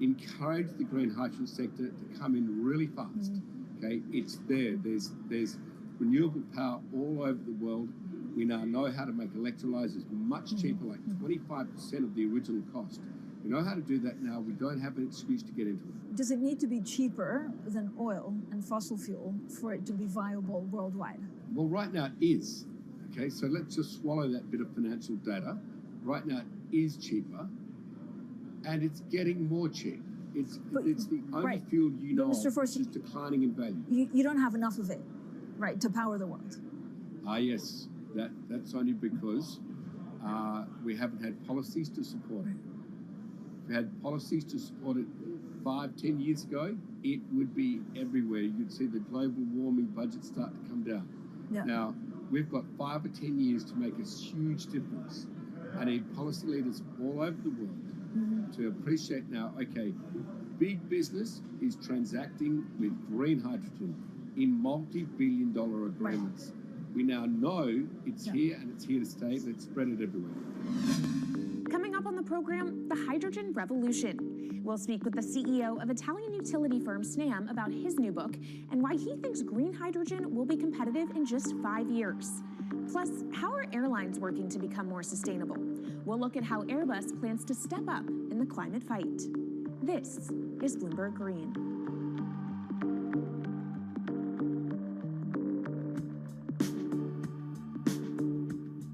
S11: Encourage the green hydrogen sector to come in really fast. Okay, it's there. There's renewable power all over the world. We now know how to make electrolyzers much cheaper, like 25% of the original cost. We know how to do that now. We don't have an excuse to get into it.
S9: Does it need to be cheaper than oil and fossil fuel for it to be viable worldwide?
S11: Well, right now it is. Okay, so let's just swallow that bit of financial data. Right now it is cheaper, and it's getting more cheap. It's the only fuel you know of which is declining in value.
S9: You don't have enough of it, right, to power the world.
S11: Yes, that's only because we haven't had policies to support it. If we had policies to support it 5-10 years ago, it would be everywhere. You'd see the global warming budget start to come down. Now, we've got 5 or 10 years to make a huge difference. I need policy leaders all over the world to appreciate now, okay, big business is transacting with green hydrogen in multi-billion-dollar agreements. We now know it's here and it's here to stay. Let's spread it everywhere.
S8: Coming up on the program, the hydrogen revolution. We'll speak with the CEO of Italian utility firm Snam about his new book and why he thinks green hydrogen will be competitive in just 5 years. Plus, how are airlines working to become more sustainable? We'll look at how Airbus plans to step up in the climate fight. This is Bloomberg Green.